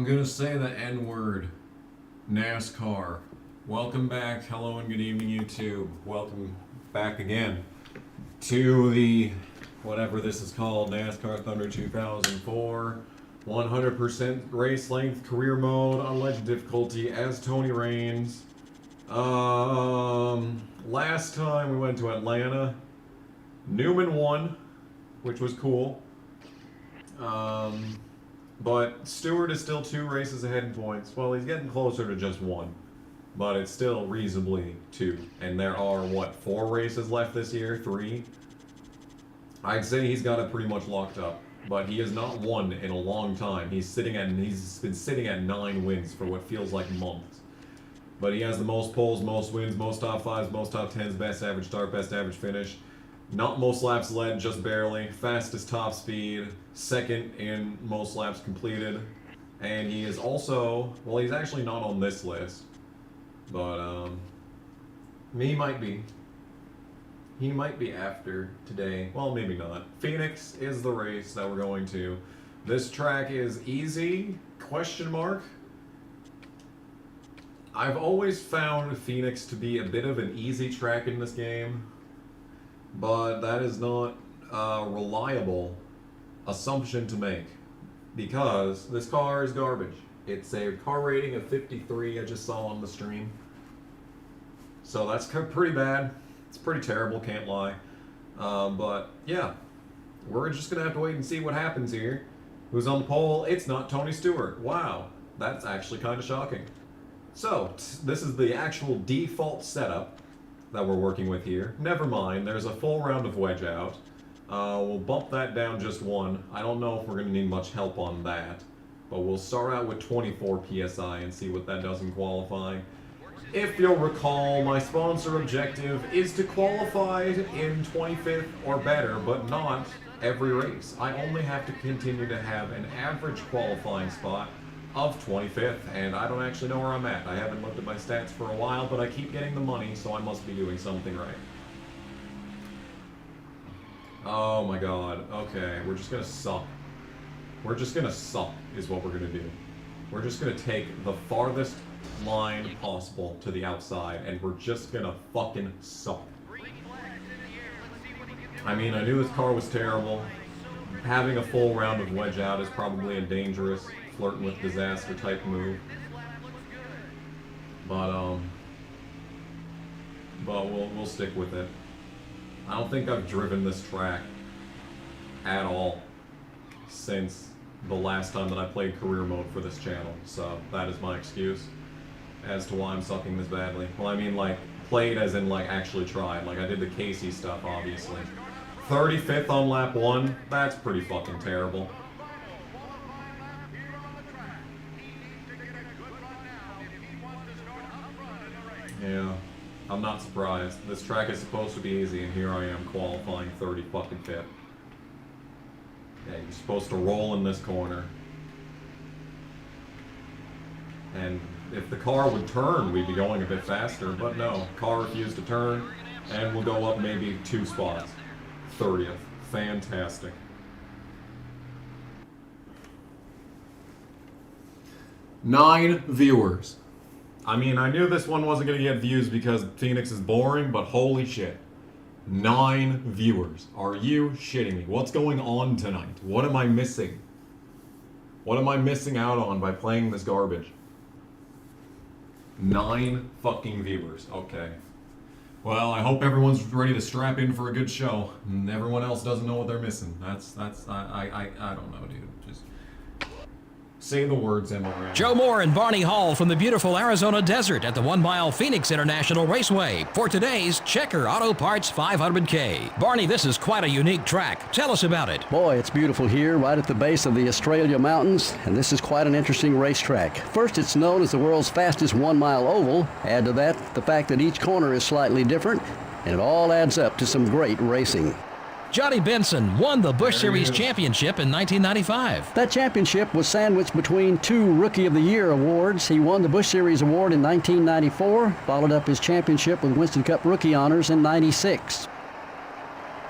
I'm gonna say the N-word. NASCAR. Welcome back. Hello and good evening, YouTube. Welcome back again to the, whatever this is called, NASCAR Thunder 2004. 100% race length, career mode, unlegend difficulty as Tony Raines. Last time we went to Atlanta, Newman won, which was cool. But Stewart is still 2 races ahead in points. Well, he's getting closer to just 1, but it's still reasonably 2. And there are, what, 4 races left this year? 3? I'd say he's got it pretty much locked up, but he has not won in a long time. He's been sitting at 9 wins for what feels like months. But he has the most poles, most wins, most top 5s, most top 10s, best average start, best average finish. Not most laps led, just barely. Fastest top speed, 2nd in most laps completed. And he is also, well, he's actually not on this list. But, he might be. He might be after today. Well, maybe not. Phoenix is the race that we're going to. This track is easy, question mark. I've always found Phoenix to be a bit of an easy track in this game. But that is not a reliable assumption to make, because this car is garbage. It's a car rating of 53, I just saw on the stream. So that's pretty bad. It's pretty terrible, can't lie. But yeah, we're just going to have to wait and see what happens here. Who's on the pole? It's not Tony Stewart. Wow, that's actually kind of shocking. So, this is the actual default setup that we're working with here. Never mind, there's a full round of wedge out. We'll bump that down just 1. I don't know if we're going to need much help on that, but we'll start out with 24 PSI and see what that does in qualifying. If you'll recall, my sponsor objective is to qualify in 25th or better, but not every race. I only have to continue to have an average qualifying spot of 25th, and I don't actually know where I'm at. I haven't looked at my stats for a while, but I keep getting the money, so I must be doing something right. Oh my god, okay, we're just gonna suck. We're just gonna suck, is what we're gonna do. We're just gonna take the farthest line possible to the outside, and we're just gonna fucking suck. I mean, I knew this car was terrible. Having a full round of wedge out is probably a dangerous, flirting with disaster type move. But we'll stick with it. I don't think I've driven this track at all since the last time that I played career mode for this channel, so that is my excuse as to why I'm sucking this badly. Well, I mean, like, played as in, like, actually tried. Like, I did the Casey stuff, obviously. 35th on lap 1, that's pretty fucking terrible. Yeah, I'm not surprised. This track is supposed to be easy, and here I am qualifying 30 fucking 5th. Yeah, you're supposed to roll in this corner. And if the car would turn, we'd be going a bit faster, but no, car refused to turn, and we'll go up maybe 2 spots. 30th. Fantastic. Nine viewers. I mean, I knew this one wasn't going to get views because Phoenix is boring, but holy shit. 9 viewers. Are you shitting me? What's going on tonight? What am I missing? What am I missing out on by playing this garbage? 9 fucking viewers. Okay. Well, I hope everyone's ready to strap in for a good show, and everyone else doesn't know what they're missing. I don't know, dude. Just say the words, Emma. Joe Moore and Barney Hall from the beautiful Arizona desert at the 1 Mile Phoenix International Raceway for today's Checker Auto Parts 500K. Barney, this is quite a unique track. Tell us about it. Boy, it's beautiful here, right at the base of the Australia Mountains, and this is quite an interesting racetrack. First, it's known as the world's fastest 1 mile oval. Add to that the fact that each corner is slightly different, and it all adds up to some great racing. Johnny Benson won the Busch Series championship in 1995. That championship was sandwiched between 2 Rookie of the Year awards. He won the Busch Series award in 1994, followed up his championship with Winston Cup rookie honors in 96.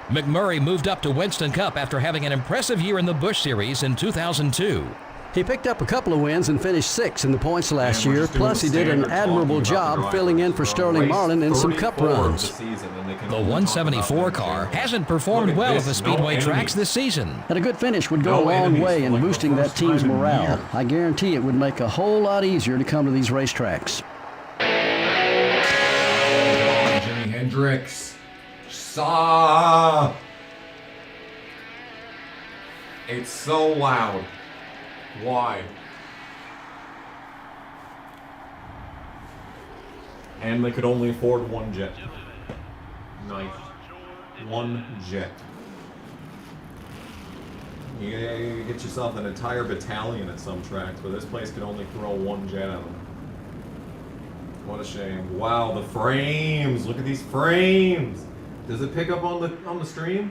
McMurray moved up to Winston Cup after having an impressive year in the Busch Series in 2002. He picked up a couple of wins and finished 6th in the points last And we're year. just doing Plus, he did an standard admirable talking about the job filling in drivers. for We're on Sterling race Marlin in some cup 34 of the runs. season, and they can The only talk about 174 them car generally. hasn't Look performed at well at this, the no speedway tracks enemies. this season. And a good finish would go No a long enemies way for in like the boosting that first team's time in morale. years. I guarantee it would make a whole lot easier to come to these racetracks. Jimi Hendrix. Saw. It's so loud. Why? And they could only afford one jet. Nice. One jet. You get yourself an entire battalion at some tracks, but this place could only throw one jet at them. What a shame. Wow, the frames! Look at these frames! Does it pick up on the stream?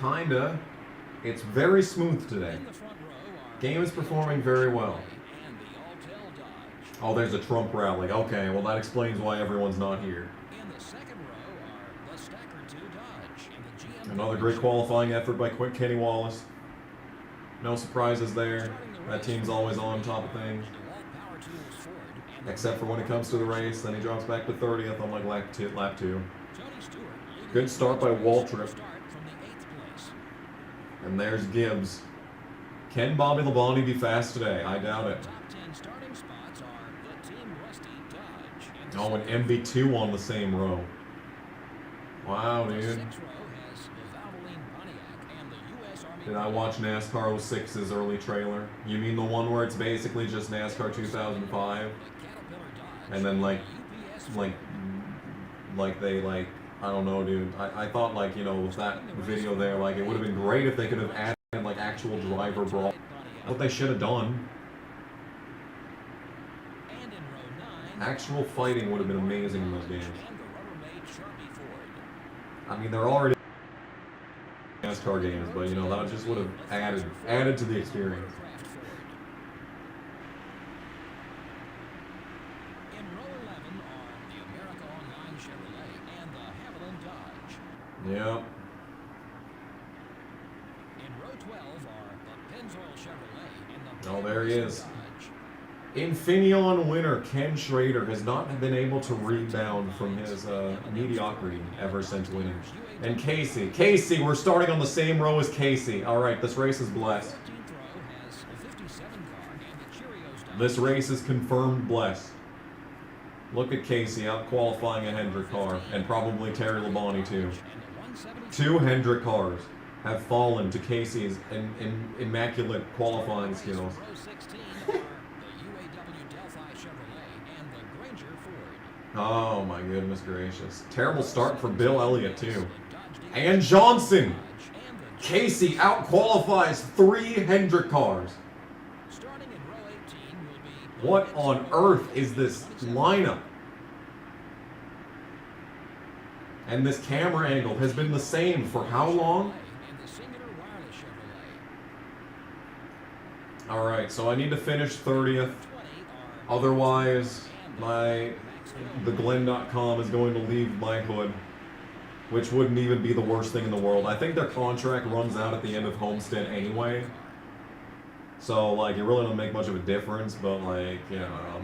Kinda. It's very smooth today. Game is performing very well. Oh, there's a Trump rally. Okay, well that explains why everyone's not here. Another great qualifying effort by quick Kenny Wallace. No surprises there. That team's always on top of things. Except for when it comes to the race, then he drops back to 30th on like lap 2. Good start by Waltrip. And there's Gibbs. Can Bobby Labonte be fast today? I doubt it. Oh, and MB2 on the same row. Wow, dude. Did I watch NASCAR 06's early trailer? You mean the one where it's basically just NASCAR 2005? And then like they like, I don't know, dude. I thought like, you know, with that video there, like it would have been great if they could have added like actual driver brawl. What they should have done. Actual fighting would have been amazing in those games. I mean, they're already NASCAR games, but you know, that just would have added to the experience. Yep. Oh, there he is. Infineon winner Ken Schrader has not been able to rebound from his mediocrity ever since winning. And Casey, we're starting on the same row as Casey. All right, this race is blessed. This race is confirmed blessed. Look at Casey out qualifying a Hendrick car, and probably Terry Labonte too. 2 Hendrick cars have fallen to Casey's immaculate qualifying skills. Oh my goodness gracious. Terrible start for Bill Elliott too. And Johnson! Casey out-qualifies 3 Hendrick cars. What on earth is this lineup? And this camera angle has been the same for how long? Alright, so I need to finish 30th. Otherwise, the Glenn.com is going to leave my hood, which wouldn't even be the worst thing in the world. I think their contract runs out at the end of Homestead anyway. So, like, it really doesn't make much of a difference, but, like, you know.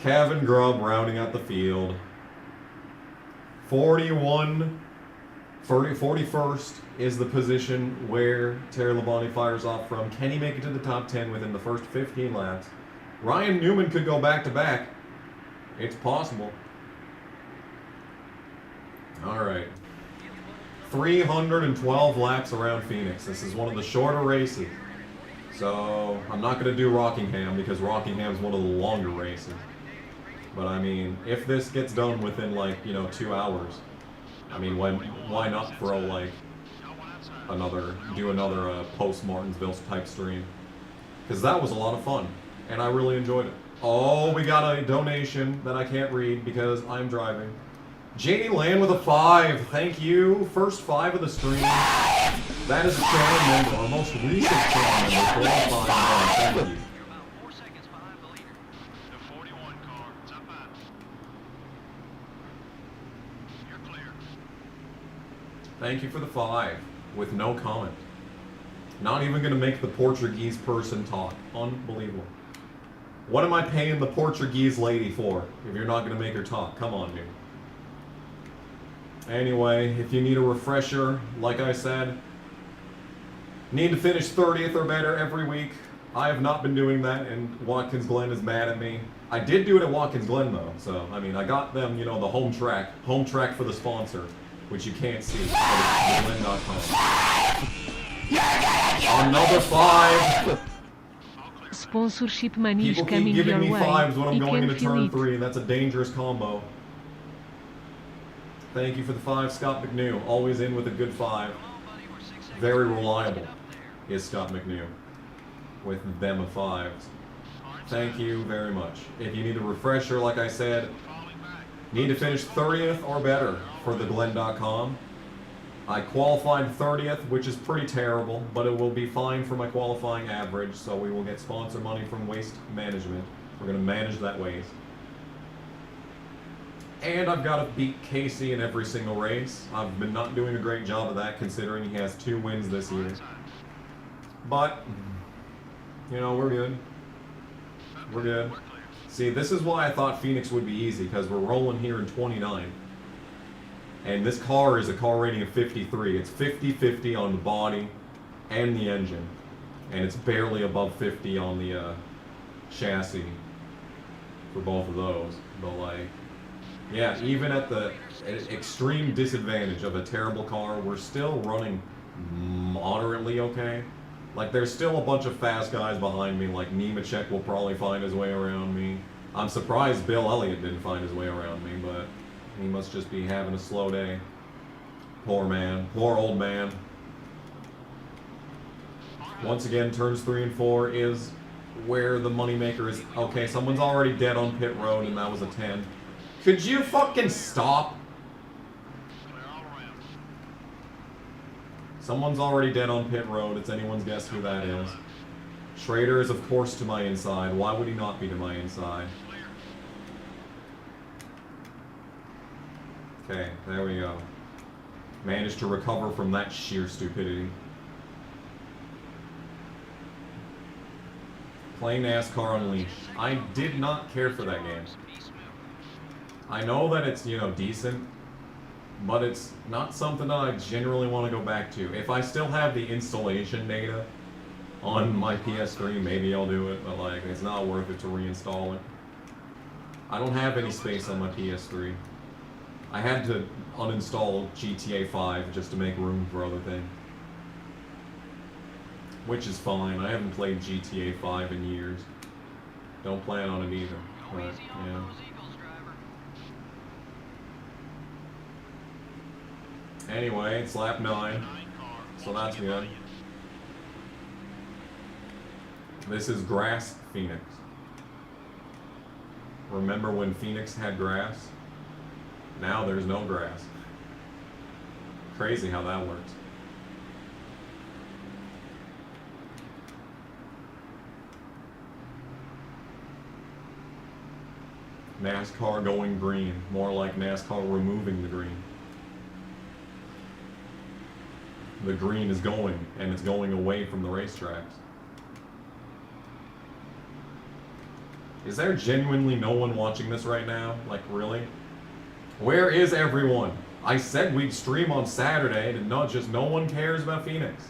Kevin Grubb rounding out the field. 41st is the position where Terry Labonte fires off from. Can he make it to the top 10 within the first 15 laps? Ryan Newman could go back-to-back. It's possible. All right. 312 laps around Phoenix. This is one of the shorter races. So, I'm not going to do Rockingham because Rockingham's one of the longer races. But I mean, if this gets done within like, 2 hours, I mean, why not throw like another post-Martinsville type stream? Because that was a lot of fun, and I really enjoyed it. Oh, we got a donation that I can't read because I'm driving. Janie Land with a 5. Thank you. First 5 of the stream. That is a channel member, our most recent channel member. Thank you. Thank you for the 5. with no comment. Not even going to make the Portuguese person talk. Unbelievable. What am I paying the Portuguese lady for if you're not going to make her talk? Come on, dude. Anyway, if you need a refresher, like I said, need to finish 30th or better every week. I have not been doing that, and Watkins Glen is mad at me. I did do it at Watkins Glen, though, so, I mean, I got them, you know, the home track for the sponsor, which you can't see, but it's glen.com. Another 5! Sponsorship money is People keep coming giving your me way. 5s when I'm You going can into feel turn it. 3, and that's a dangerous combo. Thank you for the 5, Scott McNew. Always in with a good 5. Very reliable is Scott McNew with them of 5s. Thank you very much. If you need a refresher, like I said, need to finish 30th or better for the Glen.com. I qualified 30th, which is pretty terrible, but it will be fine for my qualifying average, so we will get sponsor money from Waste Management. We're going to manage that waste. And I've got to beat Casey in every single race. I've been not doing a great job of that considering he has 2 wins this year. But, you know, we're good. We're good. See, this is why I thought Phoenix would be easy, because we're rolling here in 29. And this car is a car rating of 53. It's 50-50 on the body and the engine. And it's barely above 50 on the chassis for both of those. But, like, yeah, even at the extreme disadvantage of a terrible car, we're still running moderately okay. Like, there's still a bunch of fast guys behind me, like Nemechek will probably find his way around me. I'm surprised Bill Elliott didn't find his way around me, but he must just be having a slow day. Poor man. Poor old man. Once again, turns 3 and 4 is where the moneymaker is. Okay, someone's already dead on pit road, and that was a 10. Could you fucking stop? Someone's already dead on pit road. It's anyone's guess who that is. Schrader is, of course, to my inside. Why would he not be to my inside? Okay, there we go. Managed to recover from that sheer stupidity. Play NASCAR Unleashed. I did not care for that game. I know that it's, you know, decent, but it's not something that I generally want to go back to. If I still have the installation data on my PS3, maybe I'll do it, but, like, it's not worth it to reinstall it. I don't have any space on my PS3. I had to uninstall GTA 5 just to make room for other things. Which is fine. I haven't played GTA 5 in years. Don't plan on it either. But, yeah. Anyway, it's lap 9, so that's good. This is grass Phoenix. Remember when Phoenix had grass? Now there's no grass. Crazy how that works. NASCAR going green, more like NASCAR removing the green. The green is going, and it's going away from the racetracks. Is there genuinely no one watching this right now? Like, really? Where is everyone? I said we'd stream on Saturday, and not just no one cares about Phoenix.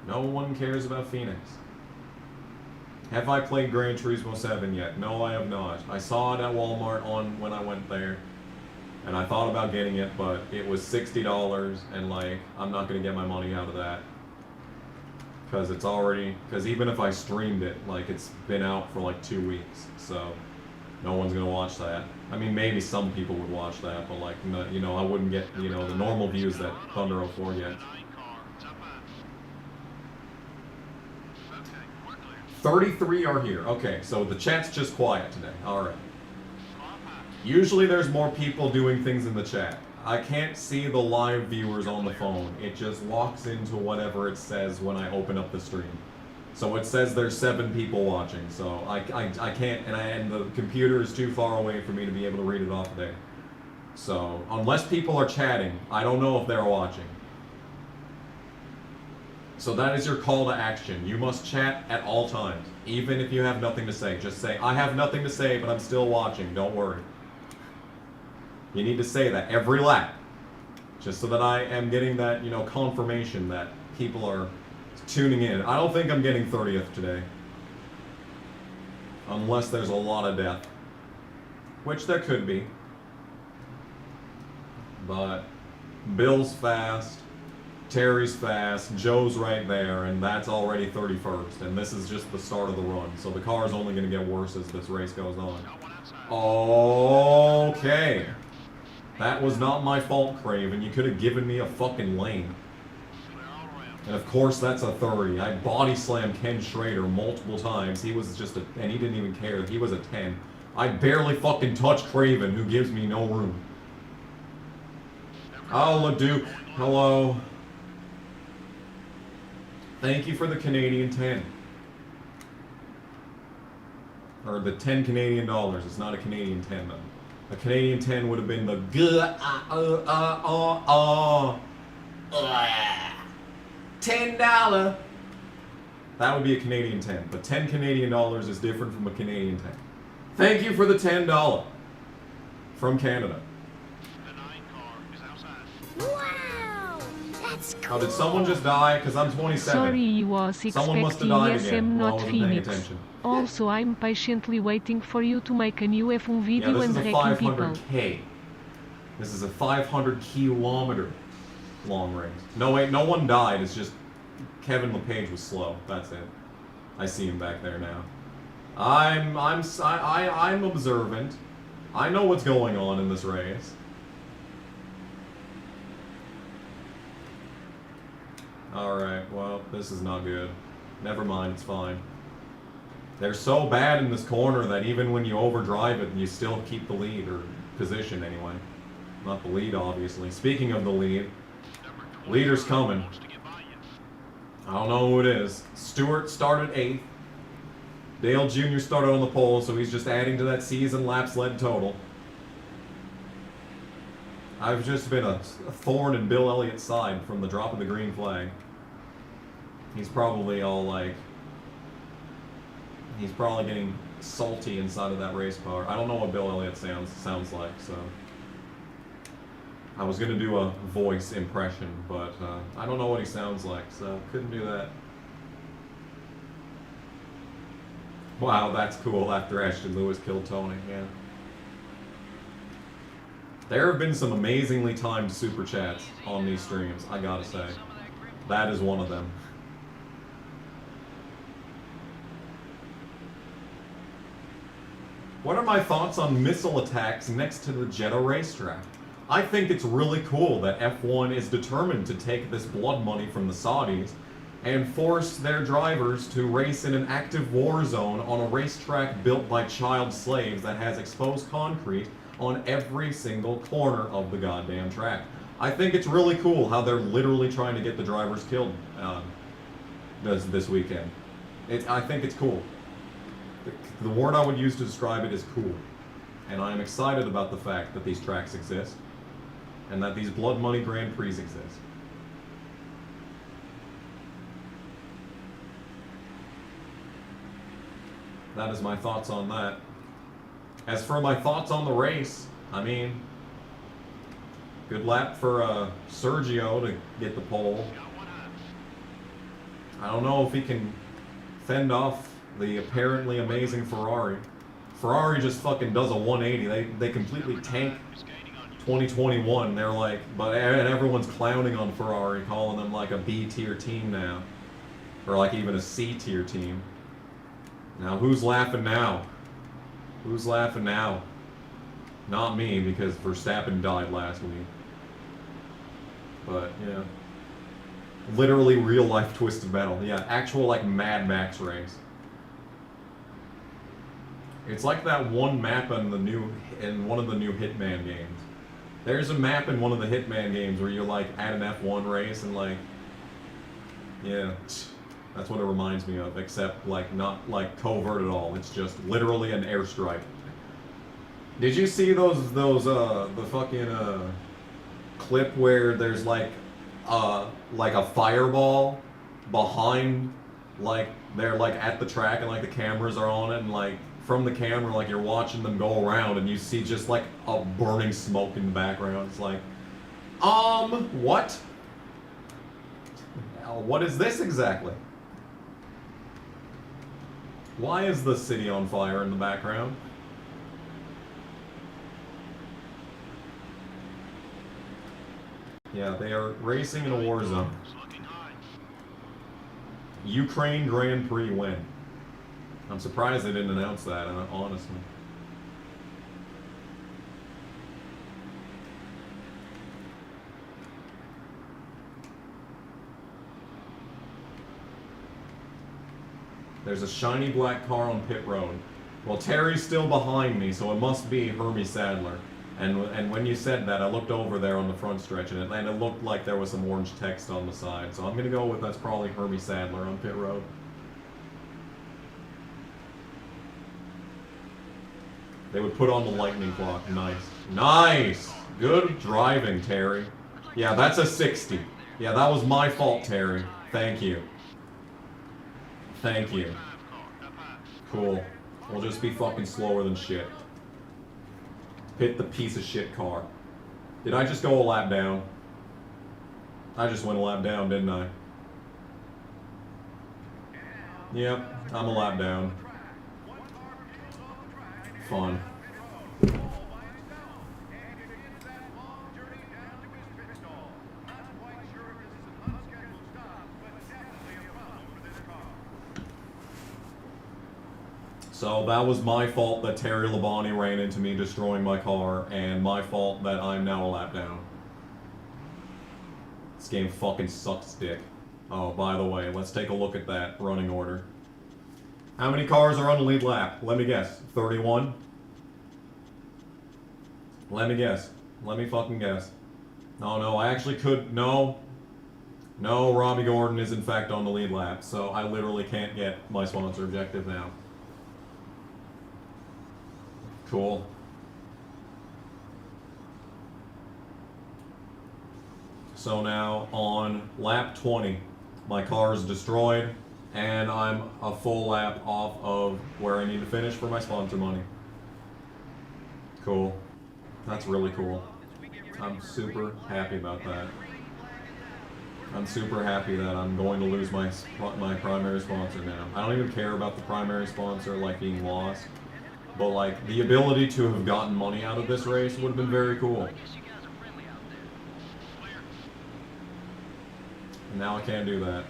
No one cares about Phoenix. Have I played Gran Turismo 7 yet? No, I have not. I saw it at Walmart when I went there. And I thought about getting it, but it was $60, and, like, I'm not going to get my money out of that. Because even if I streamed it, like, it's been out for, like, 2 weeks, so no one's going to watch that. I mean, maybe some people would watch that, but, like, no, you know, I wouldn't get, you know, the normal views that Thunder 04 gets. 33 are here. Okay, so the chat's just quiet today. All right. Usually there's more people doing things in the chat. I can't see the live viewers on the phone. It just walks into whatever it says when I open up the stream. So it says there's 7 people watching. So I can't, and the computer is too far away for me to be able to read it off there. So unless people are chatting, I don't know if they're watching. So that is your call to action. You must chat at all times, even if you have nothing to say. Just say, I have nothing to say, but I'm still watching. Don't worry. You need to say that every lap. Just so that I am getting that, you know, confirmation that people are tuning in. I don't think I'm getting 30th today. Unless there's a lot of death. Which there could be. But Bill's fast, Terry's fast, Joe's right there, and that's already 31st. And this is just the start of the run. So the car is only going to get worse as this race goes on. Okay. That was not my fault, Craven. You could have given me a fucking lane. And of course that's a 30. I body slammed Ken Schrader multiple times. He was just and he didn't even care. He was a 10. I barely fucking touched Craven, who gives me no room. Oh, Leduc. Hello. Thank you for the Canadian 10. Or the 10 Canadian dollars. It's not a Canadian 10 though. A Canadian 10 would have been the $10. That would be a Canadian 10, but 10 Canadian dollars is different from a Canadian 10. Thank you for the $10 from Canada. Wow, that's cool. Oh, did someone just die? Because I'm 27. Sorry, I was Someone must have expecting died SM again while I not wasn't paying Phoenix. attention. Also, I'm patiently waiting for you to make a new F1 Yeah, video this and is a wrecking people. 500K. This is a 500 kilometer long race. No, wait, no one died. It's just Kevin LePage was slow. That's it. I see him back there now. I'm observant. I know what's going on in this race. Alright, well, this is not good. Never mind, it's fine. They're so bad in this corner that even when you overdrive it, you still keep the lead, or position anyway. Not the lead, obviously. Speaking of the lead, leader's coming. I don't know who it is. Stewart started 8th. Dale Jr. started on the pole, so he's just adding to that season laps led total. I've just been a thorn in Bill Elliott's side from the drop of the green flag. He's probably all like... He's probably getting salty inside of that race car. I don't know what Bill Elliott sounds like, so... I was going to do a voice impression, but I don't know what he sounds like, so couldn't do that. Wow, that's cool after Ashton Lewis killed Tony, yeah. There have been some amazingly timed super chats on these streams, I gotta say. That is one of them. What are my thoughts on missile attacks next to the Jeddah racetrack? I think it's really cool that F1 is determined to take this blood money from the Saudis and force their drivers to race in an active war zone on a racetrack built by child slaves that has exposed concrete on every single corner of the goddamn track. I think it's really cool how they're literally trying to get the drivers killed this weekend. I think it's cool. The word I would use to describe it is cool. And I am excited about the fact that these tracks exist and that these blood money Grand Prix exist. That is my thoughts on that. As for my thoughts on the race, I mean, good lap for Sergio to get the pole. I don't know if he can fend off the apparently amazing Ferrari. Ferrari just fucking does a 180. They completely tank 2021. They're like, and everyone's clowning on Ferrari, calling them like a B tier team now, or like even a C tier team. Now who's laughing now? Who's laughing now? Not me, because Verstappen died last week. But yeah, literally real life Twisted Metal. Yeah, actual like Mad Max race. It's like that one map in one of the new Hitman games. There's a map in one of the Hitman games where you're like at an F1 race and like, yeah, that's what it reminds me of, except like not like covert at all. It's just literally an airstrike. Did you see the fucking clip where there's like a fireball behind, like, they're like at the track and like the cameras are on it, and like from the camera, like you're watching them go around and you see just like a burning smoke in the background. It's like, what? What is this exactly? Why is the city on fire in the background? Yeah, they are racing in a war zone. Ukraine Grand Prix win. I'm surprised they didn't announce that, honestly. There's a shiny black car on pit road. Well, Terry's still behind me, so it must be Hermie Sadler. And when you said that, I looked over there on the front stretch, and it looked like there was some orange text on the side. So I'm gonna go with that's probably Hermie Sadler on pit road. They would put on the lightning clock. Nice. Nice! Good driving, Terry. Yeah, that's a 60. Yeah, that was my fault, Terry. Thank you. Thank you. Cool. We'll just be fucking slower than shit. Hit the piece of shit car. Did I just go a lap down? I just went a lap down, didn't I? Yep, I'm a lap down. Fun. So that was my fault that Terry Labonte ran into me, destroying my car, and my fault that I'm now a lap down. This game fucking sucks dick. Oh, by the way, let's take a look at that running order. How many cars are on the lead lap? Let me guess. 31? Let me guess. Let me fucking guess. No, I actually could... No, Robbie Gordon is in fact on the lead lap, so I literally can't get my sponsor objective now. Cool. So now on lap 20, my car is destroyed, and I'm a full lap off of where I need to finish for my sponsor money. Cool. That's really cool. I'm super happy about that. I'm super happy that I'm going to lose my primary sponsor now. I don't even care about the primary sponsor like being lost. But like, the ability to have gotten money out of this race would have been very cool. And now I can't do that.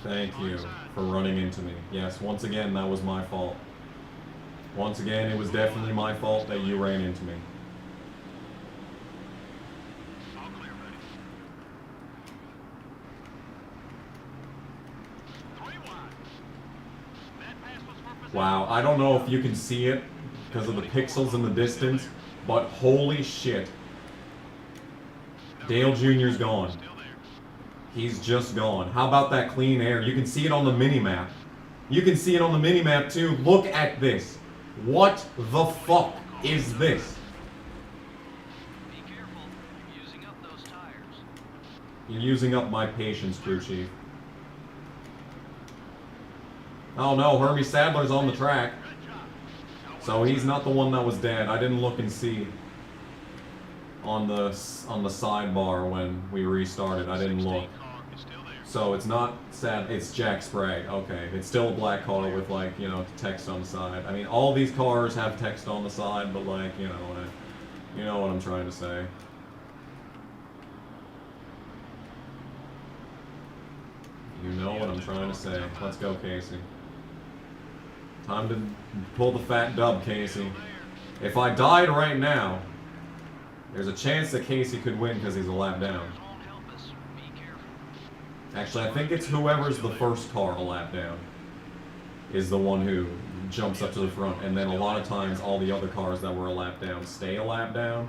Thank you for running into me. Yes, once again, that was my fault. Once again, it was definitely my fault that you ran into me. Wow, I don't know if you can see it because of the pixels in the distance, but holy shit. Dale Jr.'s gone. He's just gone. How about that clean air? You can see it on the mini-map. You can see it on the mini-map too. Look at this. What the fuck is this? Be careful. You're using up those tires. You're using up my patience, crew chief. Oh no, Hermie Sadler's on the track. So he's not the one that was dead. I didn't look and see on the sidebar when we restarted. I didn't look. So it's not sad. It's Jack Sprague. Okay, it's still a black car with like, you know, text on the side. I mean, all these cars have text on the side, but like, you know what I'm trying to say. You know what I'm trying to say. Let's go, Casey. Time to pull the fat dub, Casey. If I died right now, there's a chance that Casey could win because he's a lap down. Actually, I think it's whoever's the first car a lap down is the one who jumps up to the front, and then a lot of times all the other cars that were a lap down stay a lap down.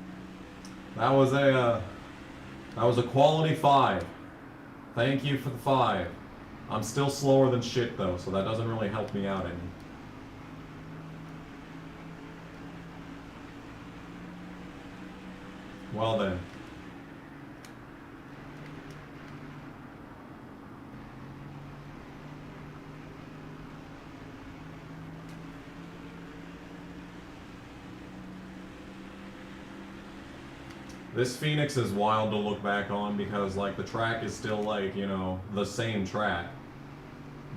That was a quality 5. Thank you for the 5. I'm still slower than shit though, so that doesn't really help me out any. Well then. This Phoenix is wild to look back on because, like, the track is still, like, you know, the same track.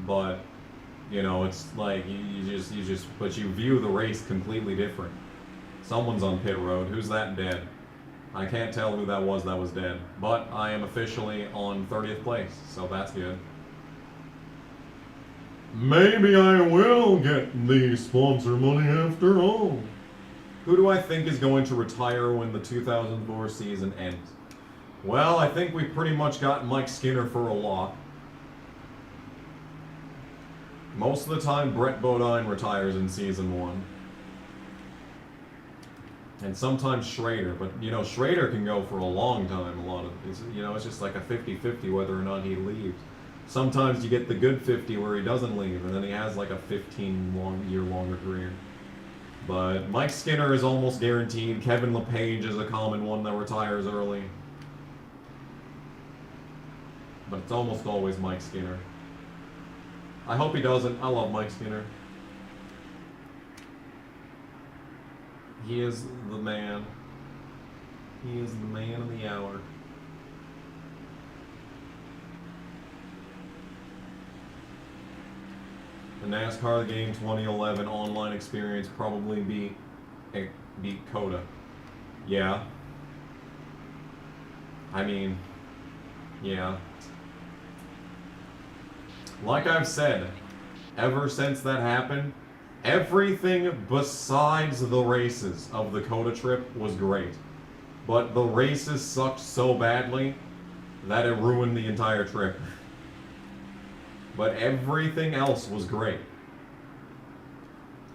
But, you know, it's like, but you view the race completely different. Someone's on pit road. Who's that dead? I can't tell who that was dead. But I am officially on 30th place, so that's good. Maybe I will get the sponsor money after all. Who do I think is going to retire when the 2004 season ends? Well, I think we've pretty much got Mike Skinner for a lock. Most of the time, Brett Bodine retires in season 1. And sometimes Schrader, but, you know, Schrader can go for a long time, you know, it's just like a 50-50 whether or not he leaves. Sometimes you get the good 50 where he doesn't leave, and then he has like a 15-year longer career. But Mike Skinner is almost guaranteed. Kevin LePage is a common one that retires early. But it's almost always Mike Skinner. I hope he doesn't. I love Mike Skinner. He is the man. He is the man of the hour. The NASCAR Game 2011 online experience probably beat CODA. Yeah. I mean, yeah. Like I've said, ever since that happened, everything besides the races of the CODA trip was great. But the races sucked so badly that it ruined the entire trip. But everything else was great.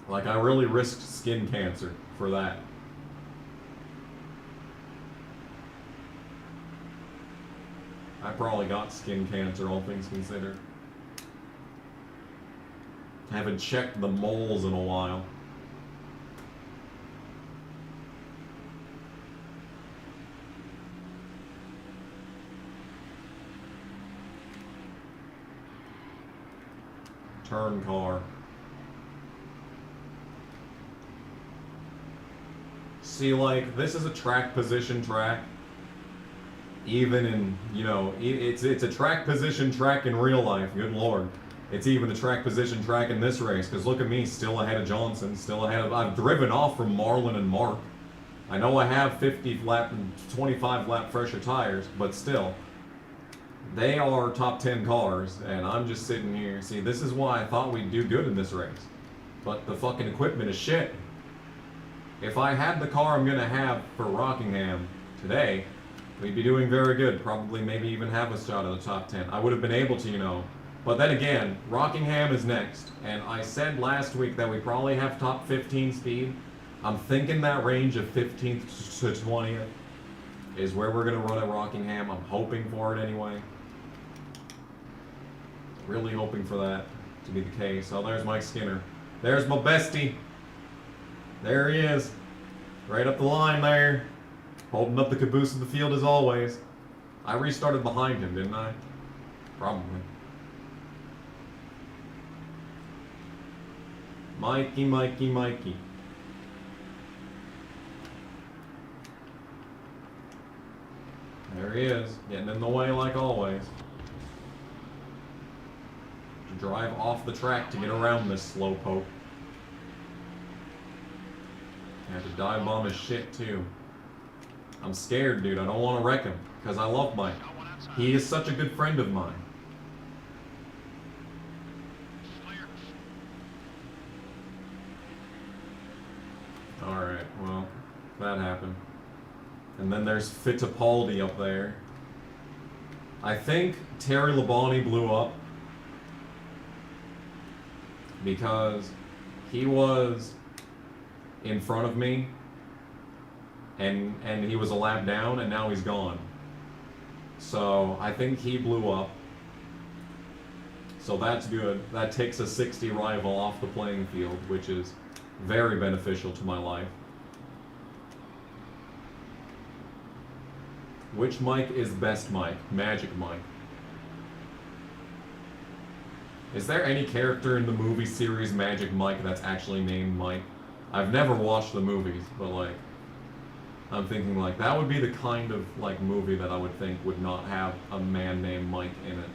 Like, I really risked skin cancer for that. I probably got skin cancer, all things considered. I haven't checked the moles in a while. Turn car. See, like, this is a track position track. Even in, you know, it's a track position track in real life, good lord. It's even a track position track in this race, because look at me, still ahead of Johnson, still ahead of, I've driven off from Marlin and Mark. I know I have 50 lap and 25 lap fresher tires, but still. They are top 10 cars, and I'm just sitting here. See, this is why I thought we'd do good in this race. But the fucking equipment is shit. If I had the car I'm gonna have for Rockingham today, we'd be doing very good. Probably maybe even have a shot at the top 10. I would have been able to, you know. But then again, Rockingham is next. And I said last week that we probably have top 15 speed. I'm thinking that range of 15th to 20th is where we're gonna run at Rockingham. I'm hoping for it anyway. Really hoping for that to be the case. Oh, there's Mike Skinner. There's my bestie. There he is. Right up the line there. Holding up the caboose of the field as always. I restarted behind him, didn't I? Probably. Mikey, Mikey, Mikey. There he is, getting in the way like always. To drive off the track to get around this slowpoke. I have to dive bomb his shit too. I'm scared, dude. I don't want to wreck him because I love Mike. He is such a good friend of mine. Alright, well, that happened. And then there's Fittipaldi up there. I think Terry Labonte blew up because he was in front of me and he was a lap down, and now he's gone. So I think he blew up. So that's good. That takes a 60 rival off the playing field, which is very beneficial to my life. Which Mike is best Mike? Magic Mike. Is there any character in the movie series Magic Mike that's actually named Mike? I've never watched the movies, but like, I'm thinking like, that would be the kind of like movie that I would think would not have a man named Mike in it.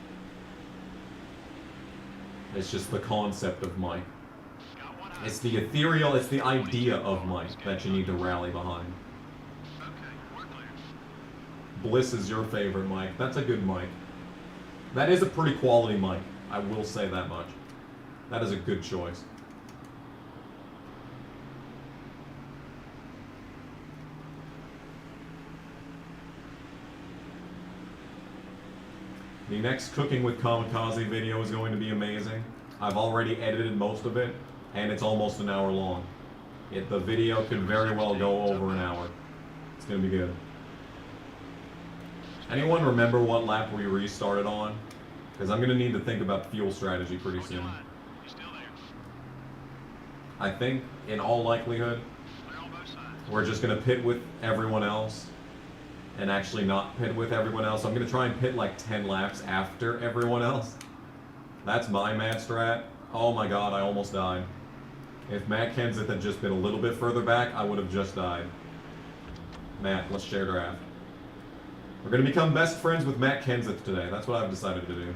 It's just the concept of Mike. It's the ethereal, it's the idea of Mike that you need to rally behind. Bliss is your favorite Mike. That's a good Mike. That is a pretty quality Mike. I will say that much. That is a good choice. The next Cooking with Kamikaze video is going to be amazing. I've already edited most of it, and it's almost an hour long. The video could very well go over an hour. It's going to be good. Anyone remember what lap we restarted on? Because I'm going to need to think about fuel strategy pretty soon. I think, in all likelihood, we're just going to pit with everyone else and actually not pit with everyone else. I'm going to try and pit like 10 laps after everyone else. That's my mad strat. Oh my god, I almost died. If Matt Kenseth had just been a little bit further back, I would have just died. Matt, let's share draft. We're going to become best friends with Matt Kenseth today. That's what I've decided to do.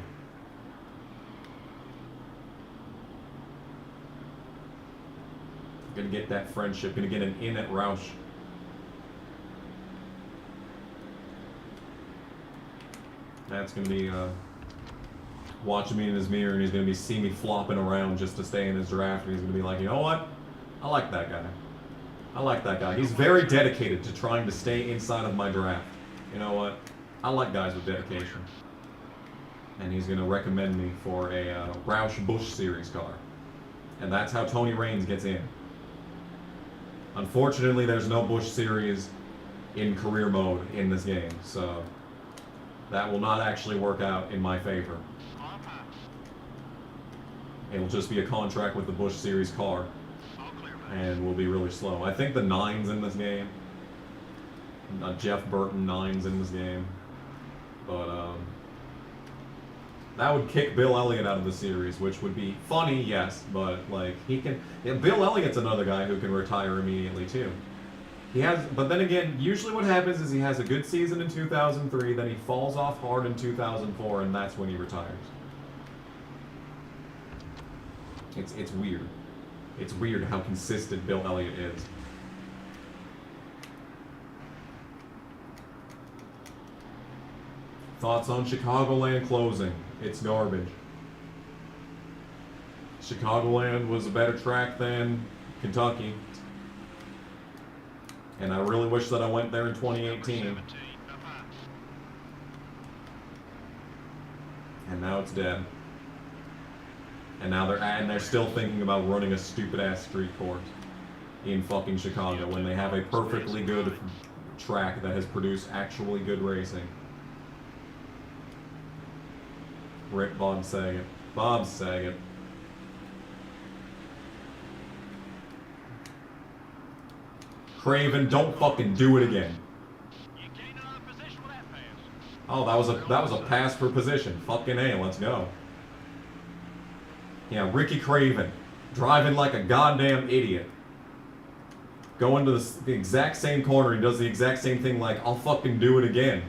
Going to get that friendship. Going to get an in at Roush. Matt's going to be watching me in his mirror, and he's going to be see me flopping around just to stay in his draft, and he's going to be like, you know what? I like that guy. I like that guy. He's very dedicated to trying to stay inside of my draft. You know what? I like guys with dedication. And he's going to recommend me for a Roush Busch Series car. And that's how Tony Raines gets in. Unfortunately, there's no Busch Series in career mode in this game, so that will not actually work out in my favor. It'll just be a contract with the Busch Series car, and we'll be really slow. I think the 9's in this game. Jeff Burton 9's in this game. But that would kick Bill Elliott out of the series, which would be funny, yes, but like he can. Yeah, Bill Elliott's another guy who can retire immediately too. He has, but then again, usually what happens is he has a good season in 2003, then he falls off hard in 2004, and that's when he retires. It's weird. It's weird how consistent Bill Elliott is. Thoughts on Chicagoland closing? It's garbage. Chicagoland was a better track than Kentucky. And I really wish that I went there in 2018. And now it's dead. And now they're still thinking about running a stupid ass street course in fucking Chicago when they have a perfectly good track that has produced actually good racing. Rip Bob Saget. Bob Saget. Craven, don't fucking do it again. Oh, that was a pass for position. Fucking A, let's go. Yeah, Ricky Craven, driving like a goddamn idiot. Going to the exact same corner, he does the exact same thing like, I'll fucking do it again.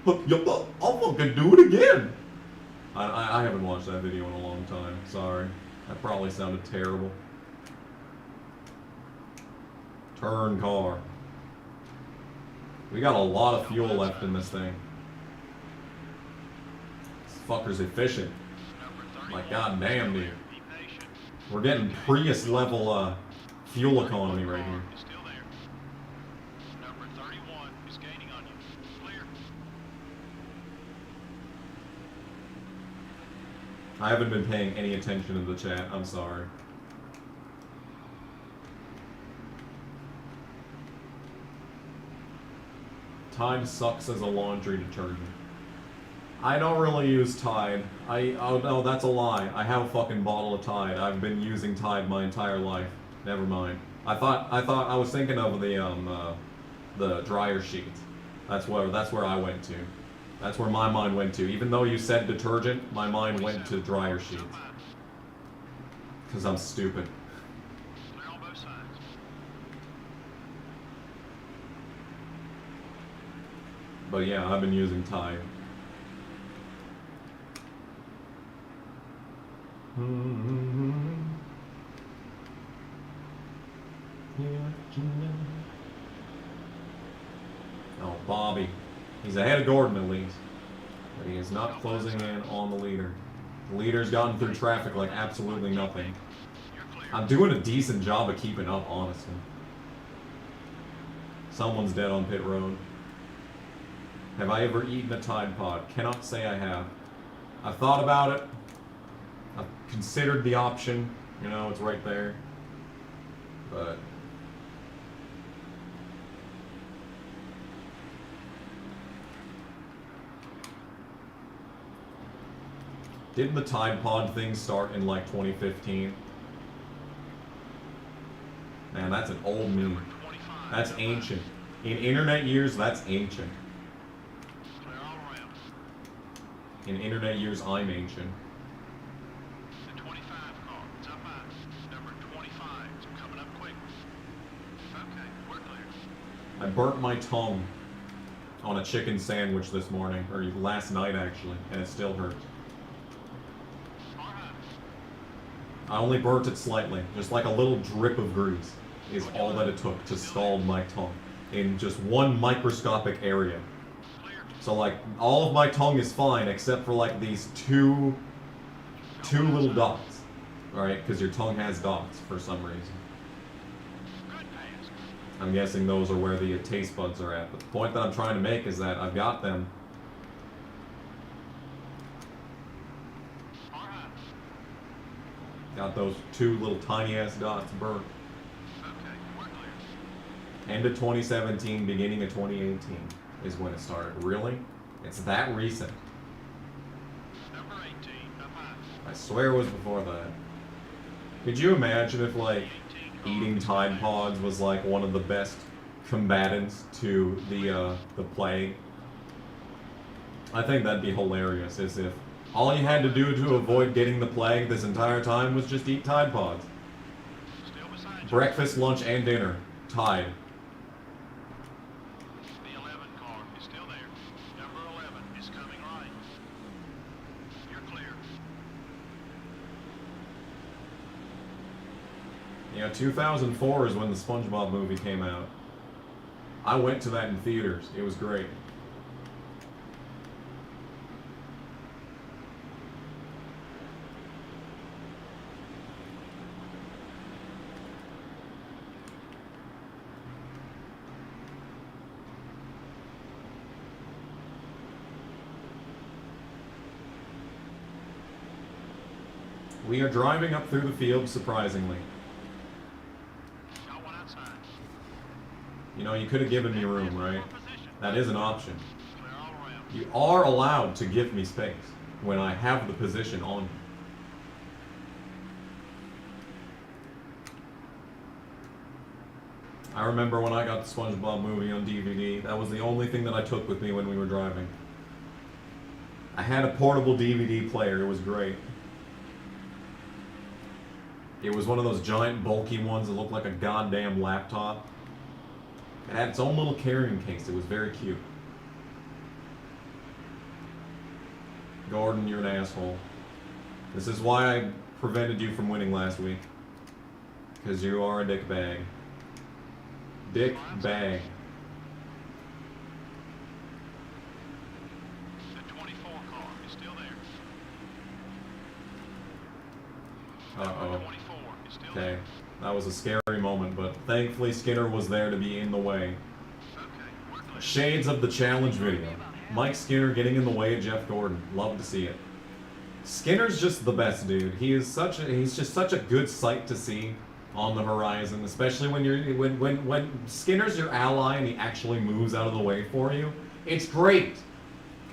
I'll fucking do it again. I haven't watched that video in a long time, sorry. That probably sounded terrible. Turn car. We got a lot of fuel left in this thing. This fucker's efficient. Like, goddamn, dude. We're getting Prius level fuel economy right here. I haven't been paying any attention to the chat, I'm sorry. Tide sucks as a laundry detergent. I don't really use Tide. Oh no, that's a lie. I have a fucking bottle of Tide. I've been using Tide my entire life. Never mind. I was thinking of the dryer sheets. That's where I went to. That's where my mind went to. Even though you said detergent, my mind went to dryer sheets. Because I'm stupid. But yeah, I've been using Tide. Oh, Bobby. He's ahead of Gordon at least. But he is not closing in on the leader. The leader's gotten through traffic like absolutely nothing. I'm doing a decent job of keeping up, honestly. Someone's dead on pit road. Have I ever eaten a Tide Pod? Cannot say I have. I've thought about it. I've considered the option. You know, it's right there. But... didn't the Tide Pod thing start in like 2015? Man, that's an old meme. That's ancient. In internet years, that's ancient. In internet years, I'm ancient. The 25 car, it's up high. Number 25, it's coming up quick. Okay, we're clear. I burnt my tongue on a chicken sandwich this morning, or last night actually, and it still hurts. I only burnt it slightly, just like a little drip of grease is all that it took to scald my tongue in just one microscopic area. So like, all of my tongue is fine except for like these two little dots, alright? Because your tongue has dots for some reason. I'm guessing those are where the taste buds are at. But the point that I'm trying to make is that I've got them. Got those two little tiny ass dots burnt. End of 2017, beginning of 2018 is when it started. Really? It's that recent. Number 18, up high. I swear it was before that. Could you imagine if, like, eating Tide Pods was, like, one of the best combatants to the plague? I think that'd be hilarious, as if all you had to do to avoid getting the plague this entire time was just eat Tide Pods. Breakfast, lunch, and dinner. Tide. The 11 car is still there. Number 11 is coming right. You're clear. Yeah, 2004 is when the SpongeBob movie came out. I went to that in theaters. It was great. We are driving up through the field, surprisingly. Got one outside. You know, you could have given me room, right? That is an option. Clear all around. You are allowed to give me space when I have the position on you. I remember when I got the SpongeBob movie on DVD, that was the only thing that I took with me when we were driving. I had a portable DVD player, it was great. It was one of those giant bulky ones that looked like a goddamn laptop. It had its own little carrying case, it was very cute. Gordon, you're an asshole. This is why I prevented you from winning last week. Because you are a dick bag. Dick bag. The 24 car is still there. Uh-oh. Number 24 is still Okay. there. That was a scary moment, but thankfully Skinner was there to be in the way. Okay, we're clear. Shades of the challenge video. Mike Skinner getting in the way of Jeff Gordon. Love to see it. Skinner's just the best dude. He's just such a good sight to see on the horizon, especially when when Skinner's your ally and he actually moves out of the way for you. It's great.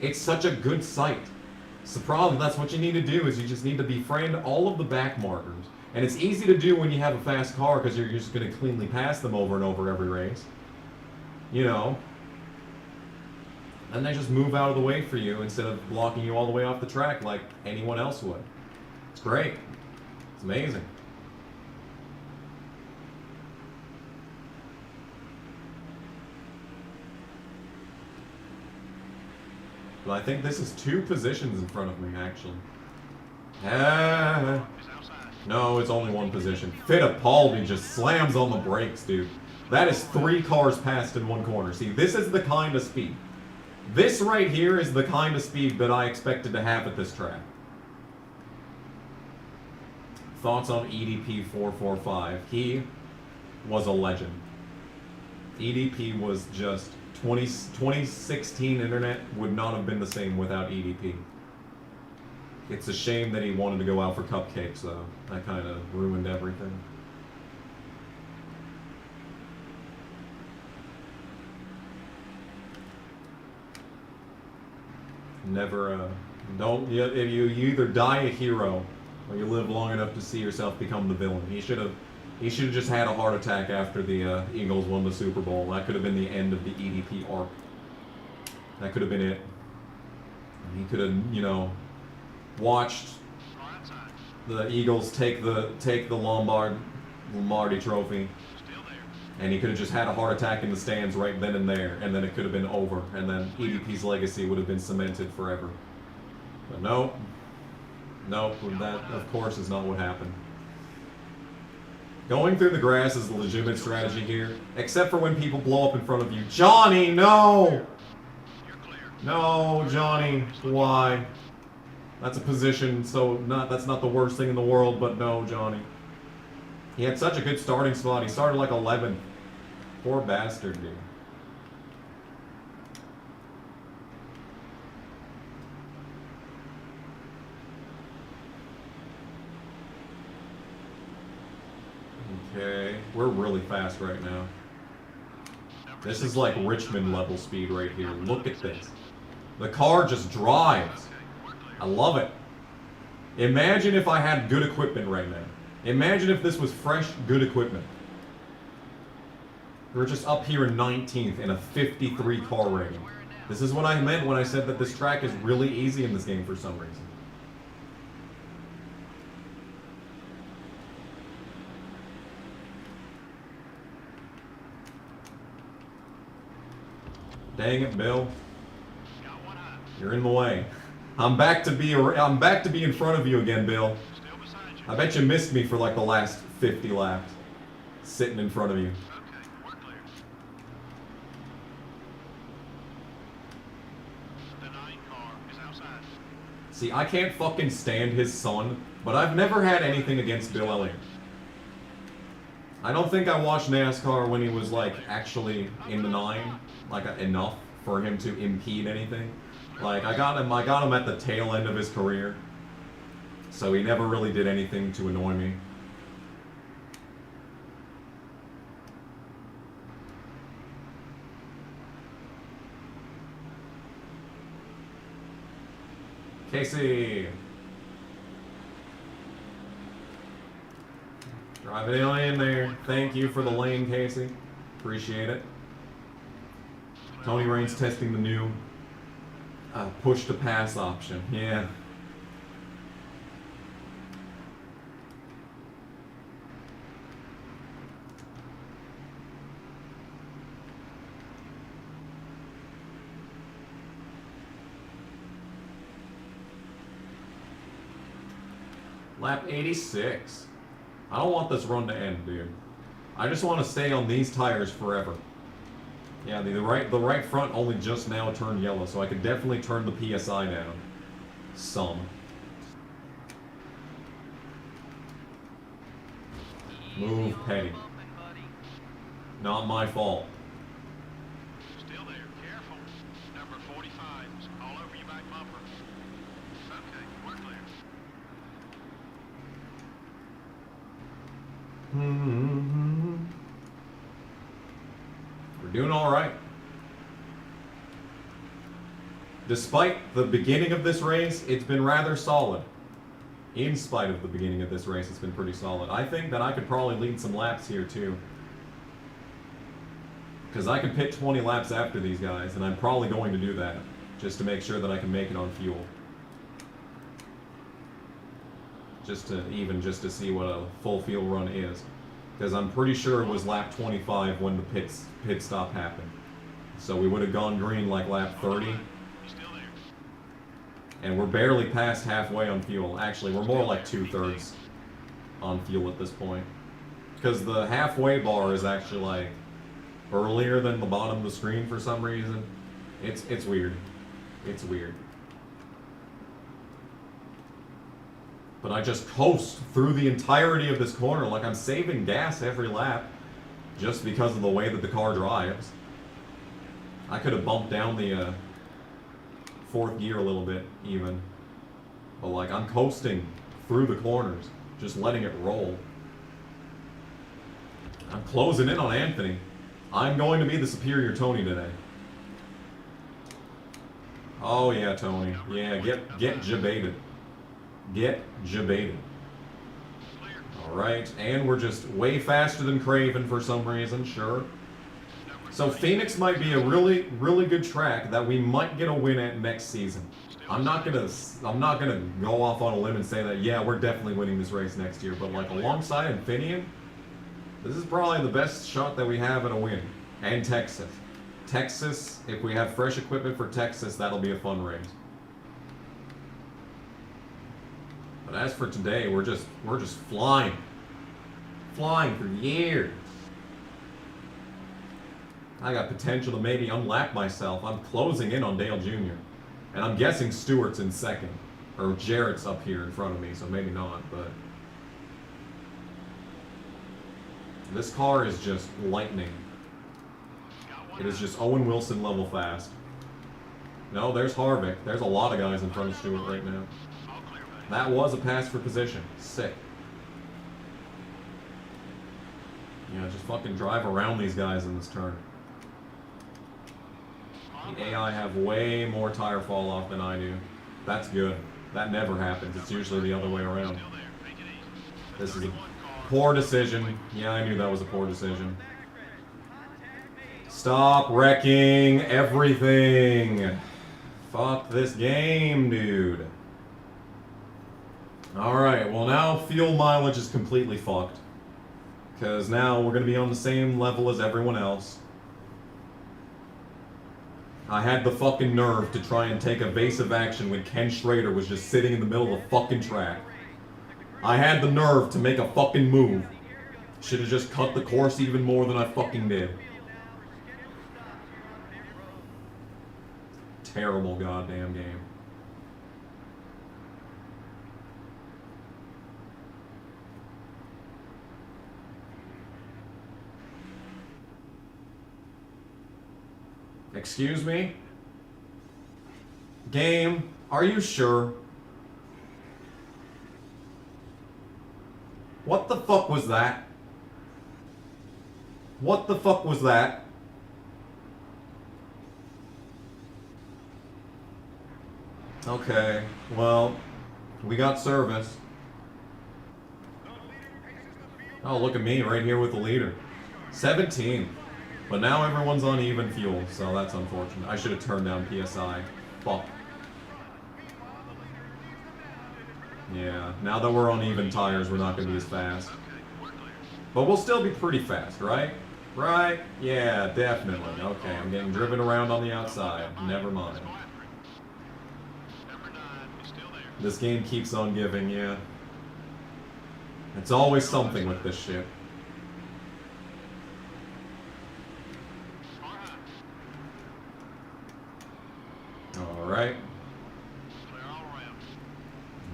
It's such a good sight. It's the problem. That's what you need to do, is you just need to befriend all of the back markers. And it's easy to do when you have a fast car, because you're just going to cleanly pass them over and over every race. You know. And they just move out of the way for you instead of blocking you all the way off the track like anyone else would. It's great. It's amazing. But I think this is 2 positions in front of me, actually. No, it's only 1 position. Fittipaldi just slams on the brakes, dude. That is 3 cars passed in 1 corner. See, this is the kind of speed. This right here is the kind of speed that I expected to have at this track. Thoughts on EDP 445? He was a legend. EDP was just 2016 internet would not have been the same without EDP. It's a shame that he wanted to go out for cupcakes, though. That kind of ruined everything. Never, you either die a hero, or you live long enough to see yourself become the villain. He should have just had a heart attack after the Eagles won the Super Bowl. That could have been the end of the EDP arc. That could have been it. He could have, you know, watched the Eagles take the Lombardi Trophy, and he could have just had a heart attack in the stands right then and there, and then it could have been over, and then EDP's legacy would have been cemented forever. But nope, that of course is not what happened. Going through the grass is a legitimate strategy here, except for when people blow up in front of you. Johnny, no! No, Johnny, why? That's a position, so that's not the worst thing in the world, but no, Johnny. He had such a good starting spot. He started like 11th. Poor bastard, dude. Okay, we're really fast right now. This is like Richmond level speed right here. Look at this. The car just drives. I love it. Imagine if I had good equipment right now. Imagine if this was fresh, good equipment. We're just up here in 19th in a 53 car rating. This is what I meant when I said that this track is really easy in this game for some reason. Dang it, Bill. You're in the way. I'm back to be in front of you again, Bill. I bet you missed me for like the last 50 laps. Sitting in front of you. See, I can't fucking stand his son, but I've never had anything against Bill Elliott. I don't think I watched NASCAR when he was like actually in the 9, like enough for him to impede anything. Like I got him at the tail end of his career. So he never really did anything to annoy me. Casey! Driving it in there. Thank you for the lane, Casey. Appreciate it. Tony Rain's testing the new push to pass option. Yeah. Lap 86. I don't want this run to end, dude. I just want to stay on these tires forever. Yeah, the right front only just now turned yellow, so I could definitely turn the PSI down. Some. Move, Petty. Not my fault. Still there. Careful. Number 45 is all over your back bumper. Okay, we're clear. doing all right. Despite the beginning of this race, it's been rather solid. In spite of the beginning of this race, it's been pretty solid. I think that I could probably lead some laps here too. Because I can pit 20 laps after these guys, and I'm probably going to do that. Just to make sure that I can make it on fuel. Just to see what a full fuel run is. Because I'm pretty sure it was lap 25 when the pit stop happened. So we would have gone green like lap 30. And we're barely past halfway on fuel. Actually, we're more like 2/3 on fuel at this point. Because the halfway bar is actually like earlier than the bottom of the screen for some reason. It's weird. It's weird. But I just coast through the entirety of this corner like I'm saving gas every lap just because of the way that the car drives. I could have bumped down the fourth gear a little bit even. But like I'm coasting through the corners, just letting it roll. I'm closing in on Anthony. I'm going to be the superior Tony today. Oh yeah, Tony. Yeah, get jebaited. Get jebaited. Alright, and we're just way faster than Craven for some reason, sure. So Phoenix might be a really, really good track that we might get a win at next season. I'm not gonna go off on a limb and say that, yeah, we're definitely winning this race next year, but like alongside Infineon, this is probably the best shot that we have at a win. And Texas. Texas, if we have fresh equipment for Texas, that'll be a fun race. But as for today, we're just flying. Flying for years. I got potential to maybe unlap myself. I'm closing in on Dale Jr. And I'm guessing Stewart's in second. Or Jarrett's up here in front of me, so maybe not, but... This car is just lightning. It is just Owen Wilson level fast. No, there's Harvick. There's a lot of guys in front of Stewart right now. That was a pass for position. Sick. Yeah, just fucking drive around these guys in this turn. The AI have way more tire fall off than I do. That's good. That never happens. It's usually the other way around. This is a poor decision. Yeah, I knew that was a poor decision. Stop wrecking everything. Fuck this game, dude. Alright, well now fuel mileage is completely fucked. Because now we're going to be on the same level as everyone else. I had the fucking nerve to try and take evasive action when Ken Schrader was just sitting in the middle of the fucking track. I had the nerve to make a fucking move. Should have just cut the course even more than I fucking did. Terrible goddamn game. Excuse me? Game, are you sure? What the fuck was that? What the fuck was that? Okay, well, we got service. Oh, look at me right here with the leader. 17. But now everyone's on even fuel, so that's unfortunate. I should have turned down PSI. Fuck. Yeah, now that we're on even tires, we're not going to be as fast. But we'll still be pretty fast, right? Right? Yeah, definitely. Okay, I'm getting driven around on the outside. Never mind. This game keeps on giving, yeah. It's always something with this shit. Alright.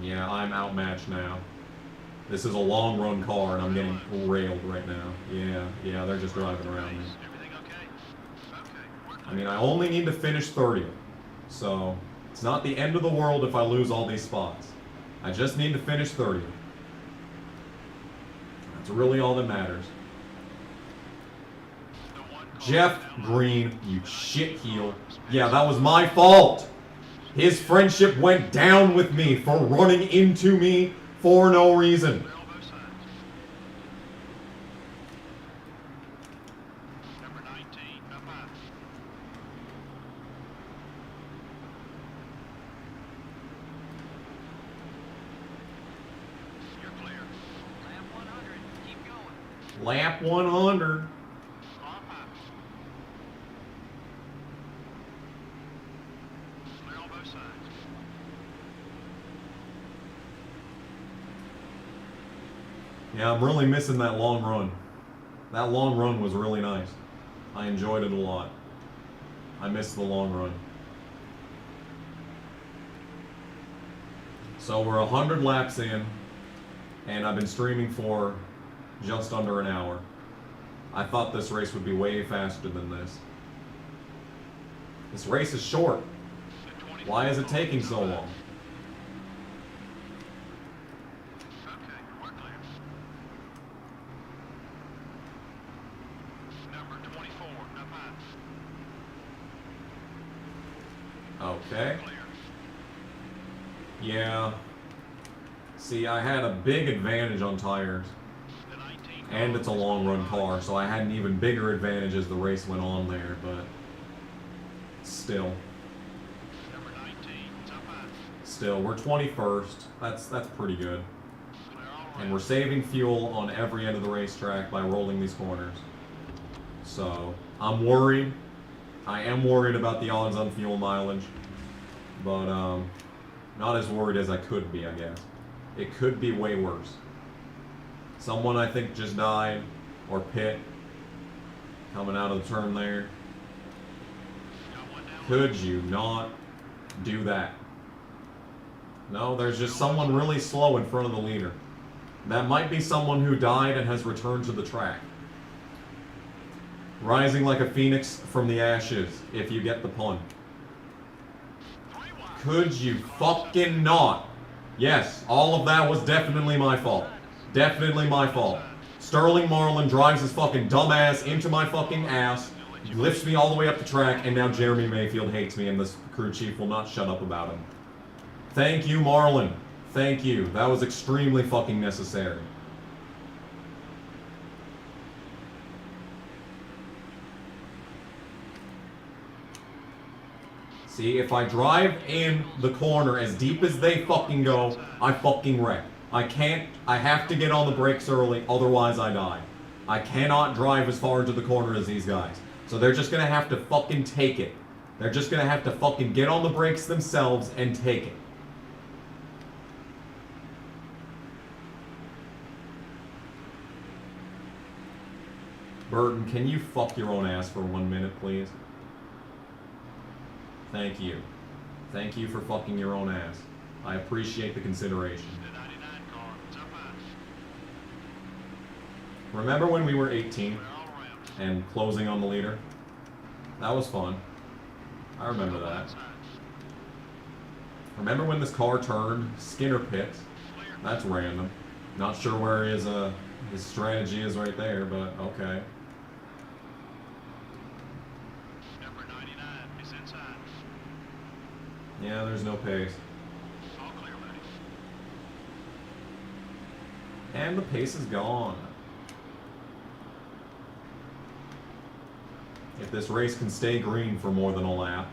Yeah, I'm outmatched now. This is a long run car and I'm getting railed right now. Yeah, they're just driving around me. I mean, I only need to finish 30th. So, it's not the end of the world if I lose all these spots. I just need to finish 30th. That's really all that matters. Jeff Green, you shitheel. Yeah, that was my fault. His friendship went down with me for running into me for no reason. Clear on both sides. Number 19, up high. You're clear. Lap 100. Keep going. Lap 100. Up high. Clear on both sides. Yeah, I'm really missing that long run. That long run was really nice. I enjoyed it a lot. I missed the long run. So we're 100 laps in, and I've been streaming for just under an hour. I thought this race would be way faster than this. This race is short. Why is it taking so long? Okay, we're clear. Number 24, up high. Okay. Clear. Yeah. See, I had a big advantage on tires, The 19. and it's a long run car, so I had an even bigger advantage as the race went on there, but still. Number 19, it's up high. Still, we're 21st. That's pretty good. Clear all And around. we're saving fuel on every end of the racetrack by rolling these corners. So, I'm worried. I am worried about the odds on fuel mileage. But, not as worried as I could be, I guess. It could be way worse. Someone I think just died, or pit, coming out of the turn there. Got one down. Could you not do that? No, there's just someone really slow in front of the leader. That might be someone who died and has returned to the track. Rising like a phoenix from the ashes, if you get the pun. Could you fucking not? Yes, all of that was definitely my fault. Definitely my fault. Sterling Marlin drives his fucking dumbass into my fucking ass, lifts me all the way up the track, and now Jeremy Mayfield hates me and the crew chief will not shut up about him. Thank you, Marlin. Thank you. That was extremely fucking necessary. See, if I drive in the corner as deep as they fucking go, I fucking wreck. I have to get on the brakes early, otherwise I die. I cannot drive as far into the corner as these guys. So they're just gonna have to fucking take it. They're just gonna have to fucking get on the brakes themselves and take it. Burton, can you fuck your own ass for 1 minute, please? Thank you. Thank you for fucking your own ass. I appreciate the consideration. The 99 car, it's up high. Remember when we were 18 Clear all around. and closing on the leader? That was fun. I remember that. Remember when this car turned Skinner pit? That's random. Not sure where his strategy is right there, but okay. Number 99 is inside. Yeah, there's no pace. All clear, buddy. And the pace is gone. If this race can stay green for more than a lap,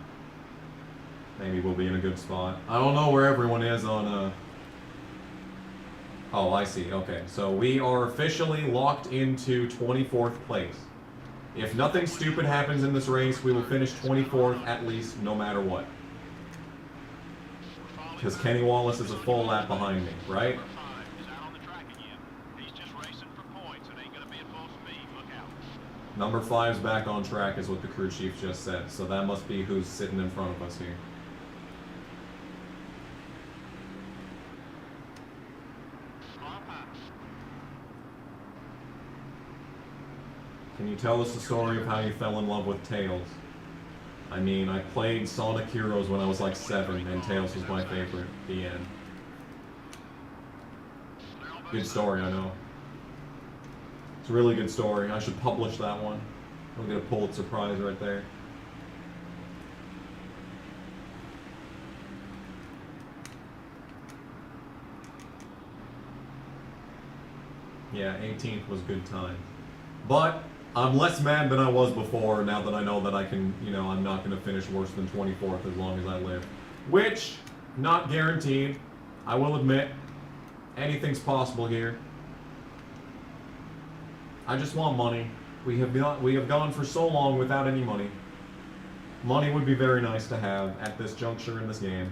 maybe we'll be in a good spot. I don't know where everyone is on Oh, I see. Okay, so we are officially locked into 24th place. If nothing stupid happens in this race, we will finish 24th at least, no matter what. Because Kenny Wallace is a full lap behind me, right? Number 5 is out on the track again. He's just racing for points. It ain't gonna be at full speed. Look out. Number 5's back on track is what the crew chief just said, so that must be who's sitting in front of us here. Up high. Can you tell us the story of how you fell in love with Tails? I mean, I played Sonic Heroes when I was like 7, and Tails was my favorite. The end. Clear on both Good sides. story, I know. It's a really good story. I should publish that one. We'll get a Pulitzer Prize right there. Yeah, 18th was good time. But I'm less mad than I was before now that I know that I can, you know, I'm not going to finish worse than 24th as long as I live. Which, not guaranteed. I will admit, anything's possible here. I just want money. We have gone for so long without any money. Money would be very nice to have at this juncture in this game.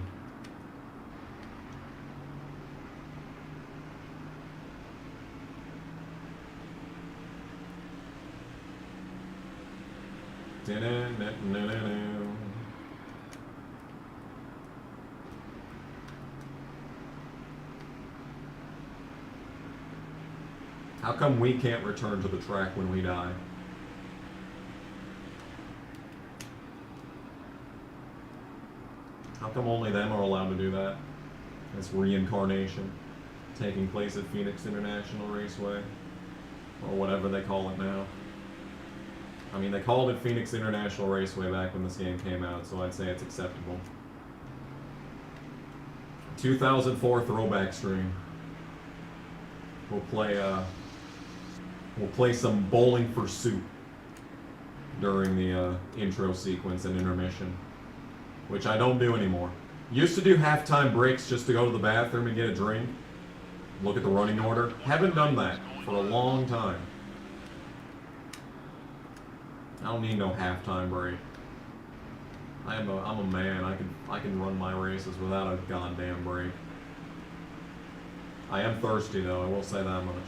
How come we can't return to the track when we die? How come only them are allowed to do that? This reincarnation taking place at Phoenix International Raceway, or whatever they call it now. I mean, they called it Phoenix International Raceway back when this game came out, so I'd say it's acceptable. 2004 throwback stream. We'll play some Bowling for Soup during the intro sequence and intermission, which I don't do anymore. Used to do halftime breaks just to go to the bathroom and get a drink, look at the running order. Haven't done that for a long time. I don't need no halftime break. I'm a man. I can run my races without a goddamn break. I am thirsty though, I will say that much.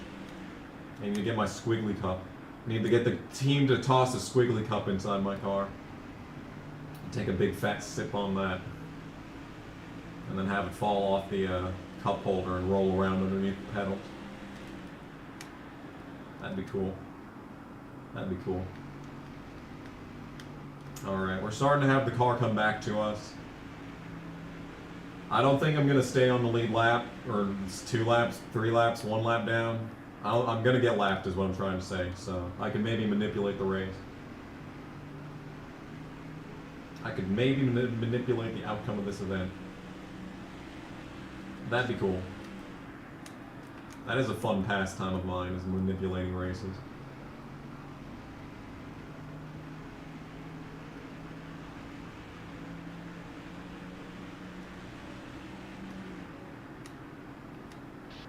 I need to get my squiggly cup. I need to get the team to toss a squiggly cup inside my car. Take a big fat sip on that. And then have it fall off the cup holder and roll around underneath the pedals. That'd be cool. That'd be cool. Alright, we're starting to have the car come back to us. I don't think I'm going to stay on the lead lap, or 2 laps, 3 laps, 1 lap down. I'm going to get lapped is what I'm trying to say, so I can maybe manipulate the race. I could maybe manipulate the outcome of this event. That'd be cool. That is a fun pastime of mine, is manipulating races.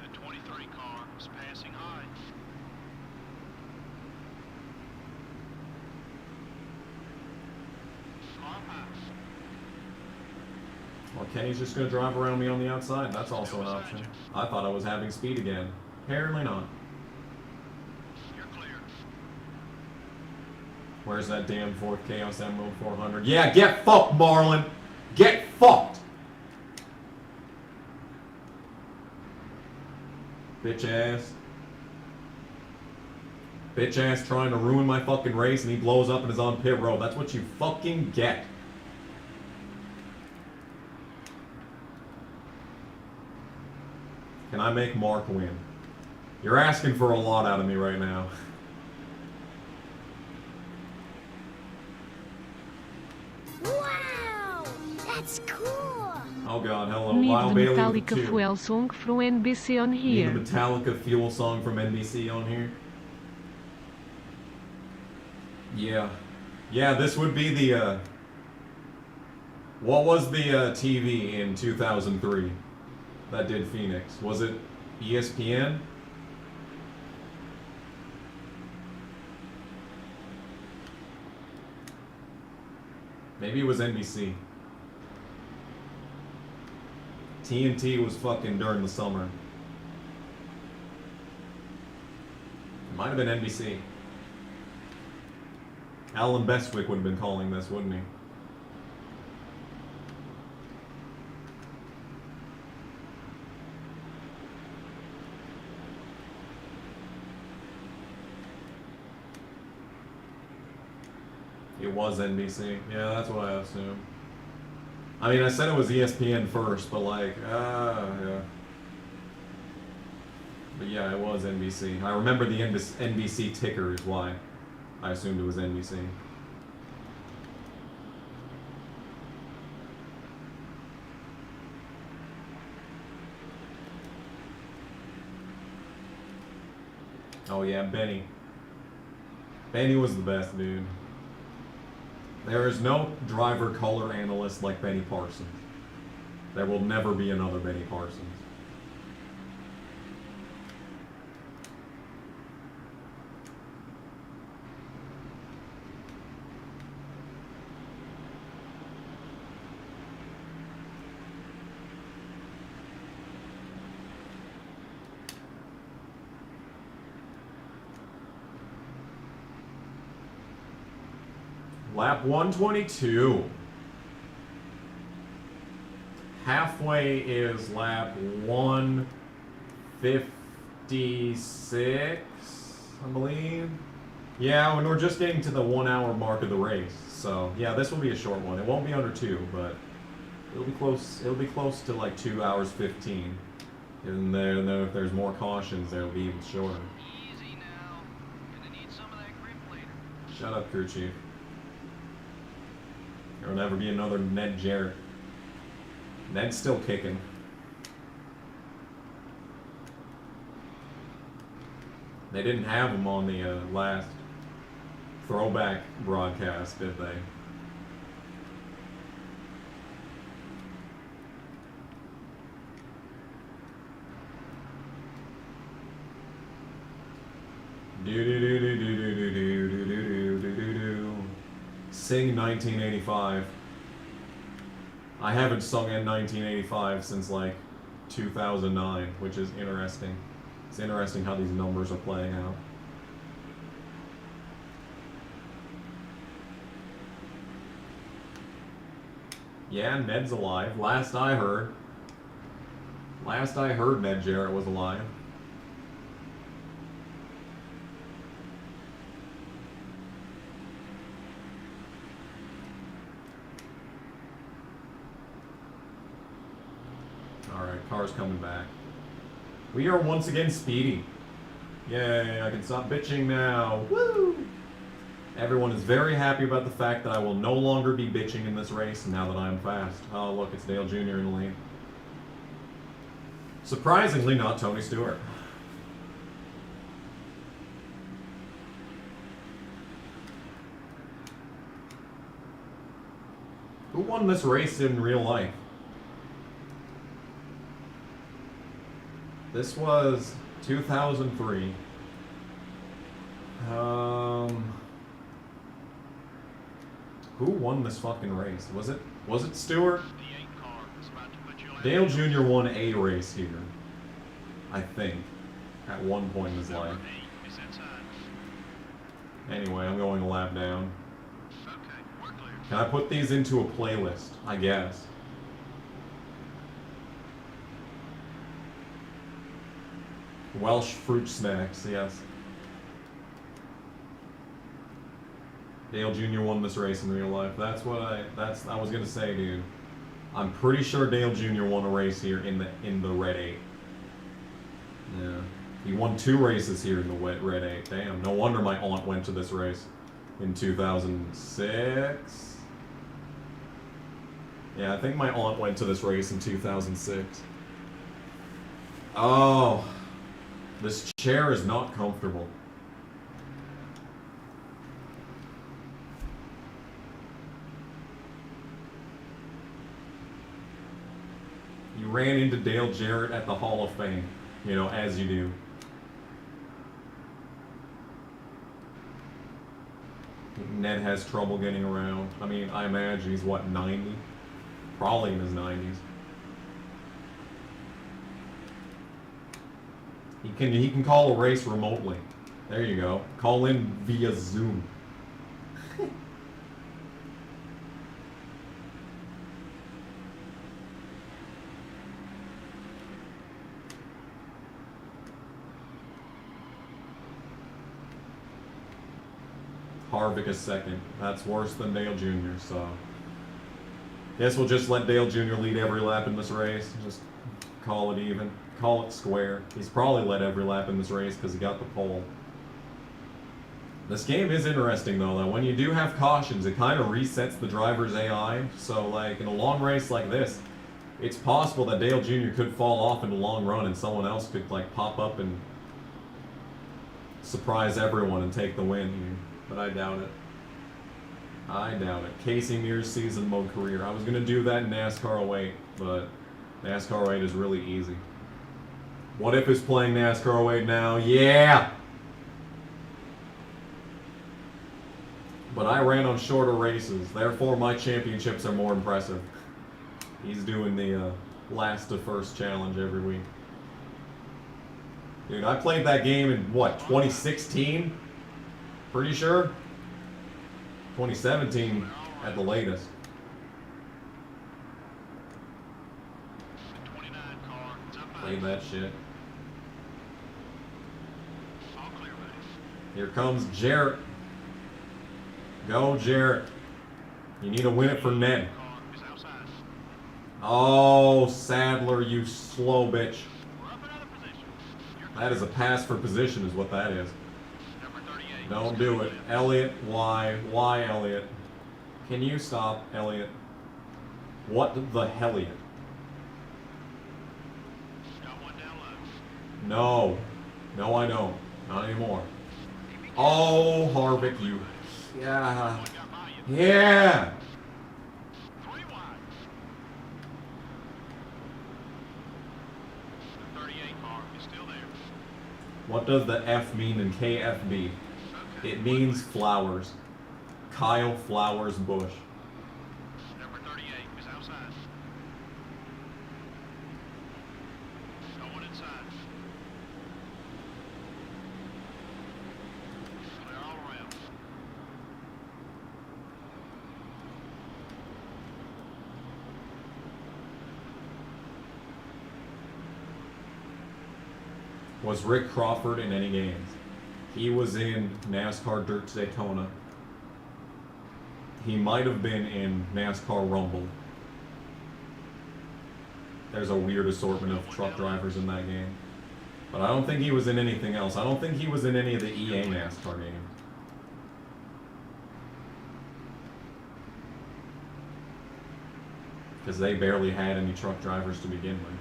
The 23 car was passing high. Car pass. Or Kenny's just going to drive around me on the outside. That's also an option. I thought I was having speed again. Apparently not. You're clear. Where's that damn fourth Chaos Emerald 400? Yeah, get fucked, Marlon! Get fucked! Bitch ass. Bitch ass trying to ruin my fucking race and he blows up and is on pit road. That's what you fucking get. Can I make Mark win? You're asking for a lot out of me right now. Wow, that's cool. Oh god, hello. Need Lyle the Bailey with Metallica 2. fuel song from NBC on Need here. the Metallica fuel song from NBC on here. Yeah. Yeah, this would be the, what was the TV in 2003 that did Phoenix? Was it ESPN? Maybe it was NBC. TNT was fucking during the summer. It might have been NBC. Alan Bestwick would have been calling this, wouldn't he? It was NBC. Yeah, that's what I assumed. I mean, I said it was ESPN first, but like, yeah. But yeah, it was NBC. I remember the NBC ticker is why. I assumed it was NBC. Oh yeah, Benny. Benny was the best, dude. There is no driver color analyst like Benny Parsons. There will never be another Benny Parsons. Lap 122. Halfway is lap 156, I believe. Yeah, and we're just getting to the 1 hour mark of the race. So yeah, this will be a short one. It won't be under 2, but it'll be close. It'll be close to like 2 hours 15. And then if there's more cautions, it'll be even shorter. Easy now. Gonna need some of that grip later. Shut up, crew chief. There'll never be another Ned Jarrett. Ned's still kicking. They didn't have him on the last throwback broadcast, did they? Sing 1985. I haven't sung in 1985 since like 2009, which is interesting. It's interesting how these numbers are playing out. Yeah, Ned's alive. Last I heard, Ned Jarrett was alive. Alright, car's coming back. We are once again speedy. Yay, I can stop bitching now. Woo! Everyone is very happy about the fact that I will no longer be bitching in this race now that I am fast. Oh, look, it's Dale Jr. in the lead. Surprisingly, not Tony Stewart. Who won this race in real life? This was 2003. Who won this fucking race? Was it Stewart? The 8 car is about to put you on Dale Jr. won a race here, I think, at one point in his life. Number 8 is inside. Anyway, I'm going a lap down. Okay, we're clear. Can I put these into a playlist? I guess. Welsh fruit snacks, yes. Dale Jr. won this race in real life. That's what I was gonna say, dude. I'm pretty sure Dale Jr. won a race here in the Red 8. Yeah. He won 2 races here in the Red 8. Damn, no wonder my aunt went to this race in 2006. Yeah, I think my aunt went to this race in 2006. Oh, this chair is not comfortable. You ran into Dale Jarrett at the Hall of Fame, you know, as you do. Ned has trouble getting around. I mean, I imagine he's what, 90? Probably in his 90s. He can call a race remotely. There you go. Call in via Zoom. Harvick is second. That's worse than Dale Jr., so... Guess we'll just let Dale Jr. lead every lap in this race. Just call it even. Call it square. He's probably led every lap in this race because he got the pole. This game is interesting though, that when you do have cautions, it kind of resets the driver's AI. So like in a long race like this, it's possible that Dale Jr. could fall off in the long run and someone else could like pop up and surprise everyone and take the win here. But I doubt it. I doubt it. Casey Mears season mode career. I was gonna do that in NASCAR 08, but NASCAR 08 is really easy. What if it's playing NASCAR 08 now? Yeah! But I ran on shorter races, therefore my championships are more impressive. He's doing the last to first challenge every week. Dude, I played that game in, what, 2016? Pretty sure? 2017 at the latest. The 29 car is up high. Played that shit. All clear, buddies. Here comes Jarrett. Go, Jarrett. You need to win it for Ned. Car is outside. Oh, Sadler, you slow bitch. We're up in other positions. Here That is a pass for position is what that is. number 38. Don't do it. Elliot, why? Why, Elliot? Can you stop, Elliot? What the helliot? Got one down low. No. No, I don't. Not anymore. Oh, Harvick, you... Yeah. One got by you. Yeah! 3 wide. The 38 car is still there. What does the F mean in KFB? It means flowers. Kyle Flowers Bush. Number 38 is outside. No one inside. Clear all around. Was Rick Crawford in any games? He was in NASCAR Dirt to Daytona. He might have been in NASCAR Rumble. There's a weird assortment of truck drivers in that game. But I don't think he was in anything else. I don't think he was in any of the EA NASCAR games. Because they barely had any truck drivers to begin with.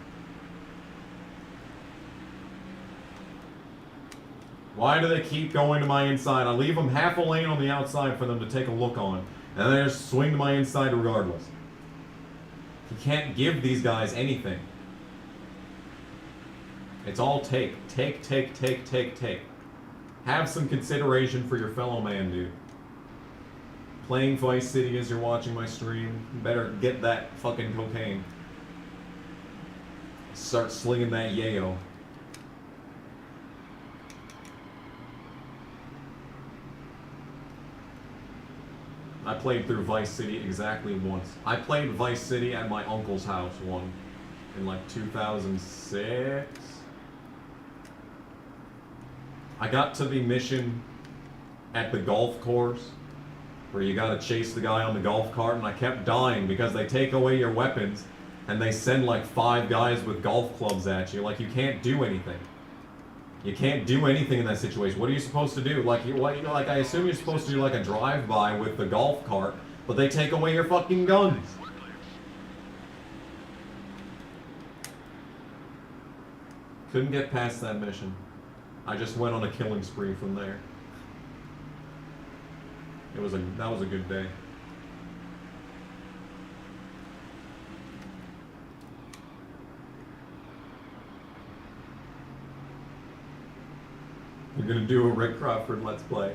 Why do they keep going to my inside? I leave them half a lane on the outside for them to take a look on. And they just swing to my inside regardless. You can't give these guys anything. It's all take. Take, take, take, take, take. Have some consideration for your fellow man, dude. Playing Vice City as you're watching my stream. You better get that fucking cocaine. Start slinging that yayo. I played through Vice City exactly once. I played Vice City at my uncle's house one in like 2006. I got to the mission at the golf course where you gotta chase the guy on the golf cart, and I kept dying because they take away your weapons and they send like 5 guys with golf clubs at you. Like, you can't do anything. You can't do anything in that situation. What are you supposed to do? Like, like I assume you're supposed to do like a drive-by with the golf cart, but they take away your fucking guns. Couldn't get past that mission. I just went on a killing spree from there. That was a good day. We're gonna do a Rick Crawford Let's Play.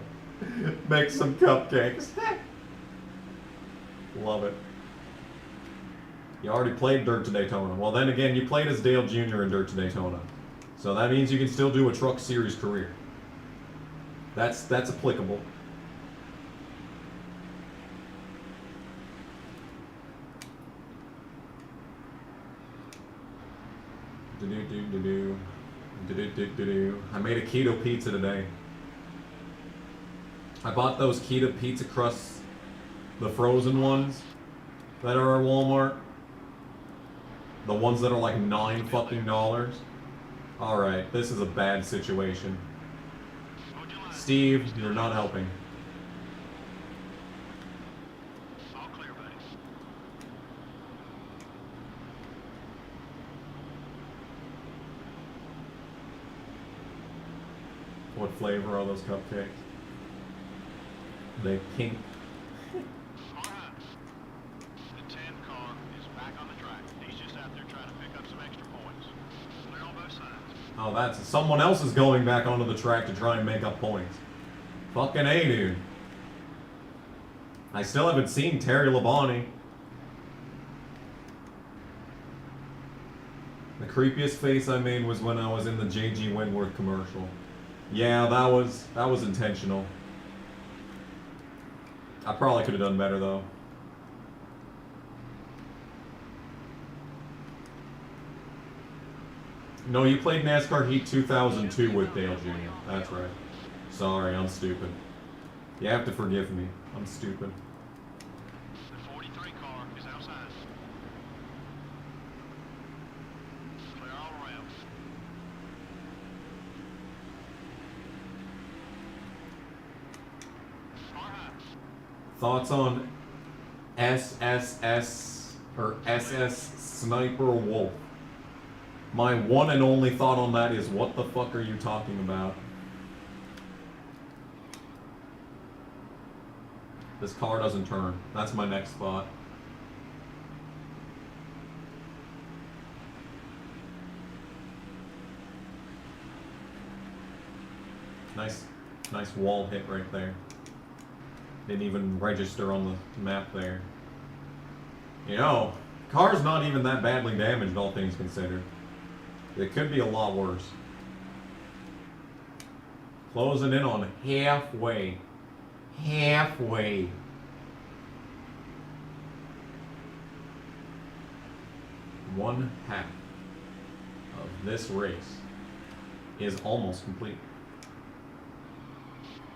Make some cupcakes. Love it. You already played Dirt to Daytona. Well, then again, you played as Dale Jr. in Dirt to Daytona. So that means you can still do a Truck Series career. That's applicable. I made a keto pizza today. I bought those keto pizza crusts, the frozen ones that are at Walmart. The ones that are like $9 fucking. Alright, this is a bad situation. Steve, you're not helping. All clear, buddy. What flavor are those cupcakes? They pink. All right. The 10 car is back on the track. He's just out there trying to pick up some extra points. Clear on both sides. Oh, that's someone else is going back onto the track to try and make up points. Fucking A, dude. I still haven't seen Terry Labonte. The creepiest face I made was when I was in the J.G. Wentworth commercial. Yeah, that was intentional. I probably could have done better though. No, you played NASCAR Heat 2002 with Dale Jr. That's right. Sorry, I'm stupid. You have to forgive me. I'm stupid. The 43 car is outside. Clear all around. Car high. Thoughts on SSS or SS Sniper Wolf? My one and only thought on that is, what the fuck are you talking about? This car doesn't turn. That's my next thought. Nice wall hit right there. Didn't even register on the map there. You know, car's not even that badly damaged, all things considered. It could be a lot worse. Closing in on halfway. Halfway. One half of this race is almost complete.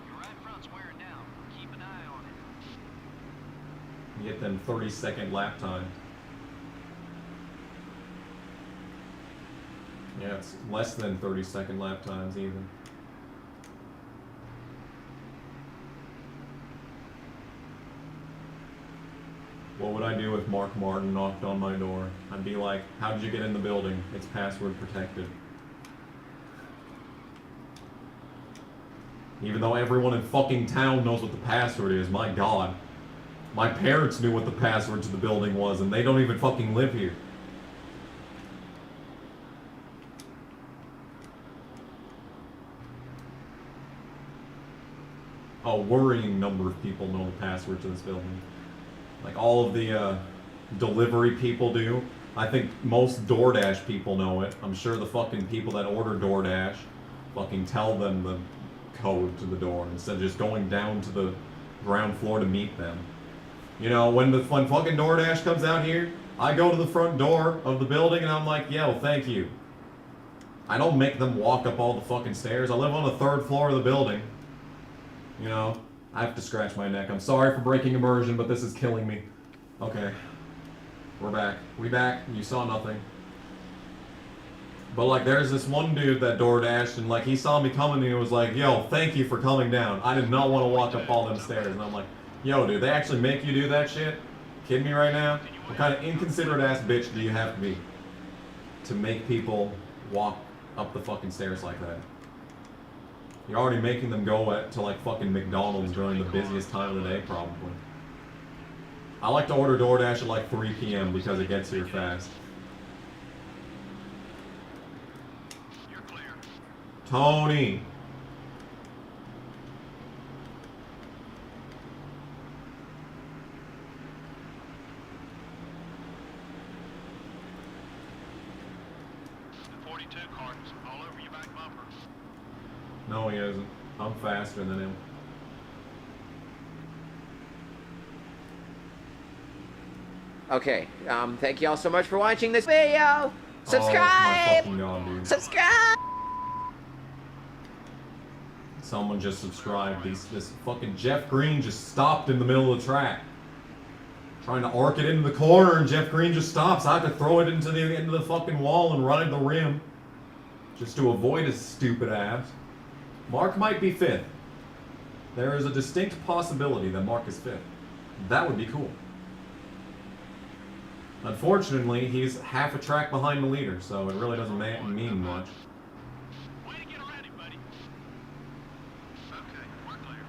Your right front's wearing down. Keep an eye on it. You get them 30-second lap times. Yeah, it's less than 30-second lap times even. What would I do if Mark Martin knocked on my door? I'd be like, how did you get in the building? It's password protected. Even though everyone in fucking town knows what the password is, my god. My parents knew what the password to the building was, and they don't even fucking live here. A worrying number of people know the password to this building. Like all of the delivery people do. I think most DoorDash people know it. I'm sure the fucking people that order DoorDash fucking tell them the code to the door instead of just going down to the ground floor to meet them. You know, when fucking DoorDash comes out here, I go to the front door of the building and I'm like, yo, thank you. I don't make them walk up all the fucking stairs. I live on the 3rd floor of the building. You know, I have to scratch my neck. I'm sorry for breaking immersion, but this is killing me. Okay. We're back. We back. You saw nothing. But like, there's this one dude that door dashed, and like, he saw me coming and he was like, yo, thank you for coming down. I did not want to walk up all them stairs. And I'm like, yo, dude, they actually make you do that shit? Kidding me right now? What kind of inconsiderate ass bitch do you have to be to make people walk up the fucking stairs like that? You're already making them go to like fucking McDonald's during the busiest time of the day, probably. I like to order DoorDash at like 3 p.m. because it gets here fast. You're clear. Tony! The 42 car is all over your back bumper. No, he isn't. I'm faster than him. Okay, thank you all so much for watching this video. Oh, my Subscribe! fucking god, dude. Subscribe! Someone just subscribed. This fucking Jeff Green just stopped in the middle of the track. Trying to arc it into the corner, and Jeff Green just stops. I have to throw it into the fucking wall and ride the rim. Just to avoid his stupid ass. Mark might be 5th. There is a distinct possibility that Mark is 5th. That would be cool. Unfortunately, he's half a track behind the leader, so it really doesn't mean much. Way to get around him, buddy. Okay, we're clear.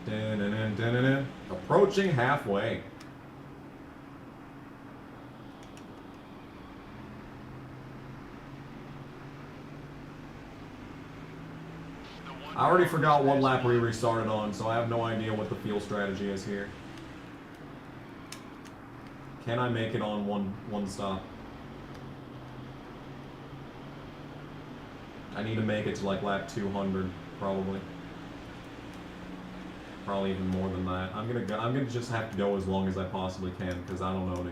Dun-dun-dun-dun-dun. Approaching halfway. I already forgot what lap we restarted on, so I have no idea what the fuel strategy is here. Can I make it on one stop? I need to make it to like lap 200, probably. Probably even more than that. I'm gonna just have to go as long as I possibly can, because I don't know,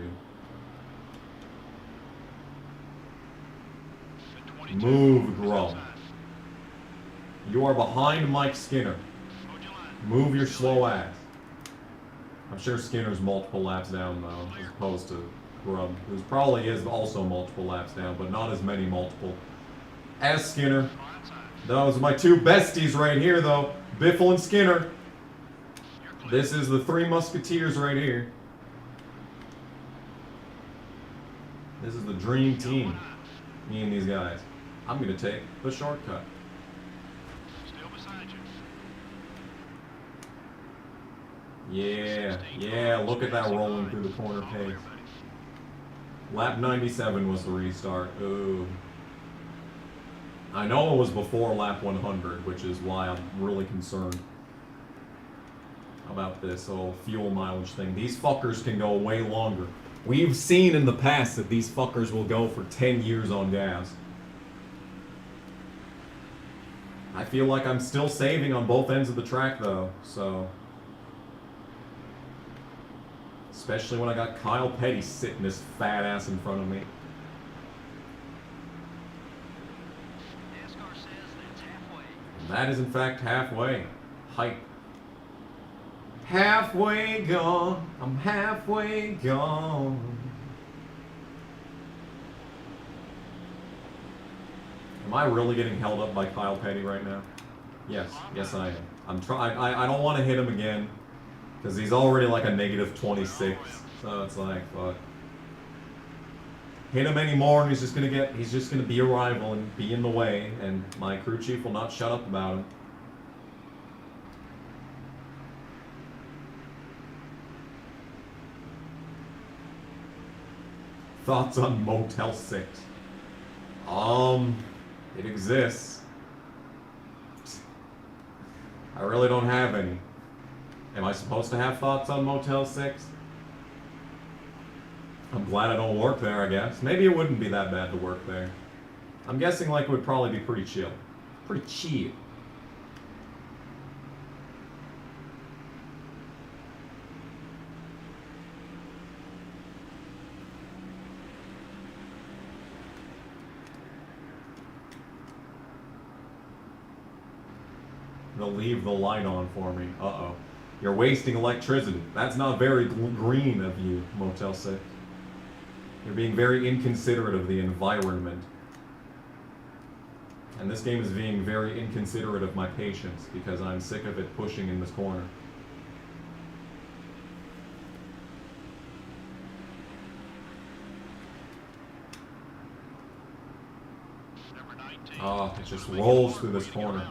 dude. Move, Grum. You are behind Mike Skinner. Move your slow ass. I'm sure Skinner's multiple laps down, though, as opposed to Grubb, who probably is also multiple laps down, but not as many multiple as Skinner. Those are my two besties right here, though. Biffle and Skinner. This is the Three Musketeers right here. This is the dream team. Me and these guys. I'm going to take the shortcut. Yeah, look at that rolling through the corner pace. Lap 97 was the restart. Ooh. I know it was before lap 100, which is why I'm really concerned about this whole fuel mileage thing. These fuckers can go way longer. We've seen in the past that these fuckers will go for 10 years on gas. I feel like I'm still saving on both ends of the track, though, so... Especially when I got Kyle Petty sitting his fat ass in front of me. NASCAR says that's halfway. And that is in fact halfway. Hype. Halfway gone. I'm halfway gone. Am I really getting held up by Kyle Petty right now? Yes I am. I don't want to hit him again. Because he's already like a negative 26, so it's like, fuck. Hit him anymore and he's just gonna be a rival and be in the way, and my crew chief will not shut up about him. Thoughts on Motel 6? It exists. I really don't have any. Am I supposed to have thoughts on Motel 6? I'm glad I don't work there, I guess. Maybe it wouldn't be that bad to work there. I'm guessing like it would probably be pretty chill. Pretty chill. They'll leave the light on for me. Uh-oh. You're wasting electricity. That's not very green of you, Motel 6. You're being very inconsiderate of the environment. And this game is being very inconsiderate of my patience because I'm sick of it pushing in this corner. Oh, it just rolls through this corner.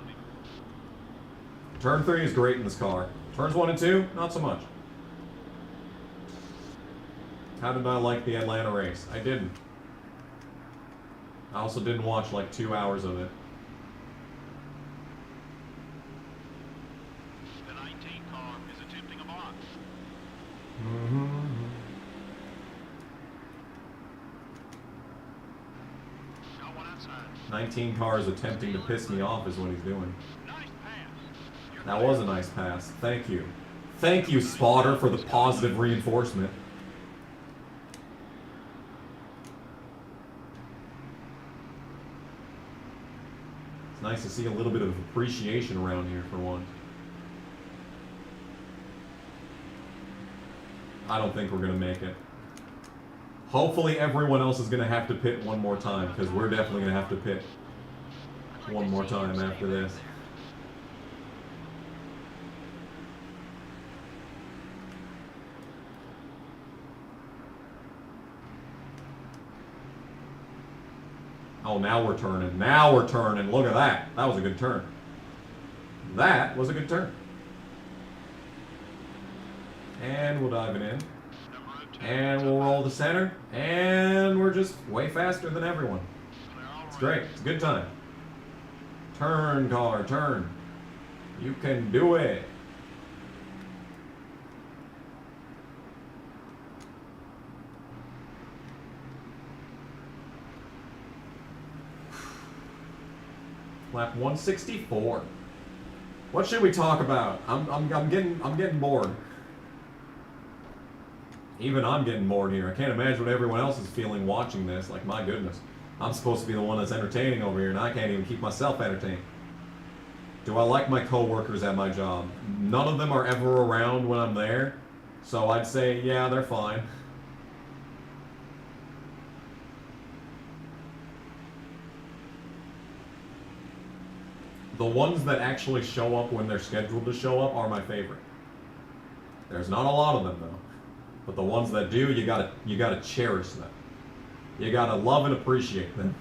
Turn 3 is great in this car. Turns 1 and 2, not so much. How did I like the Atlanta race? I didn't. I also didn't watch like 2 hours of it. The 19 car is attempting a block. 19 cars attempting to piss me off is what he's doing. Nice pass. That was a nice pass. Thank you. Thank you, spotter, for the positive reinforcement. It's nice to see a little bit of appreciation around here for once. I don't think we're going to make it. Hopefully everyone else is going to have to pit one more time, because we're definitely going to have to pit one more time after this. Oh, now we're turning. Now we're turning. Look at that. That was a good turn. That was a good turn. And we'll dive it in. And we'll roll the center. And we're just way faster than everyone. It's great. It's a good time. Turn, car, turn. You can do it. Lap 164. What should we talk about? I'm getting bored. Even I'm getting bored here. I can't imagine what everyone else is feeling watching this. Like, my goodness. I'm supposed to be the one that's entertaining over here, and I can't even keep myself entertained. Do I like my coworkers at my job? None of them are ever around when I'm there, so I'd say, yeah, they're fine. The ones that actually show up when they're scheduled to show up are my favorite. There's not a lot of them though, but the ones that do, you gotta cherish them. You gotta love and appreciate them.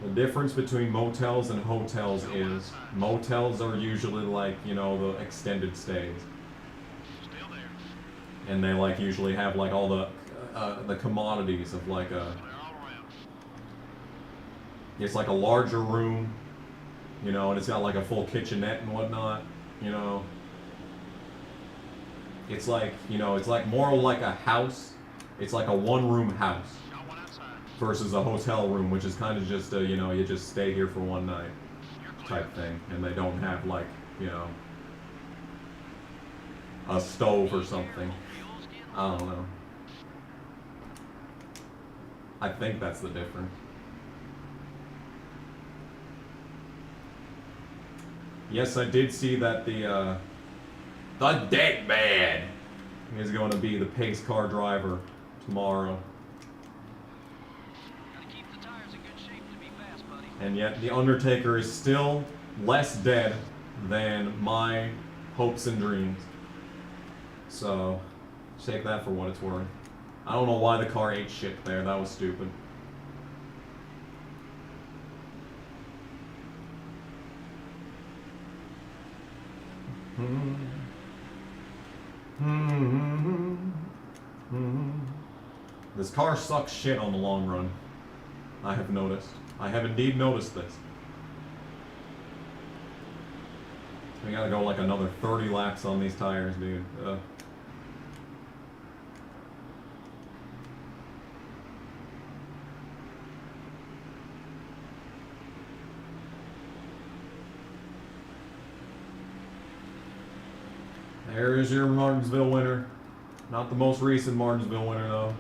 The difference between motels and hotels is motels are usually like, you know, the extended stays. Still there. And they like usually have like all the commodities of like a, They're all around. it's like a larger room, you know, and it's got like a full kitchenette and whatnot, you know. It's like, you know, it's like more like a house. It's like a one-room house Got one outside. versus a hotel room, which is kind of just a, you know, you just stay here for one night You're clear. type thing. And they don't have like, you know, a stove or something. I don't know. I think that's the difference. Yes, I did see that the dead man is going to be the pace car driver tomorrow. Gotta keep the tires in good shape to be fast, buddy. And yet the Undertaker is still less dead than my hopes and dreams. So, take that for what it's worth. I don't know why the car ate shit there. That was stupid. This car sucks shit on the long run. I have noticed. I have indeed noticed this. We gotta go like another 30 laps on these tires, dude. There is your Martinsville winner. Not the most recent Martinsville winner, though.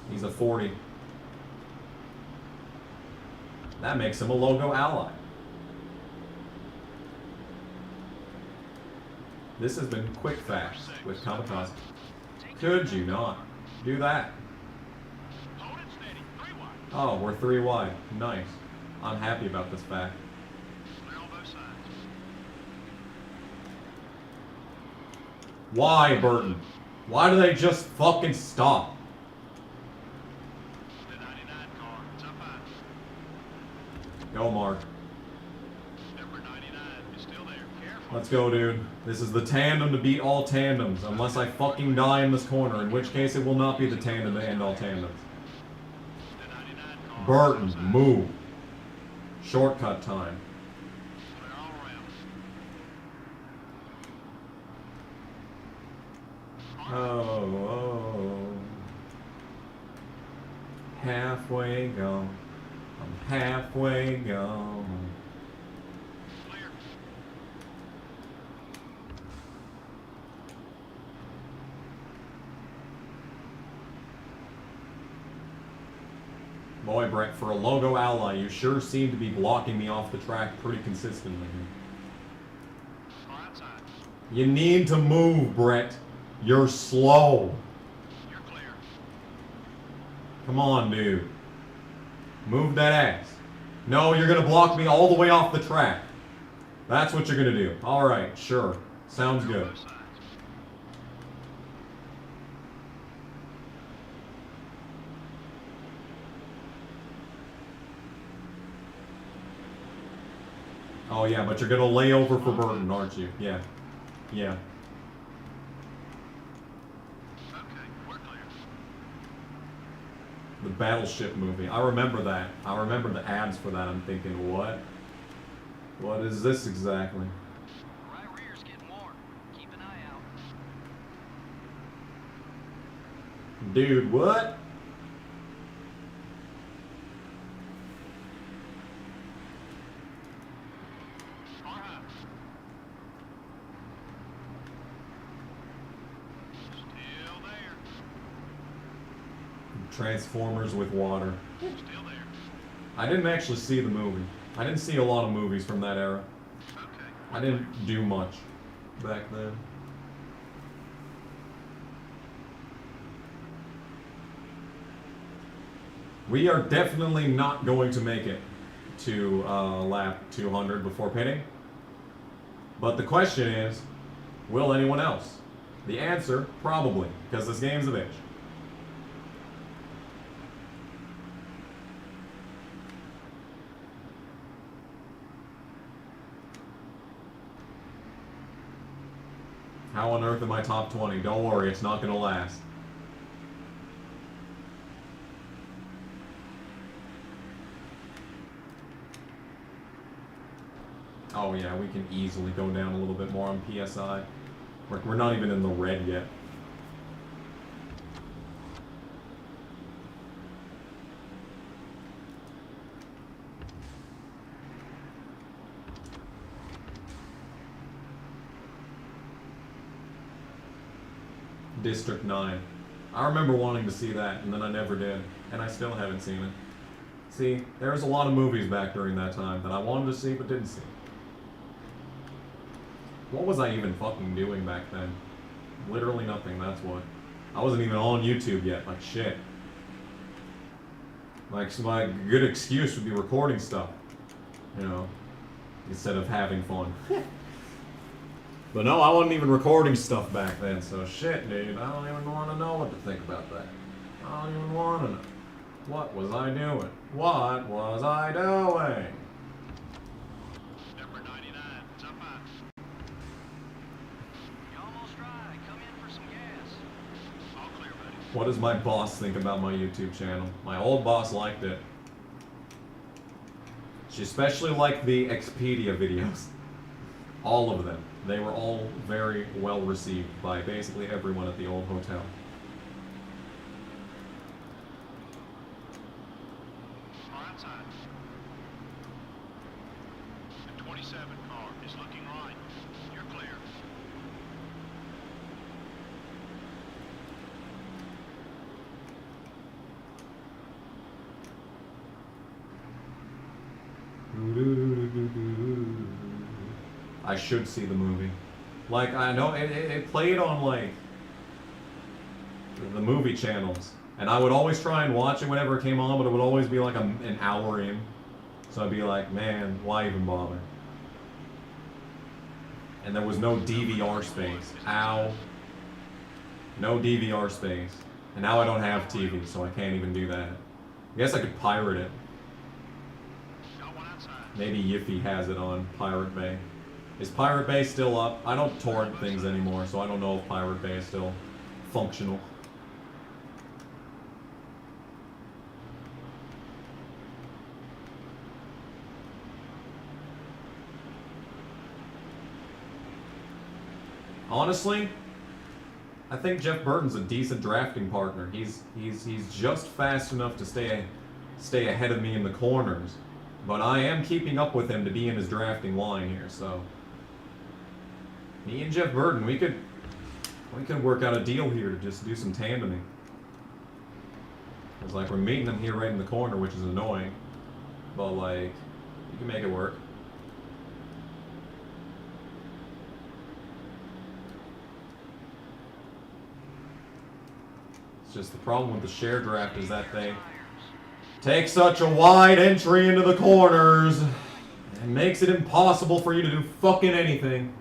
He's a 40. That makes him a logo ally. This has been Quick Fast with Kamikaze. Could you not do that? Hold it steady. 3 wide. Oh, we're 3 wide. Nice. I'm happy about this fact. Clear on both sides. Why, Burton? Why do they just fucking stop? The 99 car. It's up high. Go, Mark. Number 99 is still there. Careful. Let's go, dude. This is the tandem to beat all tandems, unless I fucking die in this corner, in which case it will not be the tandem to end all tandems. The 99 car. Burton, is outside. move. Shortcut time. They're all around. Oh. Halfway gone. I'm halfway gone. Clear. Boy, Brett, for a logo ally, you sure seem to be blocking me off the track pretty consistently. Car outside. You need to move, Brett. You're slow. You're clear. Come on, dude. Move that ass. No, you're gonna block me all the way off the track. That's what you're gonna do. Alright, sure. Sounds good. Both sides. Oh yeah, but you're gonna lay over for Burton, aren't you? Yeah. Yeah. Okay, we're clear. The Battleship movie. I remember that. I remember the ads for that. I'm thinking, what? What is this exactly? Right rear's getting warm. Keep an eye out. Dude, what? All right. Still there. Transformers with water. Still there. I didn't actually see the movie. I didn't see a lot of movies from that era. Okay. I didn't do much back then. We are definitely not going to make it to lap 200 before pitting. But the question is, will anyone else? The answer, probably, because this game's a bitch. How on earth am I top 20? Don't worry, it's not gonna last. Oh yeah, we can easily go down a little bit more on PSI. We're not even in the red yet. District 9. I remember wanting to see that, and then I never did. And I still haven't seen it. See, there was a lot of movies back during that time that I wanted to see but didn't see. What was I even fucking doing back then? Literally nothing, that's what. I wasn't even on YouTube yet, like shit. Like, so my good excuse would be recording stuff. You know, instead of having fun. But no, I wasn't even recording stuff back then, so shit, dude. I don't even want to know what to think about that. I don't even want to know. What was I doing? What was I doing? Number 99. It's up high. You almost dry. Come in for some gas. All clear, buddy. What does my boss think about my YouTube channel? My old boss liked it. She especially liked the Expedia videos. All of them. They were all very well received by basically everyone at the old hotel. Right side. The 27 car is looking right. You're clear. I should see the movie. Like, I know it played on, like, the movie channels. And I would always try and watch it whenever it came on, but it would always be like an hour in. So I'd be like, man, why even bother? And there was no DVR space. Ow. No DVR space. And now I don't have TV, so I can't even do that. I guess I could pirate it. Got one outside. Maybe Yiffy has it on Pirate Bay. Is Pirate Bay still up? I don't torrent things anymore, so I don't know if Pirate Bay is still functional. Honestly, I think Jeff Burton's a decent drafting partner. He's just fast enough to stay ahead of me in the corners, but I am keeping up with him to be in his drafting line here. So me and Jeff Burton, we could work out a deal here to just do some tandeming. It's like we're meeting him here right in the corner, which is annoying, but like you can make it work. It's just the problem with the share draft is that they take such a wide entry into the corners and makes it impossible for you to do fucking anything.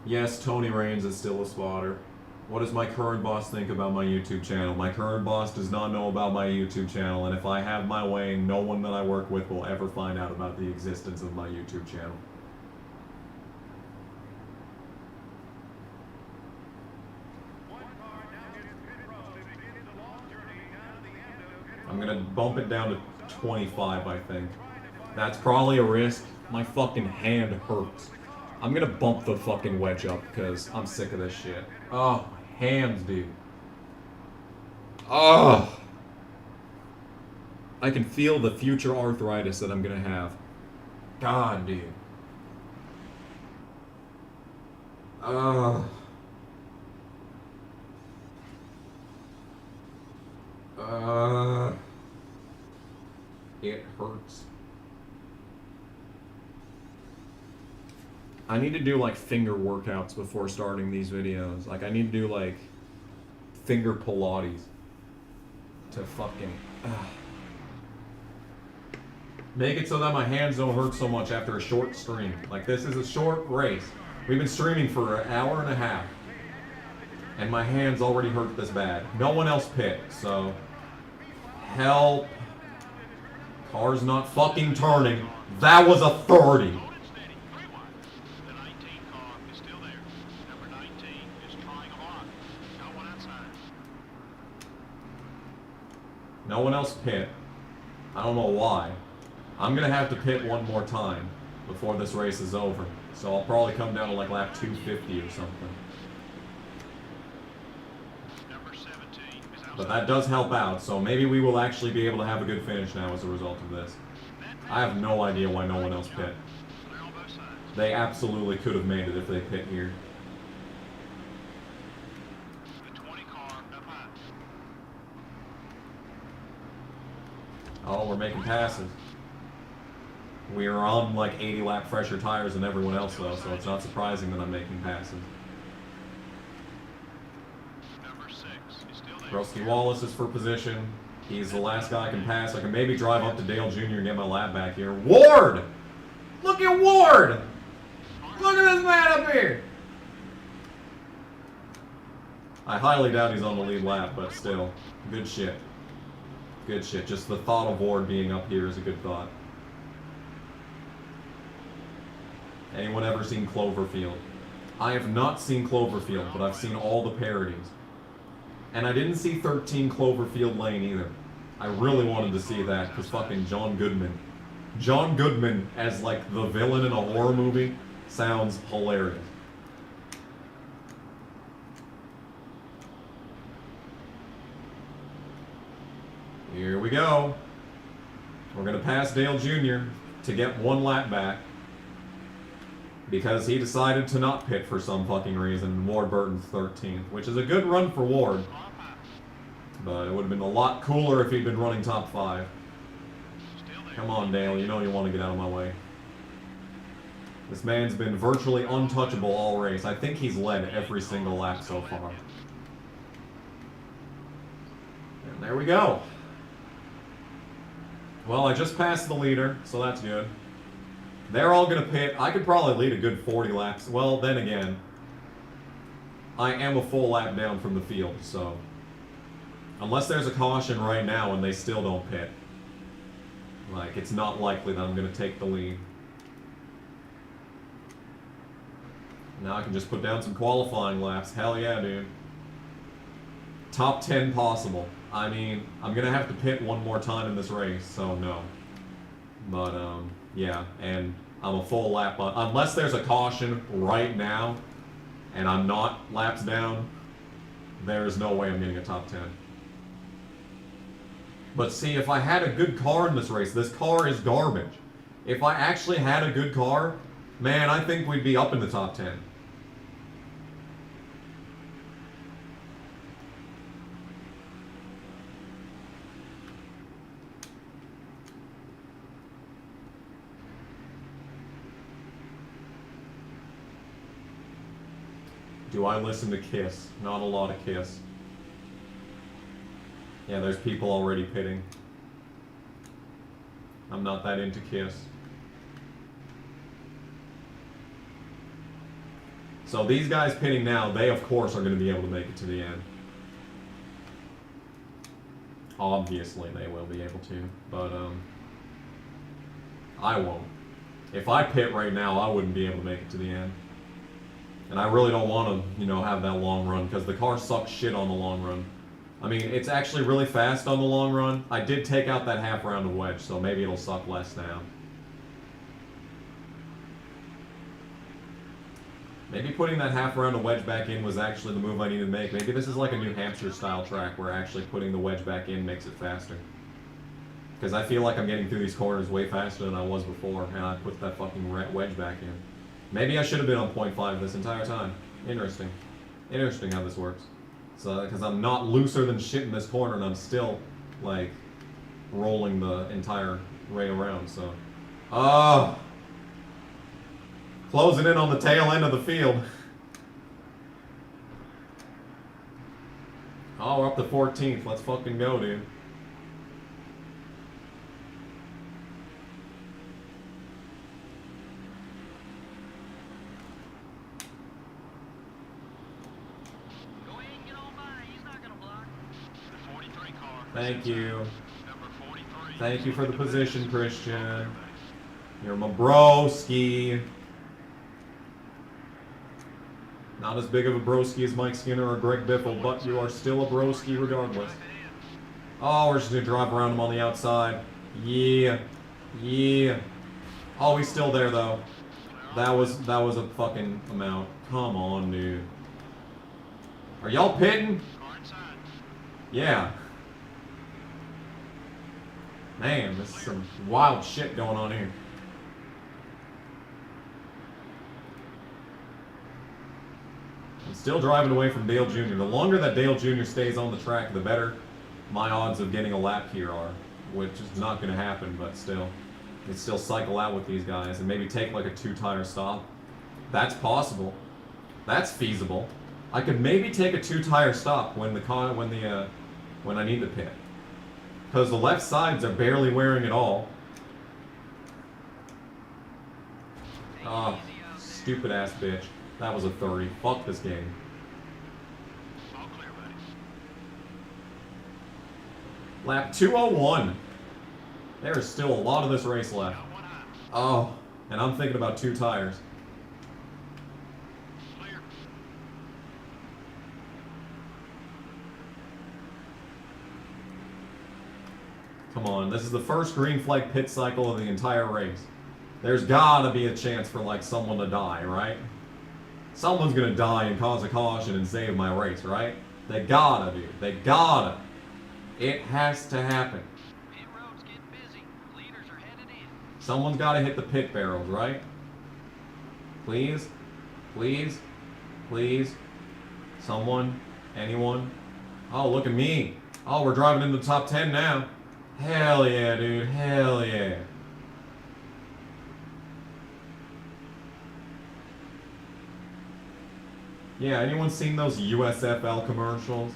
Yes, Tony Raines is still a spotter. What does my current boss think about my YouTube channel? My current boss does not know about my YouTube channel, and if I have my way, no one that I work with will ever find out about the existence of my YouTube channel. I'm gonna bump it down to 25, I think. That's probably a risk. My fucking hand hurts. I'm gonna bump the fucking wedge up because I'm sick of this shit. Oh, my hands, dude. Oh! I can feel the future arthritis that I'm gonna have. God, dude. It hurts. I need to do like finger workouts before starting these videos. Like I need to do like finger Pilates to fucking make it so that my hands don't hurt so much after a short stream. Like this is a short race. We've been streaming for an hour and a half. And my hands already hurt this bad. No one else picked, so help. Car's not fucking turning. That was a 30. The 19 car is still there. Number 19 is trying a lot. Got one outside. No one else pit. I don't know why. I'm gonna have to pit one more time before this race is over. So I'll probably come down to like lap 250 or something. Number 17 is outside. But that does help out, so maybe we will actually be able to have a good finish now as a result of this. I have no idea why no one else pit. They're on both sides. They absolutely could have made it if they pit here. The 20 car up high. Oh, we're making passes. We are on like 80 lap fresher tires than everyone else though, so it's not surprising that I'm making passes. Number 6 is still there. Brosky Wallace is for position. He's the last guy I can pass. I can maybe drive up to Dale Jr. and get my lap back here. Ward! Look at Ward! Look at this man up here! I highly doubt he's on the lead lap, but still. Good shit. Good shit. Just the thought of Ward being up here is a good thought. Anyone ever seen Cloverfield? I have not seen Cloverfield, but I've seen all the parodies. And I didn't see 13 Cloverfield Lane either. I really wanted to see that because fucking John Goodman. John Goodman as like the villain in a horror movie sounds hilarious. Here we go. We're gonna pass Dale Jr. to get one lap back. Because he decided to not pit for some fucking reason. Ward Burton's 13th, which is a good run for Ward. But it would have been a lot cooler if he'd been running top 5. Come on, Dale, you know you want to get out of my way. This man's been virtually untouchable all race. I think he's led every single lap so far. And there we go. Well, I just passed the leader, so that's good. They're all going to pit. I could probably lead a good 40 laps. Well, then again, I am a full lap down from the field, so... Unless there's a caution right now and they still don't pit. Like, it's not likely that I'm going to take the lead. Now I can just put down some qualifying laps. Hell yeah, dude. Top 10 possible. I mean, I'm going to have to pit one more time in this race, so no. But, yeah, and I'm a full lap on. Unless there's a caution right now, and I'm not laps down, there's no way I'm getting a top 10. But see, if I had a good car in this race, this car is garbage. If I actually had a good car, man, I think we'd be up in the top 10. Do I listen to Kiss? Not a lot of Kiss. Yeah, there's people already pitting. I'm not that into Kiss. So these guys pitting now, they of course are going to be able to make it to the end. Obviously they will be able to, but I won't. If I pit right now, I wouldn't be able to make it to the end. And I really don't want to, you know, have that long run, because the car sucks shit on the long run. I mean, it's actually really fast on the long run. I did take out that half round of wedge, so maybe it'll suck less now. Maybe putting that half round of wedge back in was actually the move I needed to make. Maybe this is like a New Hampshire style track where actually putting the wedge back in makes it faster. Because I feel like I'm getting through these corners way faster than I was before, and I put that fucking wedge back in. Maybe I should have been on 0.5 this entire time. Interesting. Interesting how this works. So, because I'm not looser than shit in this corner, and I'm still, like, rolling the entire way around, so. Oh! Closing in on the tail end of the field. Oh, we're up to 14th. Let's fucking go, dude. Go ahead and get on by. He's not gonna block. The 43 car. Thank you. Number 43. Thank you for the position, Christian. You're my broski. Not as big of a broski as Mike Skinner or Greg Biffle, but you are still a broski regardless. Oh, we're just gonna drive around him on the outside. Yeah. Yeah. Oh, he's still there though. That was a fucking amount. Come on, dude. Are y'all pitting? Car inside. Yeah. Man, this is some wild shit going on here. I'm still driving away from Dale Jr. The longer that Dale Jr. stays on the track, the better my odds of getting a lap here are. Which is not going to happen, but still. I can still cycle out with these guys and maybe take like a 2-tire stop. That's possible. That's feasible. I could maybe take a 2-tire stop when I need to pit. Because the left sides are barely wearing at all. Oh, stupid ass bitch. That was a 30. Fuck this game. All clear, buddy. Lap 201. There is still a lot of this race left. Got one eye. Oh, and I'm thinking about 2 tires. Clear. Come on, this is the first green flag pit cycle of the entire race. There's gotta be a chance for like someone to die, right? Someone's gonna die and cause a caution and save my race, right? They gotta, dude. They gotta. It has to happen. Pit road's getting busy. Leaders are headed in. Someone's gotta hit the pit barrels, right? Please? Please? Please? Someone? Anyone? Oh, look at me. Oh, we're driving into the top 10 now. Hell yeah, dude. Hell yeah. Yeah, anyone seen those USFL commercials?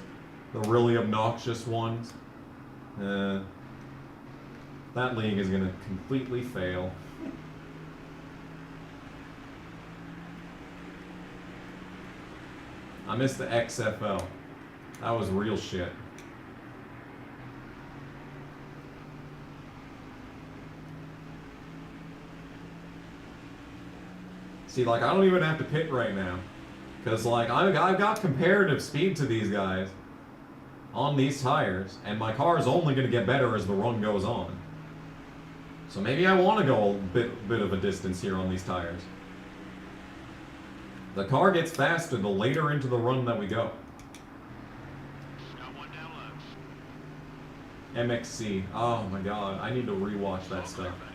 The really obnoxious ones? That league is gonna completely fail. I missed the XFL. That was real shit. See, like, I don't even have to pit right now. Because, like, I've got comparative speed to these guys on these tires, and my car is only going to get better as the run goes on. So maybe I want to go a bit of a distance here on these tires. The car gets faster the later into the run that we go. Got one down low. MXC. Oh my god, I need to rewatch that All stuff. clear, buddy.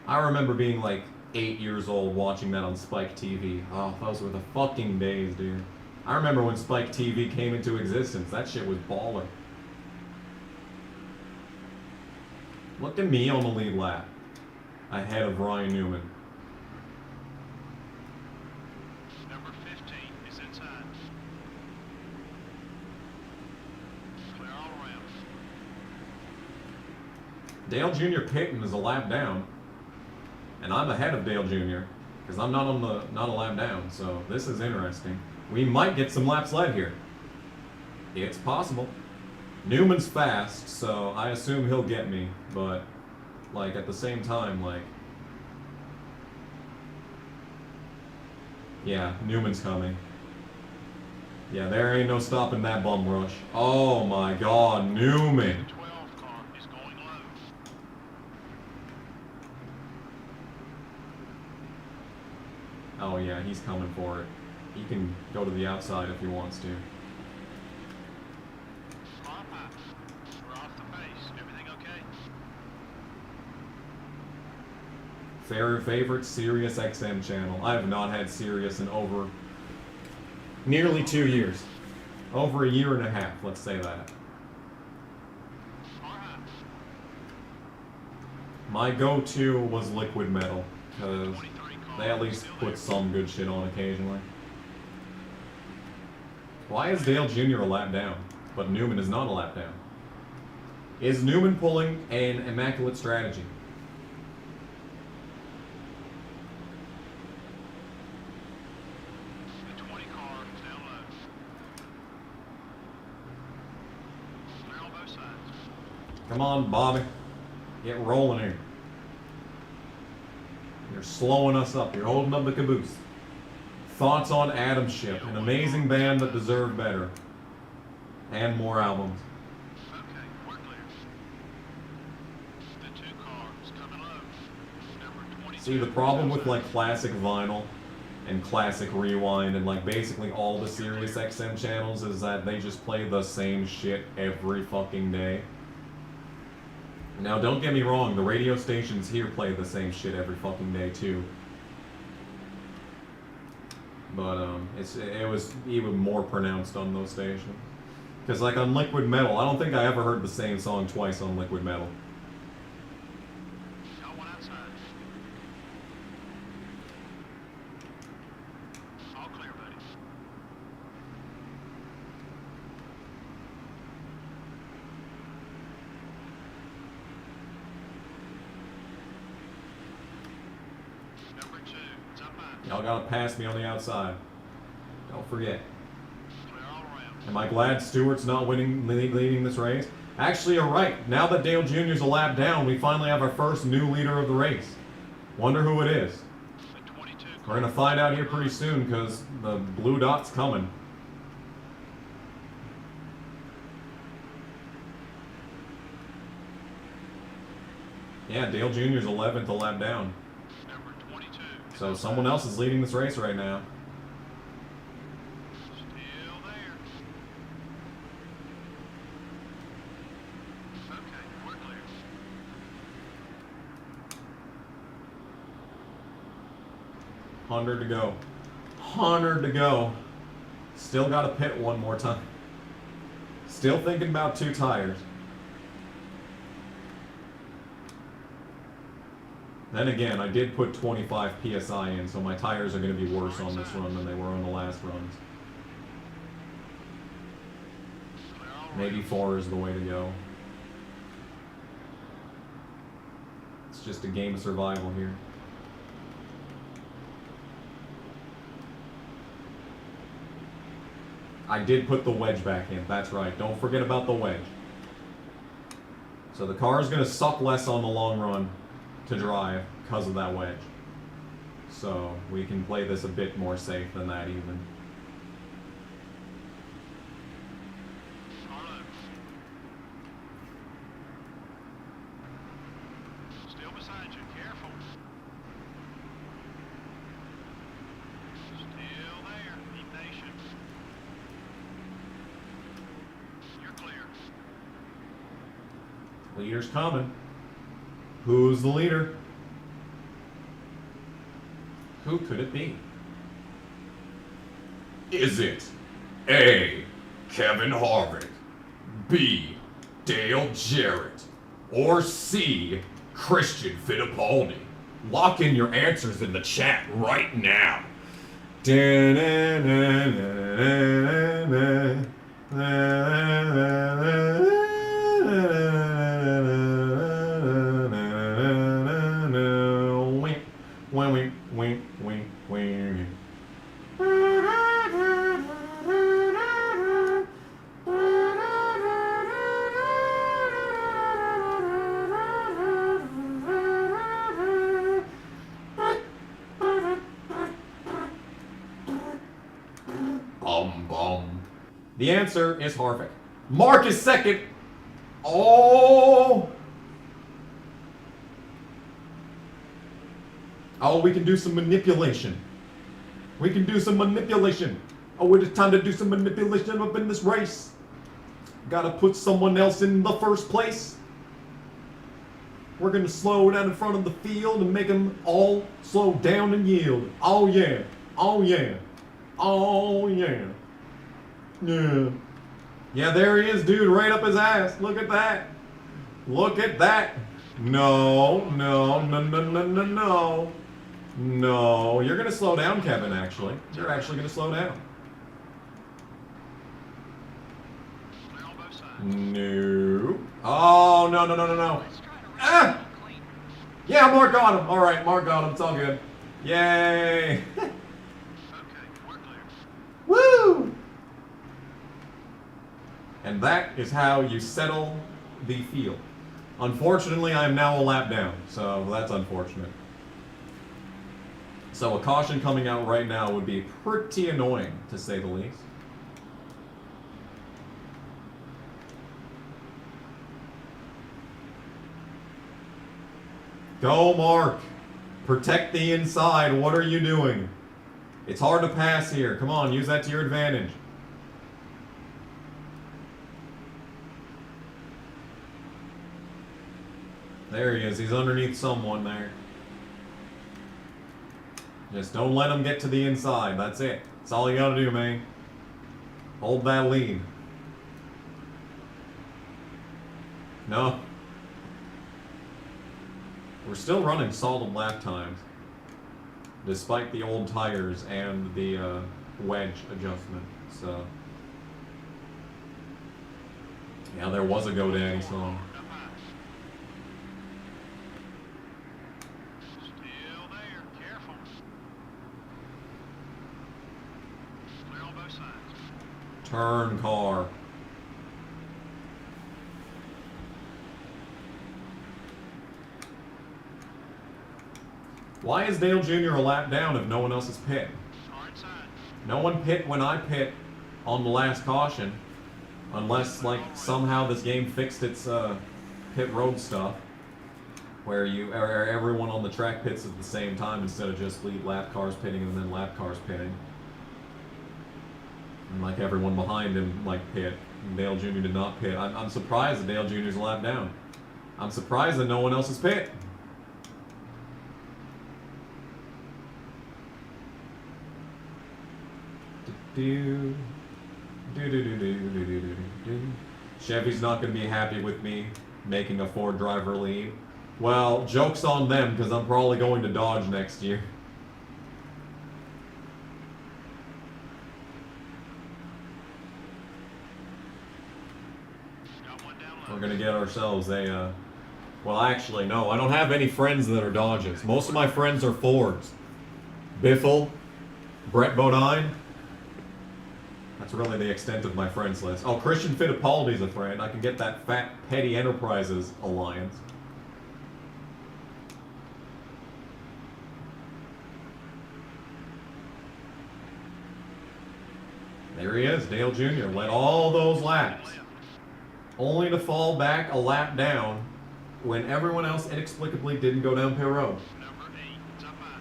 I remember being like 8 years old watching that on Spike TV. Oh, those were the fucking days, dude. I remember when Spike TV came into existence. That shit was baller. Look at me on the lead lap. Ahead of Ryan Newman. Number 15 is inside. Dale Jr. pitting is a lap down, and I'm ahead of Dale Jr. because I'm not a lap down. So this is interesting. We might get some laps led here. It's possible. Newman's fast, so I assume he'll get me, but like at the same time, like, yeah, Newman's coming. Yeah, there ain't no stopping that bum rush. Oh my God, Newman. The 12 car is going low. Oh yeah, he's coming for it. He can go to the outside if he wants to. Small pipe. We're off the pace. Everything okay? Favorite Sirius XM channel. I have not had Sirius in over nearly 2 years. Over a year and a half, let's say that. Alright. My go-to was Liquid Metal, because 23 car they at is least still put there. some good shit on occasionally. Why is Dale Jr. a lap down, but Newman is not a lap down? Is Newman pulling an immaculate strategy? The 20 car is down low. Clear on both sides. Come on, Bobby. Get rolling here. You're slowing us up. You're holding up the caboose. Thoughts on Adam Ship, an amazing band that deserved better. And more albums. Okay, we're clear. The 2 car is coming low. Number 22. See, the problem with like classic vinyl and classic rewind and like basically all the Sirius XM channels is that they just play the same shit every fucking day. Now, don't get me wrong, the radio stations here play the same shit every fucking day too. But it was even more pronounced on those stations. Because like on Liquid Metal, I don't think I ever heard the same song twice on Liquid Metal. Got one outside. All clear, buddy. Number 2, it's up high. Y'all gotta pass me on the outside. Don't forget. Clear all around. Am I glad Stewart's not leading this race? Actually, you're right. Now that Dale Jr.'s a lap down, we finally have our first new leader of the race. Wonder who it is. The 22 We're gonna find out here pretty soon because the blue dot's coming. Yeah, Dale Jr.'s 11th, a lap down. number 22. is So up someone high. else is leading this race right now. Still there. Okay, we're clear. Hundred to go. 100 to go. Still got to pit one more time. Still thinking about 2 tires. Then again, I did put 25 PSI in, so my tires are going to be worse on this run than they were on the last runs. Clear all Maybe around. 4 is the way to go. It's just a game of survival here. I did put the wedge back in, that's right. Don't forget about the wedge. So the car is going to suck less on the long run to drive because of that wedge. So we can play this a bit more safe than that even. Carlo. Still beside you. Careful. Still there. Be patient. You're clear. Leader's coming. Who's the leader? Who could it be? Is it A. Kevin Harvick, B. Dale Jarrett, or C. Christian Fittipaldi? Lock in your answers in the chat right now. The answer is Harvick. Mark is second. Oh! Oh, we can do some manipulation. We can do some manipulation. Oh, it is time to do some manipulation up in this race. Gotta put someone else in the first place. We're gonna slow down in front of the field and make them all slow down and yield. Oh yeah. Oh yeah. Oh yeah. Yeah. Yeah, there he is, dude, right up his ass. Look at that. Look at that. No, no, no, no, no, no, no. No, you're going to slow down, Kevin, actually. You're actually going to slow down. No. Oh, no, no, no, no, no. Ah! Yeah, Mark got him. All right, Mark got him. It's all good. Yay. Woo! And that is how you settle the field. Unfortunately, I am now a lap down, so that's unfortunate. So a caution coming out right now would be pretty annoying, to say the least. Go, Mark. Protect the inside. What are you doing? It's hard to pass here. Come on, use that to your advantage. There he is. He's underneath someone there. Just don't let him get to the inside. That's it. That's all you gotta do, man. Hold that lead. No. We're still running solid lap times, despite the old tires and the wedge adjustment. So, yeah, there was a GoDaddy song. Still there. Careful. Clear on both sides. Turn car. Why is Dale Jr. a lap down if no one else is pit? Car inside. No one pit when I pit on the last caution, unless like somehow this game fixed its pit road stuff, where everyone on the track pits at the same time instead of just lead lap cars pitting and then lap cars pitting, and like everyone behind him like pit. And Dale Jr. did not pit. I'm surprised that Dale Jr.'s a lap down. I'm surprised that no one else is pit. Chevy's not going to be happy with me making a Ford driver lead. Well, joke's on them because I'm probably going to Dodge next year. We're going to get ourselves a... well, actually, no. I don't have any friends that are Dodges. Most of my friends are Fords. Biffle, Brett Bodine. That's really the extent of my friends list. Oh, Christian Fittipaldi's a friend. I can get that Fat Petty Enterprises alliance. There he is, Dale Jr. Led all those laps. Only to fall back a lap down when everyone else inexplicably didn't go down pit road. Number 8. It's up high.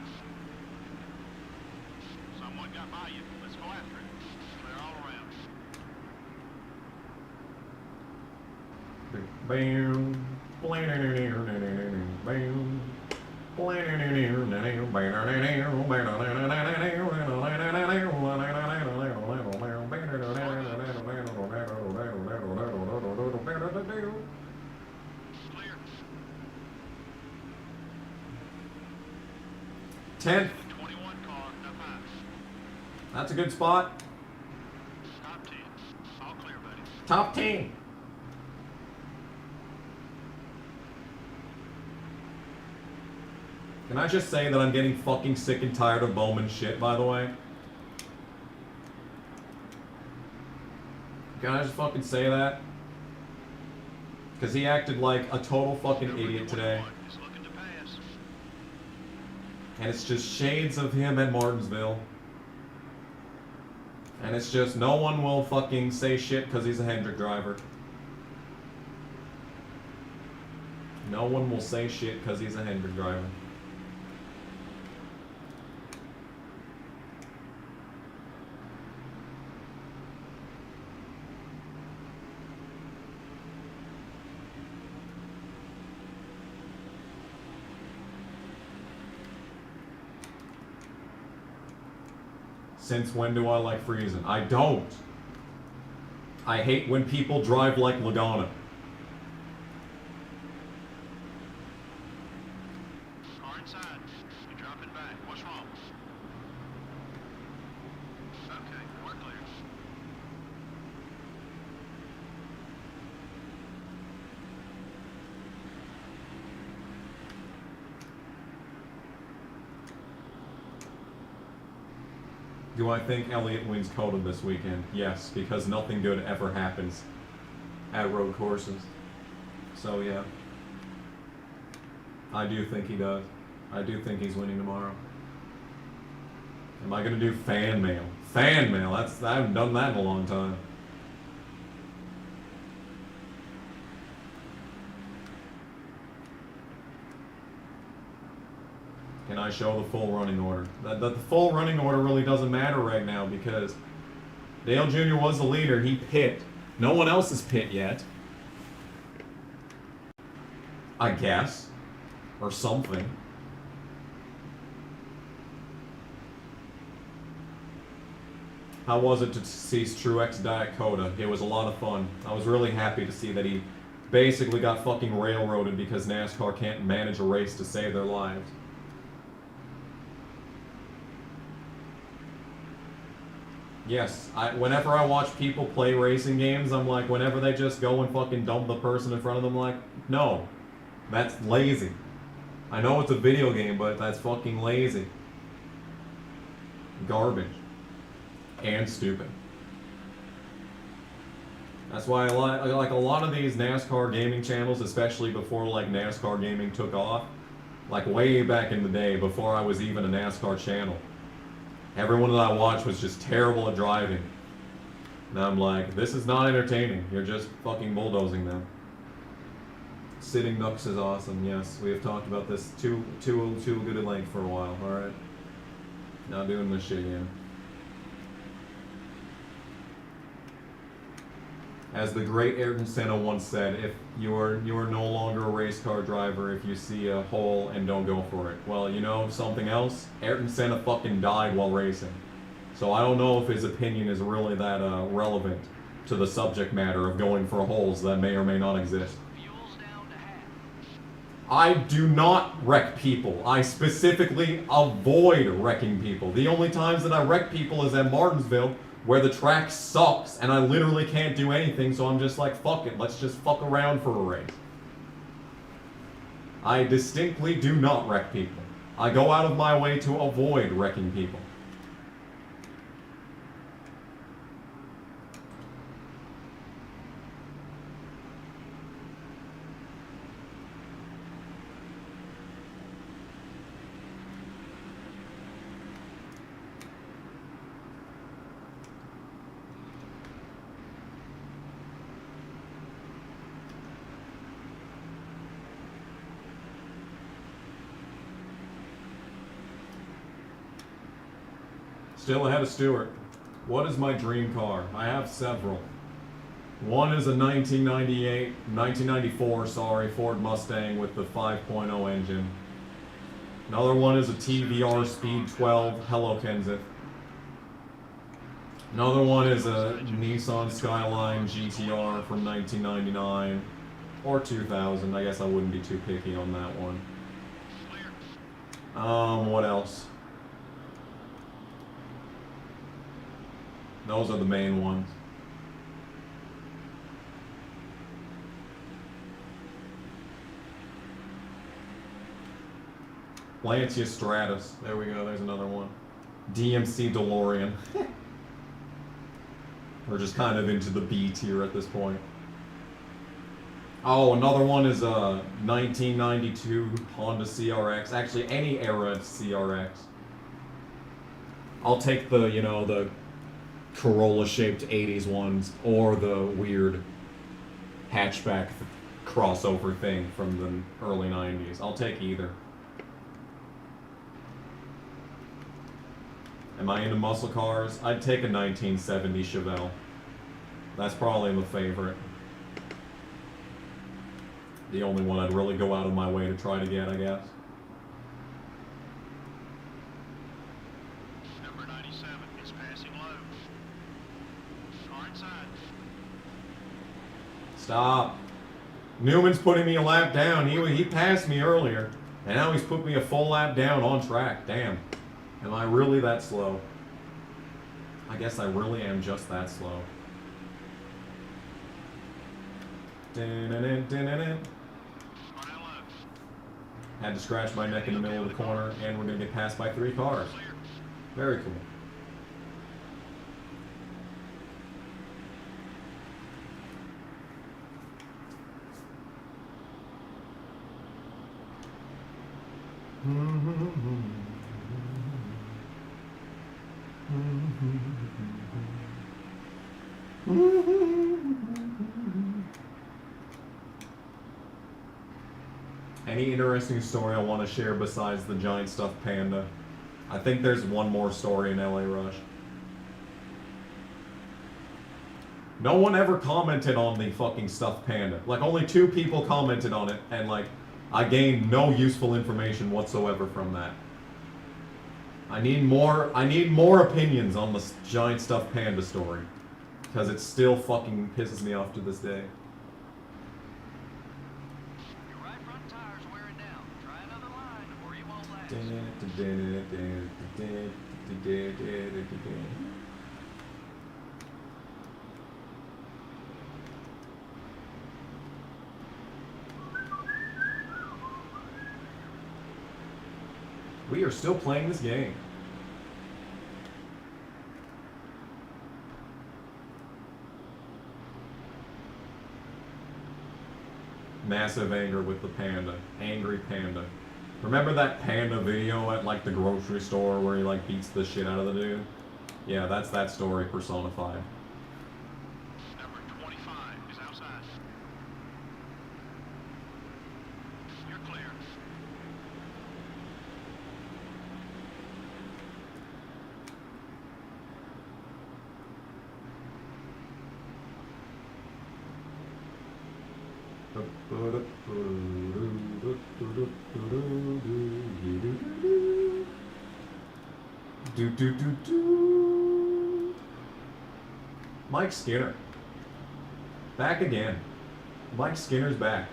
Someone got by you. Let's go after it. Clear all Clear. 10th. 21 car. Up high. That's a good spot. Top 10. All clear, buddy. Top 10. Can I just say that I'm getting fucking sick and tired of Bowman's shit, by the way? Can I just fucking say that? Because he acted like a total fucking idiot today. Is looking to pass. And it's just shades of him at Martinsville. And it's just no one will fucking say shit because he's a Hendrick driver. No one will say shit because he's a Hendrick driver. Since when do I like Friesen? I don't. I hate when people drive like Logano. Car inside. You're dropping back. What's wrong? Okay, we're clear. Do I think Elliott wins Coda this weekend? Yes, because nothing good ever happens at road courses. So yeah. I do think he does. I do think he's winning tomorrow. Am I gonna do fan mail? Fan mail, I haven't done that in a long time. Can I show the full running order? The full running order really doesn't matter right now because Dale Jr. was the leader. He pit. No one else has pit yet. I guess. Or something. How was it to see Truex Diet Coda? It was a lot of fun. I was really happy to see that he basically got fucking railroaded because NASCAR can't manage a race to save their lives. Yes, whenever I watch people play racing games, I'm like, whenever they just go and fucking dump the person in front of them, like, no, that's lazy. I know it's a video game, but that's fucking lazy. Garbage. And stupid. That's why I like a lot of these NASCAR gaming channels, especially before like NASCAR gaming took off, like way back in the day, before I was even a NASCAR channel. Everyone that I watched was just terrible at driving. And I'm like, this is not entertaining. You're just fucking bulldozing them. Sitting Ducks is awesome. Yes, we have talked about this too good at length for a while. All right. Not doing this shit again. As the great Ayrton Senna once said, if you are no longer a race car driver if you see a hole and don't go for it. Well, you know something else? Ayrton Senna fucking died while racing. So I don't know if his opinion is really that relevant to the subject matter of going for holes that may or may not exist. Fuel's down to half. I do not wreck people. I specifically avoid wrecking people. The only times that I wreck people is at Martinsville, where the track sucks and I literally can't do anything, so I'm just like, fuck it, let's just fuck around for a race. I distinctly do not wreck people. I go out of my way to avoid wrecking people. Still ahead of Stewart. What is my dream car? I have several. One is a 1994, Ford Mustang with the 5.0 engine. Another one is a TVR Speed 12 Hello Kenseth. Another one is a Nissan Skyline GTR from 1999 or 2000. I guess I wouldn't be too picky on that one. What else? Those are the main ones. Lancia Stratus. There we go, there's another one. DMC DeLorean. We're just kind of into the B tier at this point. Oh, another one is a 1992 Honda CRX. Actually, any era CRX. I'll take the, you know, the Corolla-shaped 80s ones, or the weird hatchback crossover thing from the early 90s. I'll take either. Am I into muscle cars? I'd take a 1970 Chevelle. That's probably the favorite. The only one I'd really go out of my way to try to get, I guess. Number 97 is passing low. Car inside. Stop. Newman's putting me a lap down. He passed me earlier, and now he's put me a full lap down on track. Damn. Am I really that slow? I guess I really am just that slow. Had to scratch my neck in the middle of the corner, and we're going to get passed by 3 cars. Very cool. Any interesting story I want to share besides the giant stuffed panda? I think there's one more story in LA Rush. No one ever commented on the fucking stuffed panda. Like, only 2 people commented on it, and like, I gained no useful information whatsoever from that. I need more opinions on the giant stuffed panda story. Because it still fucking pisses me off to this day. Your right front tire's wearing down. Try another line or you won't last. We are still playing this game. Massive anger with the panda. Angry panda. Remember that panda video at like the grocery store where he like beats the shit out of the dude? Yeah, that's that story personified. Number 25 is outside. You're clear. Mike Skinner. Back again. Mike Skinner's back.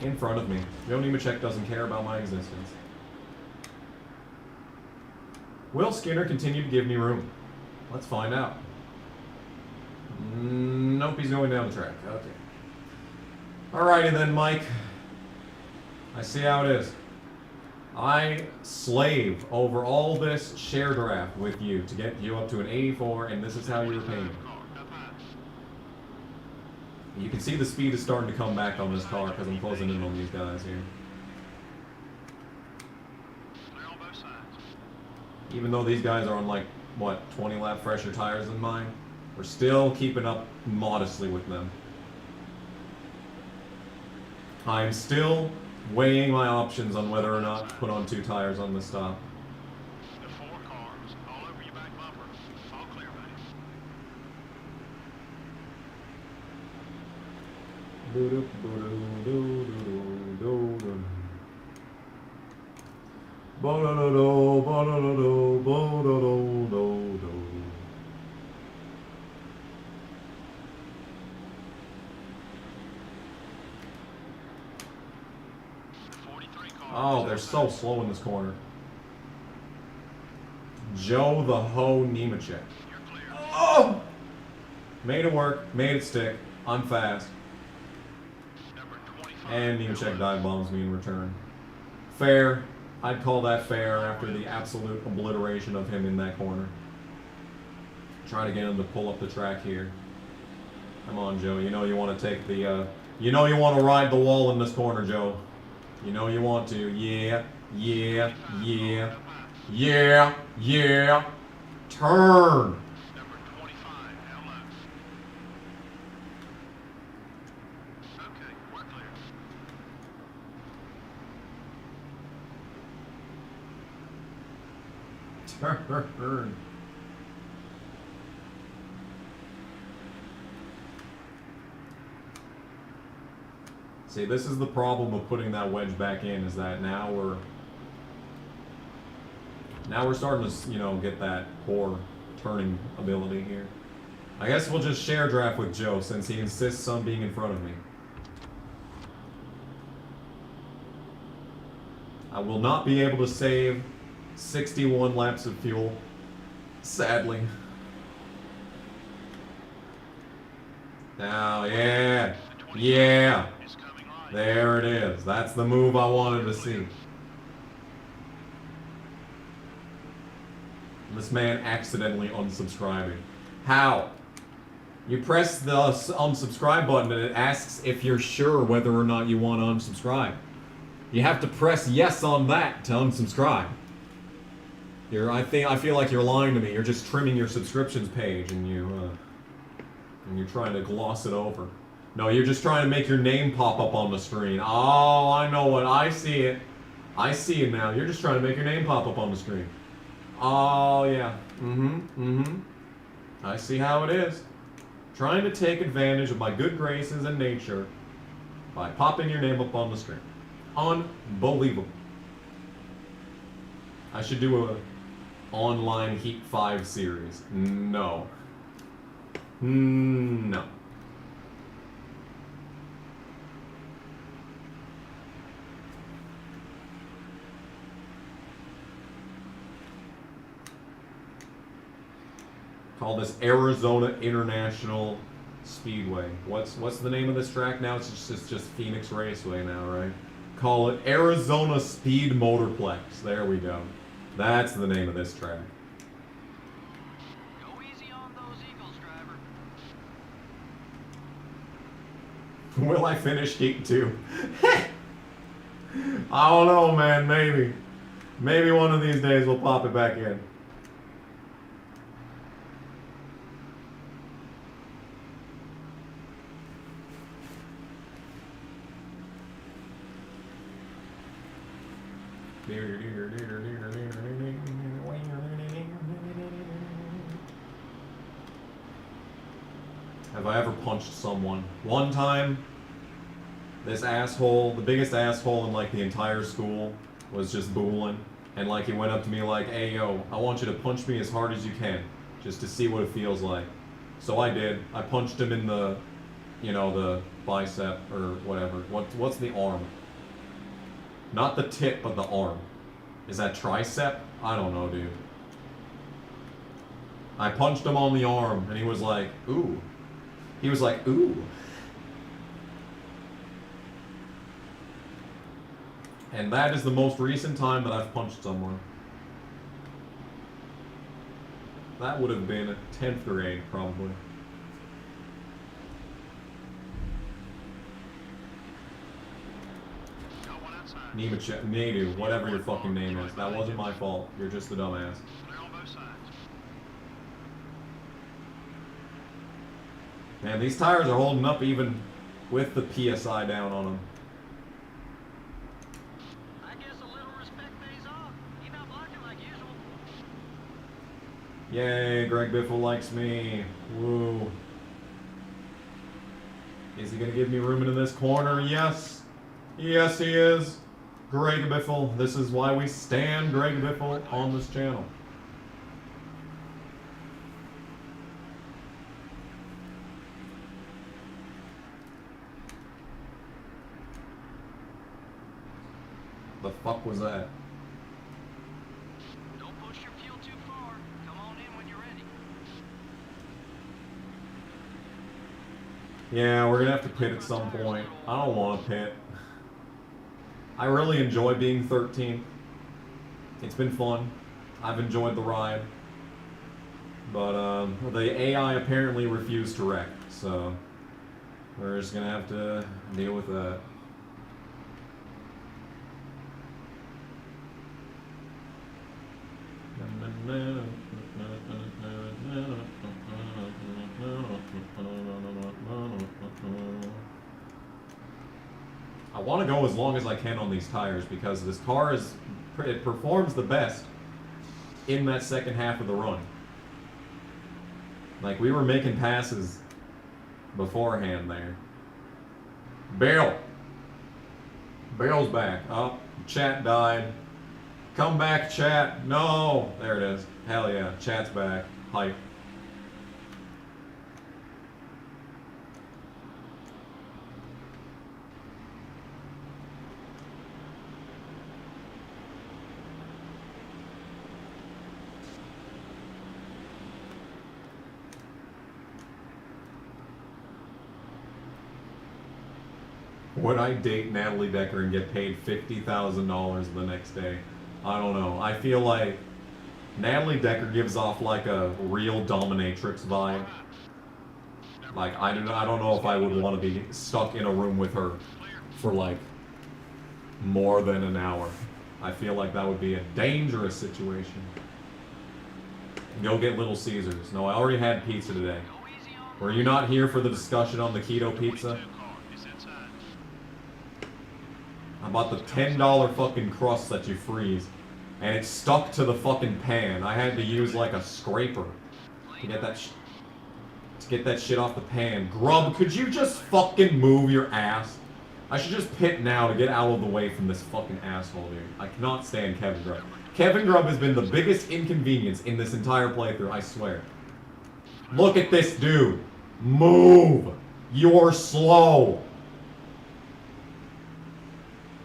In front of me. Joe Nemechek doesn't care about my existence. Will Skinner continue to give me room? Let's find out. Nope, he's going down the track. Okay. Alrighty then, Mike. I see how it is. I slave over all this share draft with you to get you up to an 84, and this is how you're paying me. You can see the speed is starting to come back on this car because I'm closing in on these guys here. Clear on both sides. Even though these guys are on like, what, 20 lap fresher tires than mine, we're still keeping up modestly with them. I'm still weighing my options on whether or not to put on 2 tires on this stop. The 4 cars all over your back bumper. All clear, buddy. Oh, they're so slow in this corner. Joe the Ho Nemechek. Oh! Made it work. Made it stick. I'm fast. And Nemechek dive bombs me in return. Fair. I'd call that fair after the absolute obliteration of him in that corner. Try to get him to pull up the track here. Come on, Joe. You know you want to take the, you know you want to ride the wall in this corner, Joe. You know you want to. Yeah, yeah, yeah, yeah, yeah. Turn. Number 25, hello. Okay, we're clear. Turn. See, this is the problem of putting that wedge back in, is that now we're starting to, you know, get that poor turning ability here. I guess we'll just share draft with Joe since he insists on being in front of me. I will not be able to save 61 laps of fuel, sadly. Now, yeah, yeah. There it is. That's the move I wanted to see. This man accidentally unsubscribing. How? You press the unsubscribe button and it asks if you're sure whether or not you want to unsubscribe. You have to press yes on that to unsubscribe. I feel like you're lying to me. You're just trimming your subscriptions page and you're trying to gloss it over. No, you're just trying to make your name pop up on the screen. Oh, I know what. I see it. I see it now. You're just trying to make your name pop up on the screen. Oh, yeah. I see how it is. Trying to take advantage of my good graces and nature by popping your name up on the screen. Unbelievable. I should do a online Heat 5 series. No. No. Call this Arizona International Speedway. What's the name of this track now? It's just Phoenix Raceway now, right? Call it Arizona Speed Motorplex. There we go. That's the name of this track. Go easy on those Eagles, driver. Will I finish Heat 2? I don't know, man. Maybe. Maybe one of these days we'll pop it back in. Have I ever punched someone? One time, this asshole, the biggest asshole in like the entire school, was just booling. And like he went up to me like, hey yo, I want you to punch me as hard as you can, just to see what it feels like. So I did. I punched him in the, you know, the bicep or whatever. What's the arm? Not the tip, but the arm. Is that tricep? I don't know, dude. I punched him on the arm, and he was like, ooh. He was like, ooh. And that is the most recent time that I've punched someone. That would have been 10th grade, probably. Nadu, whatever your fucking name is. That wasn't my fault. You're just a dumbass. Clear on both sides. Man, these tires are holding up even with the PSI down on them. I guess a little respect pays off. You're not blocking like usual. Yay, Greg Biffle likes me. Woo. Is he going to give me room into this corner? Yes. Yes, he is. Greg Biffle. This is why we stand Greg Biffle on this channel. The fuck was that? Don't push your fuel too far. Come on in when you're ready. Yeah, we're gonna have to pit at some point. I don't want to pit. I really enjoy being 13. It's been fun. I've enjoyed the ride. But the AI apparently refused to wreck, so we're just gonna have to deal with that. I want to go as long as I can on these tires because this car it performs the best in that second half of the run. Like, we were making passes beforehand there. Bale's back. Oh, chat died. Come back, chat. No. There it is. Hell yeah. Chat's back. Hype. Would I date Natalie Decker and get paid $50,000 the next day? I don't know. I feel like Natalie Decker gives off like a real dominatrix vibe. Like, I don't know if I would want to be stuck in a room with her for like more than an hour. I feel like that would be a dangerous situation. Go get Little Caesars. No, I already had pizza today. Were you not here for the discussion on the keto pizza? I bought the $10 fucking crust that you freeze, and it stuck to the fucking pan. I had to use like a scraper to get that shit off the pan. Grub, could you just fucking move your ass? I should just pit now to get out of the way from this fucking asshole, dude. I cannot stand Kevin Grubb. Kevin Grubb has been the biggest inconvenience in this entire playthrough, I swear. Look at this dude. Move. You're slow.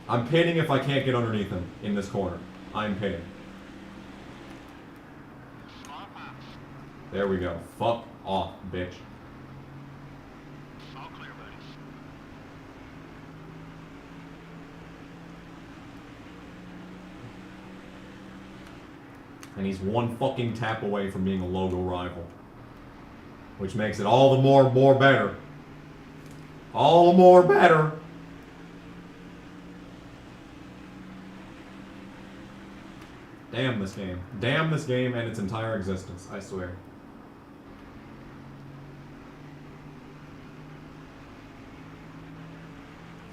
I'm pitting if I can't get underneath him in this corner. I'm pitting. There we go. Fuck off, bitch. All clear, buddy. And he's one fucking tap away from being a logo rival. Which makes it all the more better. All the more better. Damn this game. Damn this game and its entire existence, I swear.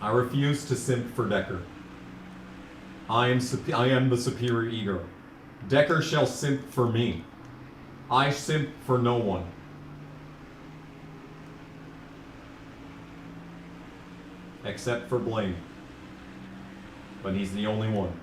I refuse to simp for Decker. I am the superior ego. Decker shall simp for me. I simp for no one. Except for Blaine. But he's the only one.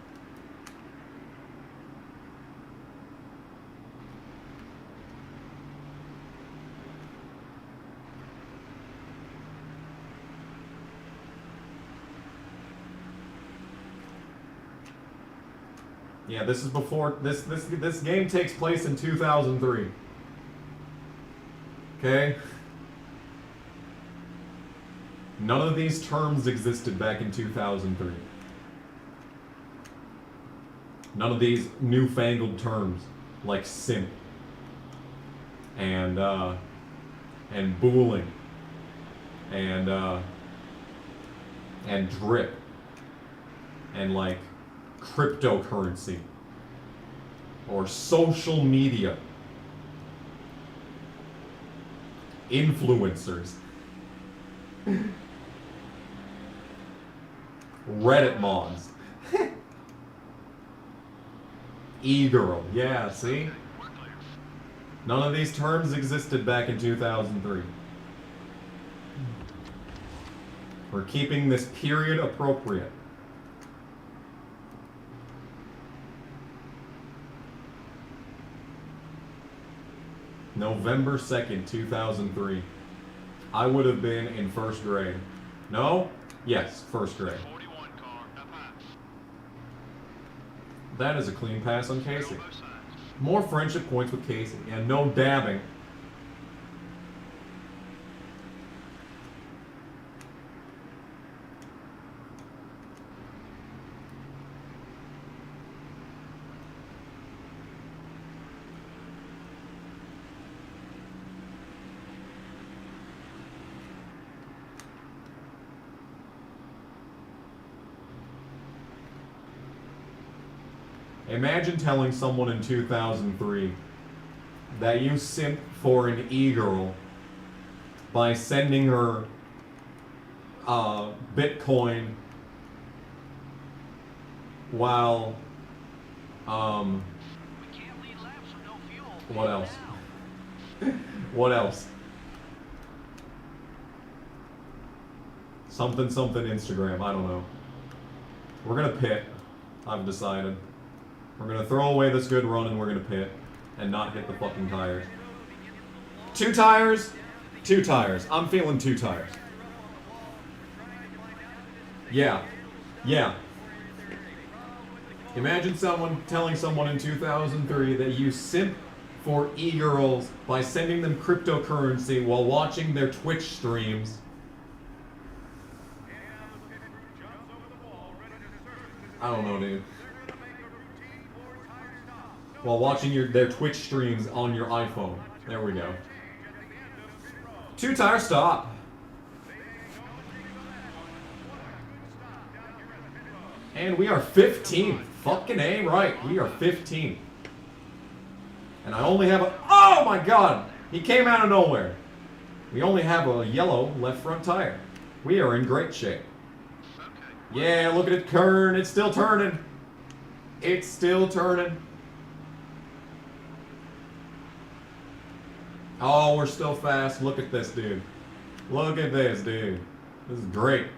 Yeah, this is before this game takes place in 2003. Okay? None of these terms existed back in 2003. None of these newfangled terms like simp and booling and drip and like cryptocurrency or social media, influencers, Reddit mods, e-girl. Yeah, see? None of these terms existed back in 2003. We're keeping this period appropriate. November 2nd, 2003. I would have been in first grade. No? Yes, first grade. 41 car, up high. That is a clean pass on Casey. More friendship points with Casey, and no dabbing. Imagine telling someone in 2003 that you simp for an e-girl by sending her Bitcoin while We can't lead laps with no fuel. what else? What else? Something Instagram, I don't know. We're gonna pit, I've decided. We're gonna throw away this good run and we're gonna pit and not hit the fucking tires. 2 tires? 2 tires. I'm feeling 2 tires. Yeah. Yeah. Imagine someone telling someone in 2003 that you simp for e-girls by sending them cryptocurrency while watching their Twitch streams. I don't know, dude. While watching their Twitch streams on your iPhone. There we go. 2 tire stop. And we are 15th. Fucking A right. We are 15th. And I only have a... Oh my god! He came out of nowhere. We only have a yellow left front tire. We are in great shape. Yeah, look at it turn. It's still turning. It's still turning. Oh, we're still fast. Look at this, dude. Look at this, dude. This is great.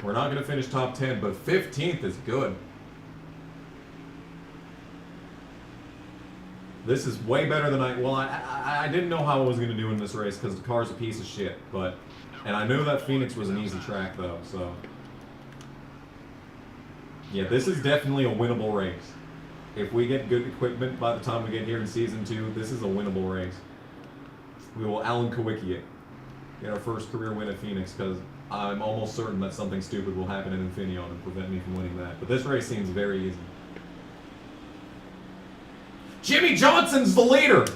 We're not going to finish top 10, but 15th is good. This is way better than I didn't know how I was going to do in this race because the car's a piece of shit, but... And I knew that Phoenix was an easy track, though, so... Yeah, this is definitely a winnable race. If we get good equipment by the time we get here in Season 2, this is a winnable race. We will Alan Kawicki it. Get our first career win at Phoenix, because I'm almost certain that something stupid will happen in Infineon and prevent me from winning that. But this race seems very easy. Jimmy Johnson's the leader!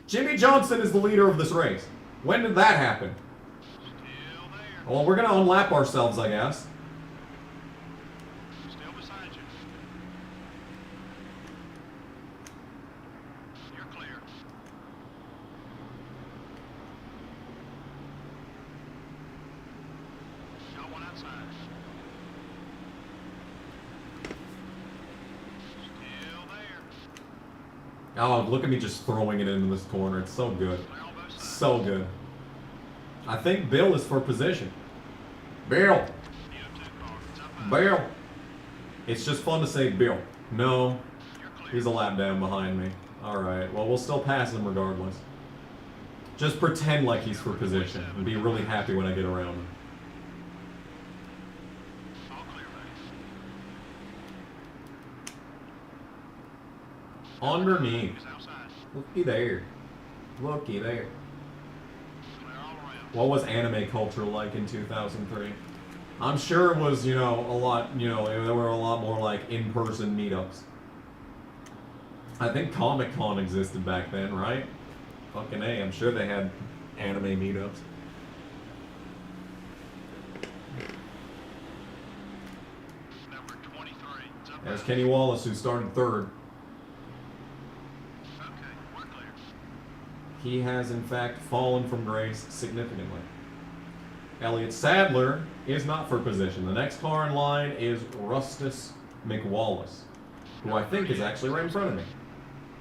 Jimmy Johnson is the leader of this race. When did that happen? Well, we're going to unlap ourselves, I guess. Still beside you. You're clear. Got one outside. Still there. Oh, look at me just throwing it into this corner. It's so good. So good. I think Bill is for position. Bill! Bill! It's just fun to say Bill. No. He's a lap down behind me. Alright, well, we'll still pass him regardless. Just pretend like he's for position and be really happy when I get around him. Underneath. Looky there. Looky there. What was anime culture like in 2003? I'm sure it was, you know, a lot, you know, there were a lot more like in-person meetups. I think Comic-Con existed back then, right? Fucking A, I'm sure they had anime meetups. Number 23. There's Kenny Wallace, who started 3rd. Okay, we're clear. He has, in fact, fallen from grace significantly. Elliott Sadler is not for position. The next car in line is Rustus McWallace, who I think is actually right in front of me.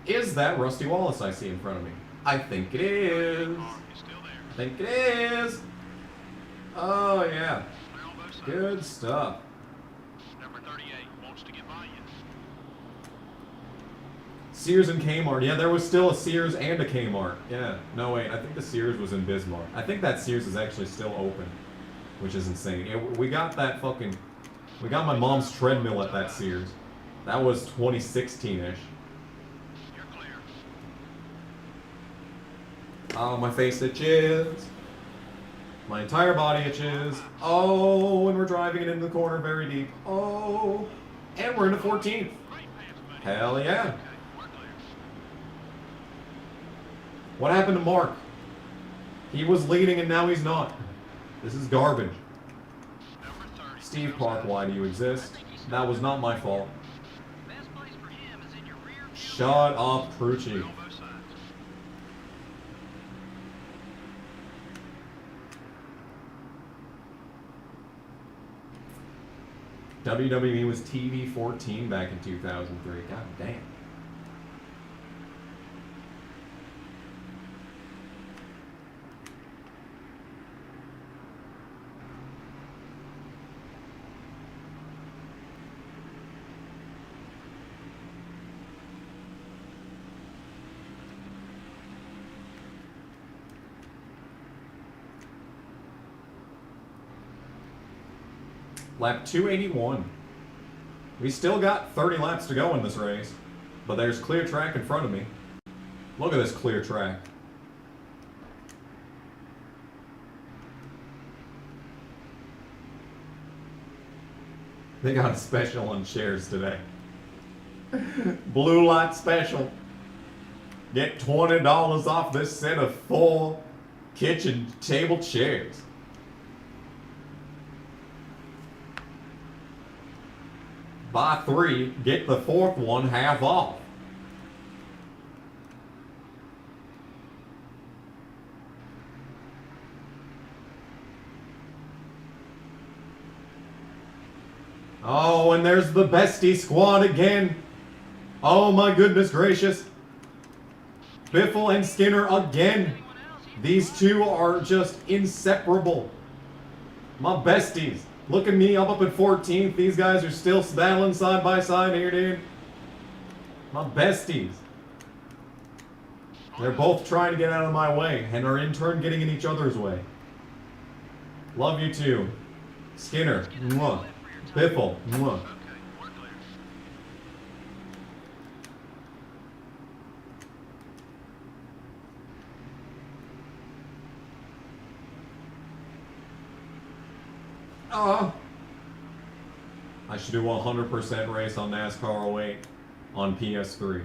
Is that Rusty Wallace I see in front of me? I think it is. I think it is. Oh, yeah. Good stuff. Number 38 wants to get by you. Sears and Kmart. Yeah, there was still a Sears and a Kmart. Yeah. No, wait. I think the Sears was in Bismarck. I think that Sears is actually still open, which is insane. Yeah, we got that fucking... We got my mom's treadmill at that Sears. That was 2016-ish. You're clear. Oh, my face itches. My entire body itches. Oh, and we're driving it into the corner very deep. Oh, and we're into 14th. Hell yeah. What happened to Mark? He was leading and now he's not. This is garbage. Steve Park, why do you exist? That was not my fault. Best place for him is in your rear view. Shut up, Crucci. On both sides. WWE was TV 14 back in 2003. God damn. Lap 281. We still got 30 laps to go in this race, but there's clear track in front of me. Look at this clear track. They got a special on shares today. Blue light special. Get $20 off this set of 4 kitchen table chairs. Buy 3, get the 4th one half off. Oh, and there's the bestie squad again. Oh my goodness gracious. Biffle and Skinner again. These two are just inseparable. My besties. Look at me, I'm up at 14th. These guys are still battling side by side here, dude. My besties. They're both trying to get out of my way and are in turn getting in each other's way. Love you too. Skinner. Mwah. Biffle. Mwah. Okay, we're clear. I should do a 100% race on NASCAR 08 on PS3.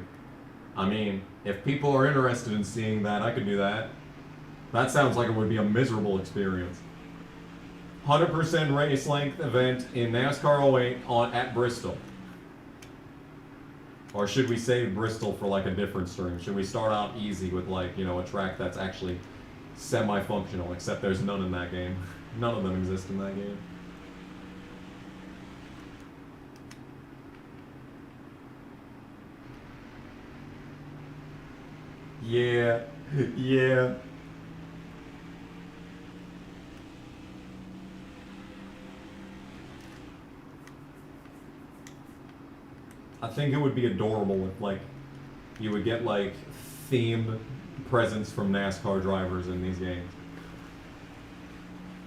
I mean, if people are interested in seeing that, I could do that. That sounds like it would be a miserable experience. 100% race length event in NASCAR 08 at Bristol. Or should we save Bristol for like a different stream? Should we start out easy with like, you know, a track that's actually semi-functional, except there's none in that game. None of them exist in that game. Yeah, yeah. I think it would be adorable if, like, you would get, like, themed presents from NASCAR drivers in these games.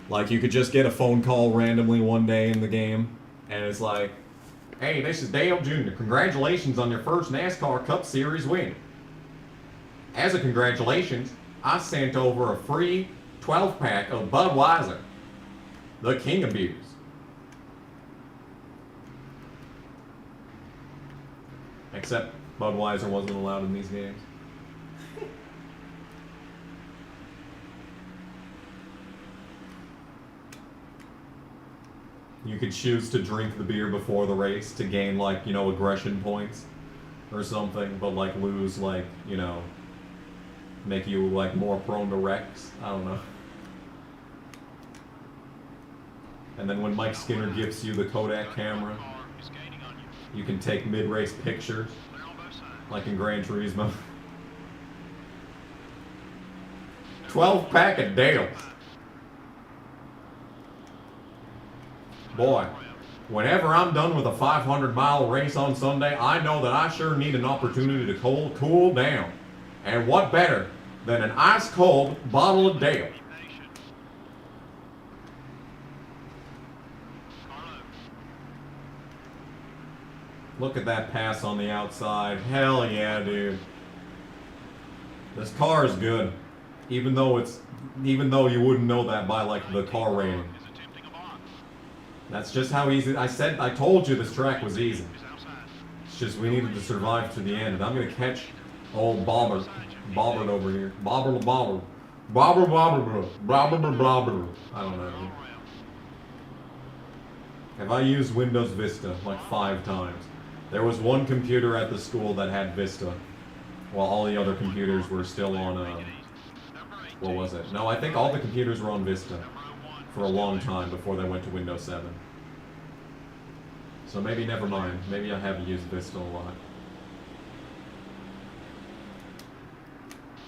Like, you could just get a phone call randomly one day in the game, and it's like, hey, this is Dale Jr. Congratulations on your first NASCAR Cup Series win. As a congratulations, I sent over a free 12-pack of Budweiser, the King of Beers. Except Budweiser wasn't allowed in these games. You could choose to drink the beer before the race to gain, like, you know, aggression points or something, but, like, lose, like, you know, make you, like, more prone to wrecks. I don't know. And then when Mike Skinner gives you the Kodak camera, Car is gaining on you. you can take mid-race pictures, Clear on both sides. like in Gran Turismo. 12-pack of Dales. Boy, whenever I'm done with a 500-mile race on Sunday, I know that I sure need an opportunity to cool down. And what better than an ice-cold bottle of Dale? Be patient. Carlo. Look at that pass on the outside. Hell yeah, dude. This car is good. Even though you wouldn't know that by, like, the car rating. Is attempting a box. That's just how easy. I told you this track was easy. Is outside. It's just we needed to survive to the end. And I'm gonna catch old Bobbert over here. Bobber. I don't know. All around. Have I used Windows Vista like 5 times? There was one computer at the school that had Vista, while all the other computers were still on, what was it? No, I think all the computers were on Vista for a long time before they went to Windows 7. So maybe never mind. Maybe I have used Vista a lot.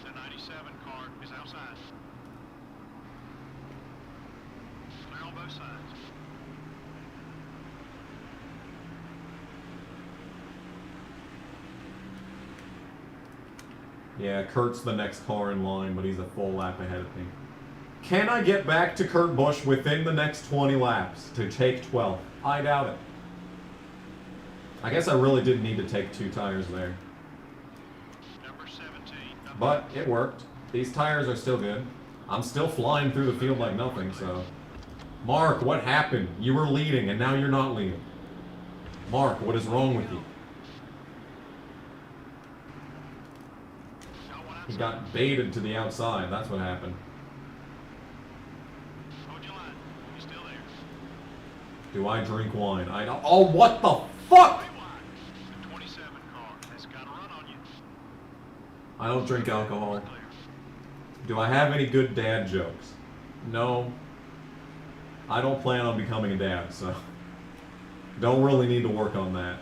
The 97 car is outside. Clear on both sides. Yeah, Kurt's the next car in line, but he's a full lap ahead of me. Can I get back to Kurt Busch within the next 20 laps to take 12th? I doubt it. I guess I really didn't need to take 2 tires there. Number 17. But it worked. These tires are still good. I'm still flying through the field like nothing, so... Mark, what happened? You were leading, and now you're not leading. Mark, what is wrong with you? He got baited to the outside. That's what happened. Hold your line. You're still there. Do I drink wine? I don't... Oh, what the fuck? The 27 car has got a run on you. I don't drink alcohol. Do I have any good dad jokes? No. I don't plan on becoming a dad, so... Don't really need to work on that.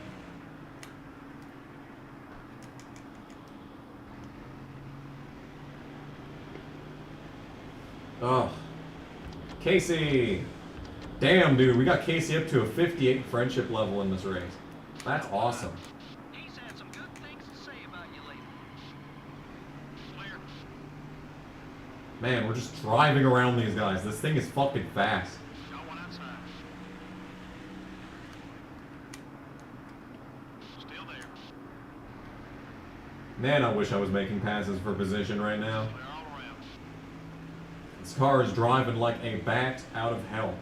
Oh. Casey! Damn, dude, we got Casey up to a 58 friendship level in this race. That's awesome. He's had some good things to say about you lately. Clear. Man, we're just driving around these guys. This thing is fucking fast. Got one outside. Still there. Man, I wish I was making passes for position right now. Clear all around. This car is driving like a bat out of hell.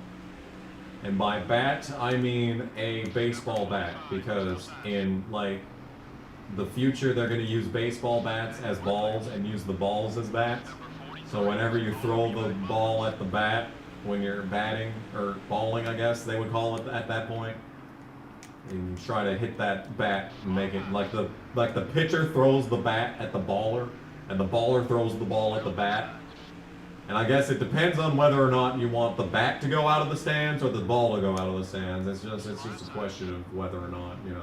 And by bat, I mean a baseball bat, because in, like, the future they're going to use baseball bats as balls and use the balls as bats. So whenever you throw the ball at the bat, when you're batting, or balling, I guess they would call it at that point, and you try to hit that bat and make it like the pitcher throws the bat at the baller, and the baller throws the ball at the bat. And I guess it depends on whether or not you want the bat to go out of the stands or the ball to go out of the stands. It's just a question of whether or not, you know.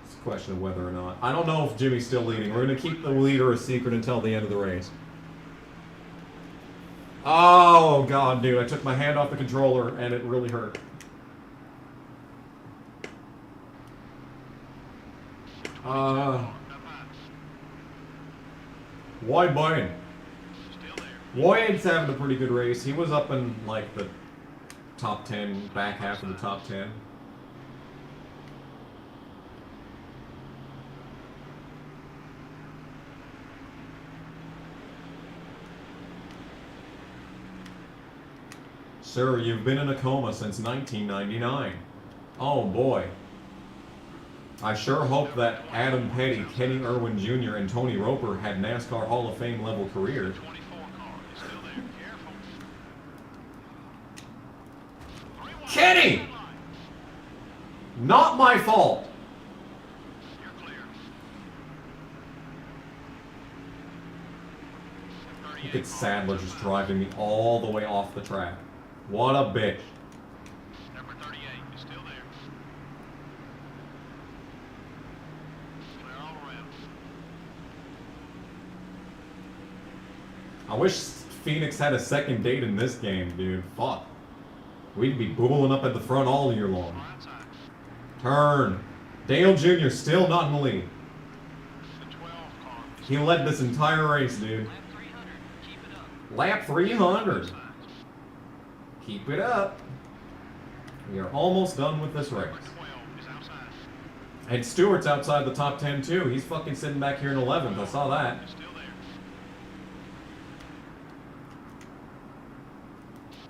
It's a question of whether or not. I don't know if Jimmy's still leading. We're going to keep the leader a secret until the end of the race. Oh, God, dude. I took my hand off the controller and it really hurt. Why Bayern? Lloyd's having a pretty good race. He was up in, like, the top 10, back half of the top 10. Sir, you've been in a coma since 1999. Oh, boy. I sure hope that Adam Petty, Kenny Irwin Jr., and Tony Roper had NASCAR Hall of Fame level careers. 24 car is still there. Careful. Kenny! Not my fault. You're clear. Look at Sadler just driving me all the way off the track. What a bitch. Number 38 is still there. Clear all around. I wish Phoenix had a second date in this game, dude. Fuck. We'd be booling up at the front all year long. Car outside. Turn. Dale Jr. still not in the lead. The 12 car is He led this entire race, dude. Lap 300. Keep it up. Lap 300. Keep it up. We are almost done with this race. number 12 is outside. And Stewart's outside the top 10 too. He's fucking sitting back here in 11th. I saw that. Is still there.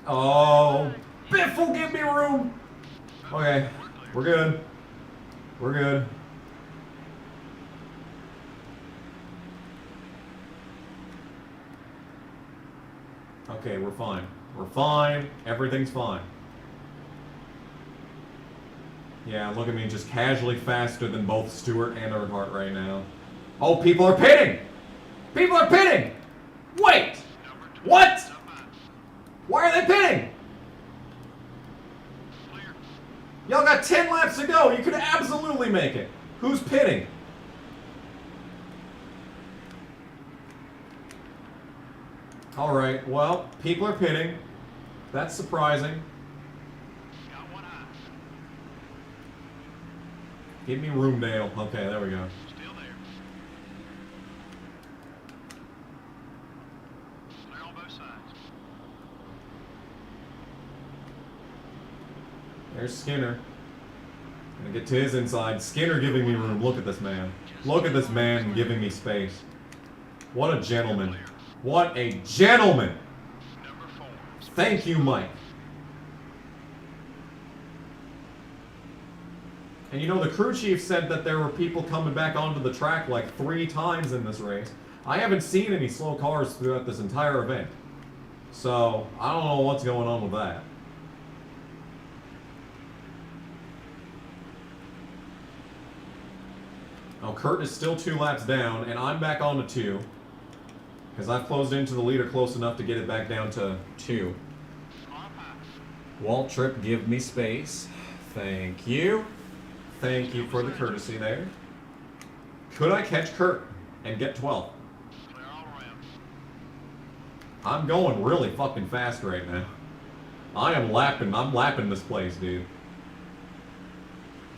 Oh, Biff will give me room. Okay, we're good. We're good. Okay, we're fine. We're fine. Everything's fine. Yeah, look at me, just casually faster than both Stewart and Earnhardt right now. Oh, people are pitting! People are pitting! Wait! What? Why are they pitting? Y'all got 10 laps to go. You could absolutely make it. Who's pitting? Alright, well, people are pitting. That's surprising. Give me room, Dale. Okay, there we go. Still there. Clear on both sides. There's Skinner. Gonna get to his inside. Skinner giving me room. Look at this man. Look at this man giving me space. What a gentleman. What a gentleman! Number 4. Thank you, Mike. And you know, the crew chief said that there were people coming back onto the track like 3 times in this race. I haven't seen any slow cars throughout this entire event. So, I don't know what's going on with that. Oh, Kurt is still 2 laps down, and I'm back on to 2. Because I've closed into the leader close enough to get it back down to 2. Walt Tripp, give me space. Thank you. Thank you for the courtesy there. Could I catch Kurt and get 12th? Clear all around. I'm going really fucking fast right now. I'm lapping this place, dude.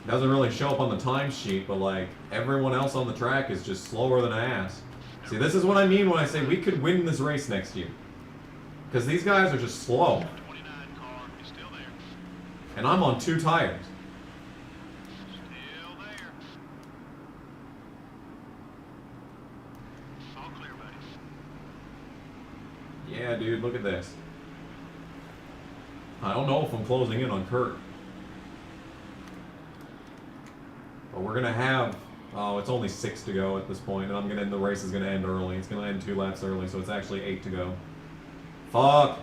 Doesn't really show up on the timesheet, but like, everyone else on the track is just slower than ass. See, this is what I mean when I say we could win this race next year. Because these guys are just slow. 29 car is still there. And I'm on 2 tires. Still there. All clear, buddy. Yeah, dude, look at this. I don't know if I'm closing in on Kurt. But we're going to have... Oh, it's only 6 to go at this point, and the race is gonna end early. It's gonna end 2 laps early, so it's actually 8 to go. Fuck!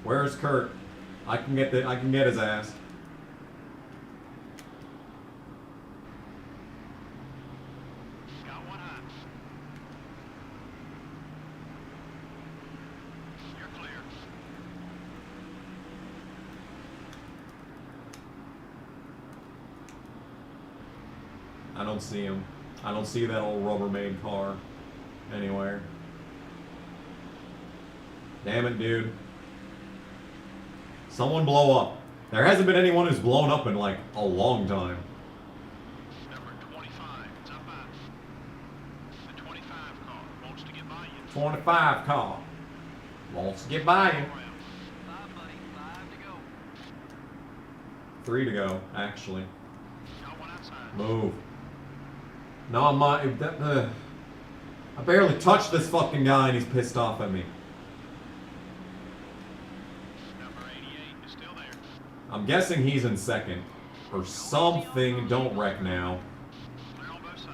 Where's Kurt? I can get his ass. Got one hot. You're clear. I don't see him. I don't see that old Rubbermaid car anywhere. Damn it, dude. Someone blow up. There hasn't been anyone who's blown up in like a long time. Number 25. It's up high. The 25 car wants to get by you. 25 car. Wants to get by you. Around. 5, buddy. 5 to go. 3 to go, actually. Got one outside. Move. No, I'm not. I barely touched this fucking guy and he's pissed off at me. Number 88 is still there. I'm guessing he's in second. Or something. Don't wreck now. Clear on both sides.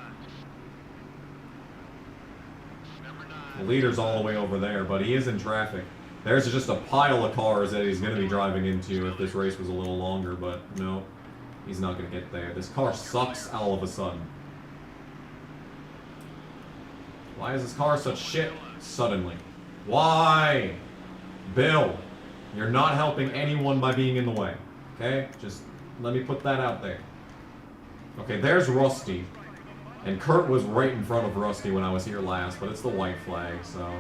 Number 9. The leader's all the way over there, but he is in traffic. There's just a pile of cars that he's going to be driving into if this race was a little longer, but no. He's not going to get there. This car sucks all of a sudden. Why is this car such shit suddenly? Why? Bill, you're not helping anyone by being in the way. Okay? Just let me put that out there. Okay, there's Rusty. And Kurt was right in front of Rusty when I was here last, but it's the white flag, so...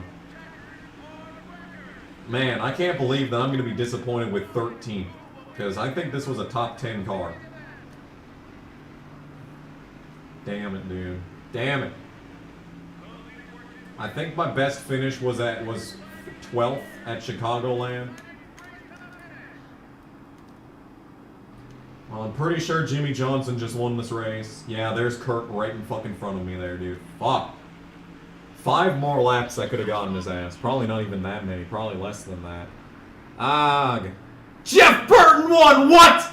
Man, I can't believe that I'm going to be disappointed with 13th. Because I think this was a top 10 car. Damn it, dude. Damn it. I think my best finish was 12th at Chicagoland. Well, I'm pretty sure Jimmy Johnson just won this race. Yeah, there's Kurt right in fucking front of me there, dude. Fuck. 5 more laps I could have gotten his ass. Probably not even that many. Probably less than that. Ugh. Jeff Burton won! What?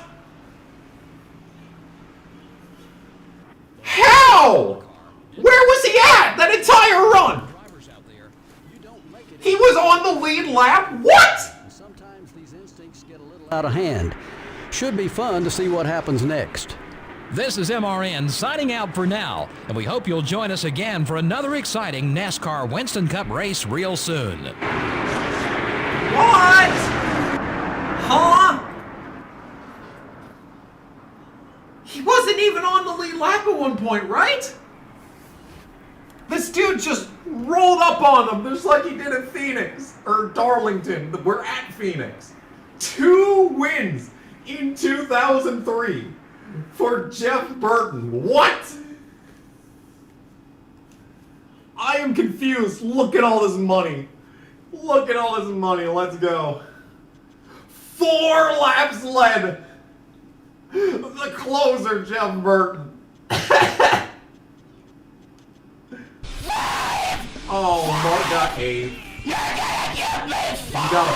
How? Where was he at that entire run? He was on the lead lap? What? Sometimes these instincts get a little out of hand. should be fun to see what happens next. This is MRN signing out for now, and we hope you'll join us again for another exciting NASCAR Winston Cup race real soon. What? Huh? He wasn't even on the lead lap at one point, right? This dude just rolled up on them just like he did at Phoenix, or Darlington. We're at Phoenix. 2 wins in 2003 for Jeff Burton. What? I am confused. Look at all this money. Look at all this money. Let's go. 4 laps led. The closer, Jeff Burton. Oh, Mark got 8. You got a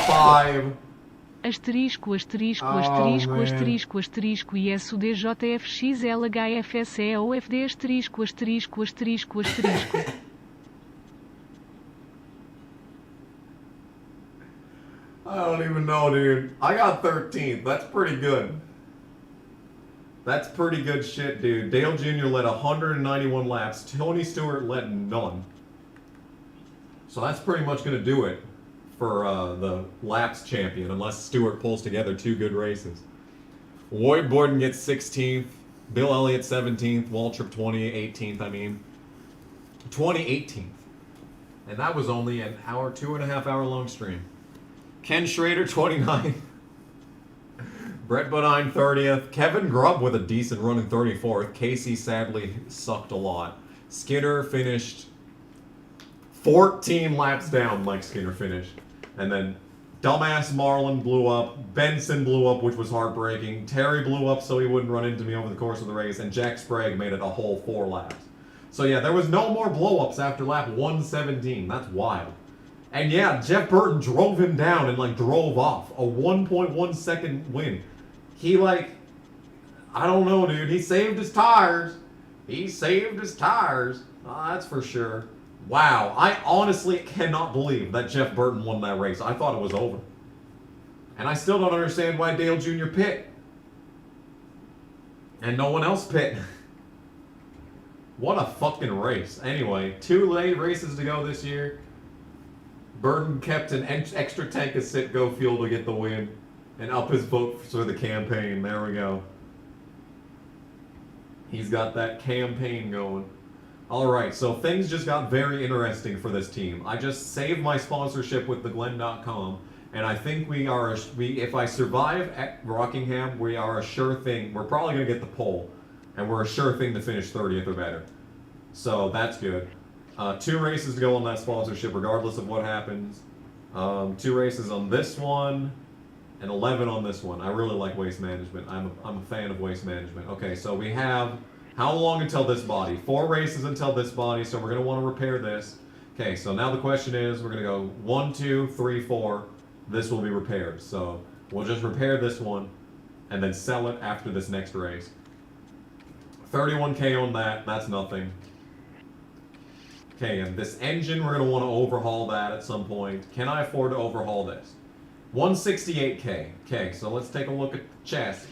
5. Asterisco, asterisco, Oh, asterisco, man. asterisco, asterisco, ISUDJFXLHFSEOFD, asterisco, asterisco, asterisco, asterisco. I don't even know, dude. I got 13th. That's pretty good. That's pretty good shit, dude. Dale Jr. led 191 laps. Tony Stewart led none. So that's pretty much going to do it for the laps champion, unless Stewart pulls together 2 good races. Lloyd Borden gets 16th. Bill Elliott 17th. Waltrip 18th, 18th. And that was only an hour, 2.5 hour long stream. Ken Schrader 29th. Brett Bodine 30th. Kevin Grubb with a decent run in 34th. Casey sadly sucked a lot. Skinner finished 14 laps down. Mike Skinner finished. And then dumbass Marlin blew up. Benson blew up, which was heartbreaking. Terry blew up so he wouldn't run into me over the course of the race. And Jack Sprague made it a whole 4 laps. So yeah, there was no more blow-ups after lap 117. That's wild. And yeah, Jeff Burton drove him down and like drove off. A 1.1 second win. He I don't know, dude. He saved his tires. He saved his tires. That's for sure. Wow. I honestly cannot believe that Jeff Burton won that race. I thought it was over. And I still don't understand why Dale Jr. pit. And no one else pit. What a fucking race. Anyway, 2 late races to go this year. Burton kept an extra tank of Citgo fuel to get the win and up his vote for the campaign. There we go. He's got that campaign going. Alright, so things just got very interesting for this team. I just saved my sponsorship with theglen.com, and I think if I survive at Rockingham, we are a sure thing. We're probably going to get the pole, and we're a sure thing to finish 30th or better. So that's good. 2 races to go on that sponsorship, regardless of what happens. 2 races on this one, and 11 on this one. I really like Waste Management. I'm a fan of Waste Management. Okay, so we have how long until this body? 4 races until this body, so we're going to want to repair this. Okay, so now the question is, we're going to go 1, 2, 3, 4. This will be repaired. So we'll just repair this one, and then sell it after this next race. 31K on that. That's nothing. Okay, and this engine, we're going to want to overhaul that at some point. Can I afford to overhaul this? 168K. Okay, so let's take a look at the chassis.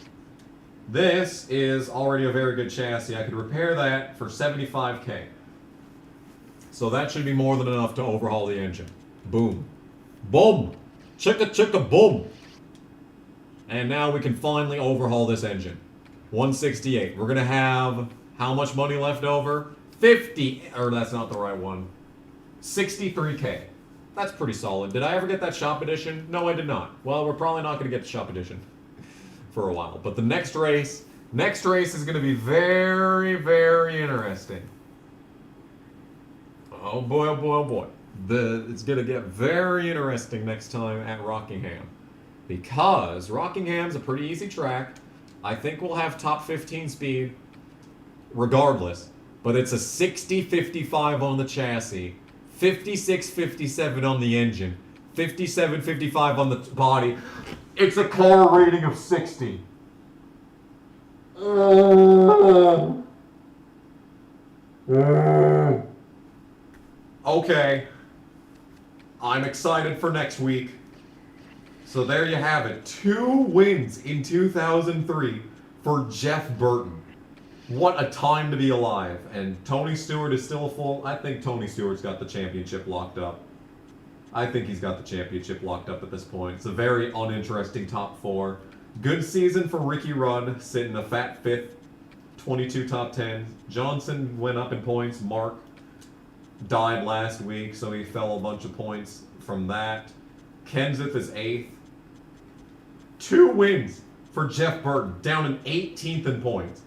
This is already a very good chassis. I could repair that for 75K. So that should be more than enough to overhaul the engine. Boom. Boom! Chicka chicka boom! And now we can finally overhaul this engine. 168. We're going to have how much money left over? 50, or that's not the right one. 63K. That's pretty solid. Did I ever get that shop edition? No, I did not. Well, we're probably not going to get the shop edition for a while. But the next race is going to be very, very interesting. Oh boy, oh boy, oh boy. It's going to get very interesting next time at Rockingham. Because Rockingham's a pretty easy track. I think we'll have top 15 speed regardless. But it's a 60-55 on the chassis, 56-57 on the engine, 57-55 on the body. It's a car rating of 60. Okay. I'm excited for next week. So there you have it. 2 wins in 2003 for Jeff Burton. What a time to be alive. And Tony Stewart is still full. I think Tony Stewart's got the championship locked up. I think he's got the championship locked up at this point. It's a very uninteresting top 4. Good season for Ricky Rudd, sitting a fat 5th. 22 top 10s. Johnson went up in points. Mark died last week, so he fell a bunch of points from that. Kenseth is 8th. 2 wins for Jeff Burton, down in 18th in points.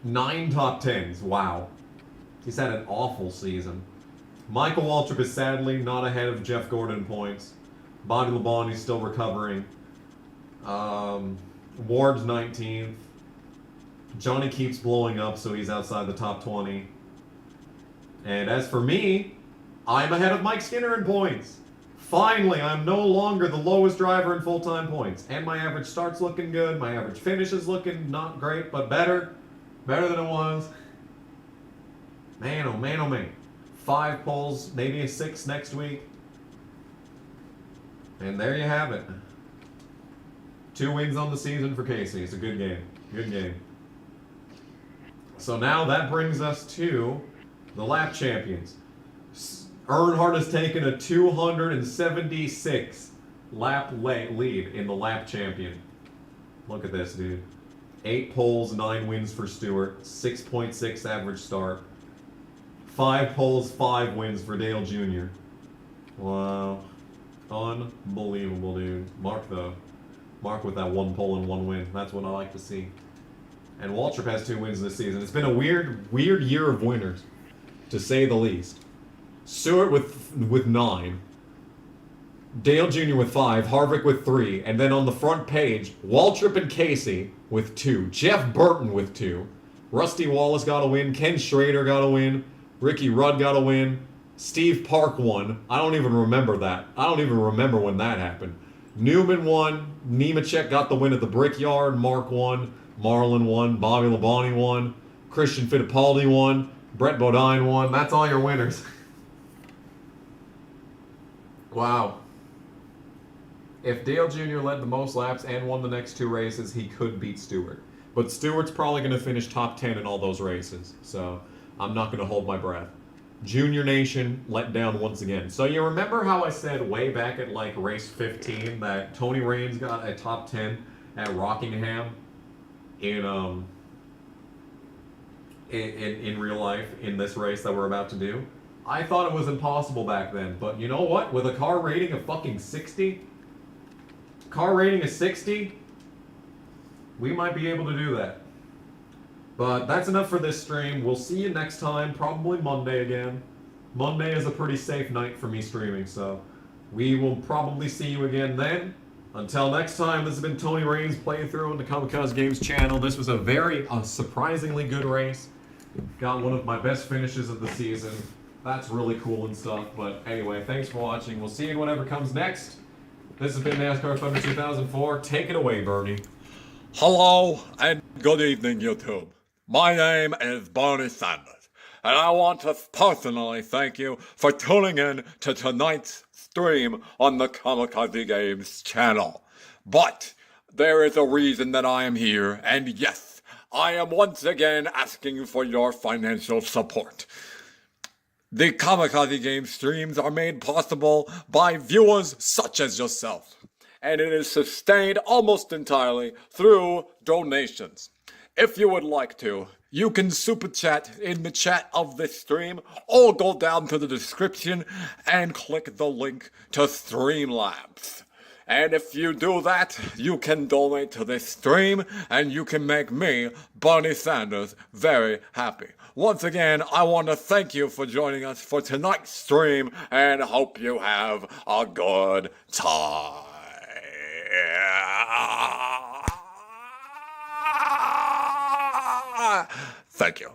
9 top 10s. Wow. He's had an awful season. Michael Waltrip is sadly not ahead of Jeff Gordon in points. Bobby Labonte's still recovering. Ward's 19th. Johnny keeps blowing up, so he's outside the top 20. And as for me, I'm ahead of Mike Skinner in points. Finally, I'm no longer the lowest driver in full-time points. And my average start's looking good. My average finish is looking not great, but better. Better than it was. Man, oh man, oh man. 5 poles, maybe a 6 next week. And there you have it. 2 wins on the season for Casey. It's a good game. Good game. So now that brings us to the lap champions. Earnhardt has taken a 276 lap lead in the lap champion. Look at this, dude. 8 poles, 9 wins for Stewart, 6.6 average start. 5 poles, 5 wins for Dale Jr. Wow. Unbelievable, dude. Mark with that 1 pole and 1 win. That's what I like to see. And Waltrip has 2 wins this season. It's been a weird year of winners, to say the least. Stewart with 9. Dale Jr. with 5. Harvick with 3. And then on the front page, Waltrip and Casey with 2. Jeff Burton with 2. Rusty Wallace got a win. Ken Schrader got a win. Ricky Rudd got a win. Steve Park won. I don't even remember that. I don't even remember when that happened. Newman won. Nemechek got the win at the Brickyard. Mark won. Marlin won. Bobby Labonte won. Christian Fittipaldi won. Brett Bodine won. That's all your winners. Wow. If Dale Jr. led the most laps and won the next 2 races, he could beat Stewart. But Stewart's probably going to finish top 10 in all those races. So I'm not going to hold my breath. Junior Nation let down once again. So you remember how I said way back at like race 15 that Tony Raines got a top 10 at Rockingham in real life in this race that we're about to do? I thought it was impossible back then, but you know what? With a car rating of fucking 60, we might be able to do that. But that's enough for this stream. We'll see you next time, probably Monday again. Monday is a pretty safe night for me streaming, so we will probably see you again then. Until next time, this has been Tony Raines' playthrough on the Kamikaze Games channel. This was a very surprisingly good race. Got one of my best finishes of the season. That's really cool and stuff. But anyway, thanks for watching. We'll see you in whatever comes next. This has been NASCAR Thunder 2004. Take it away, Bernie. Hello and good evening, YouTube. My name is Bernie Sanders, and I want to personally thank you for tuning in to tonight's stream on the Kamikaze Games channel. But there is a reason that I am here, and yes, I am once again asking for your financial support. The Kamikaze Games streams are made possible by viewers such as yourself, and it is sustained almost entirely through donations. If you would like to, you can super chat in the chat of this stream, or go down to the description and click the link to Streamlabs. And if you do that, you can donate to this stream, and you can make me, Bernie Sanders, very happy. Once again, I want to thank you for joining us for tonight's stream, and hope you have a good time. Thank you.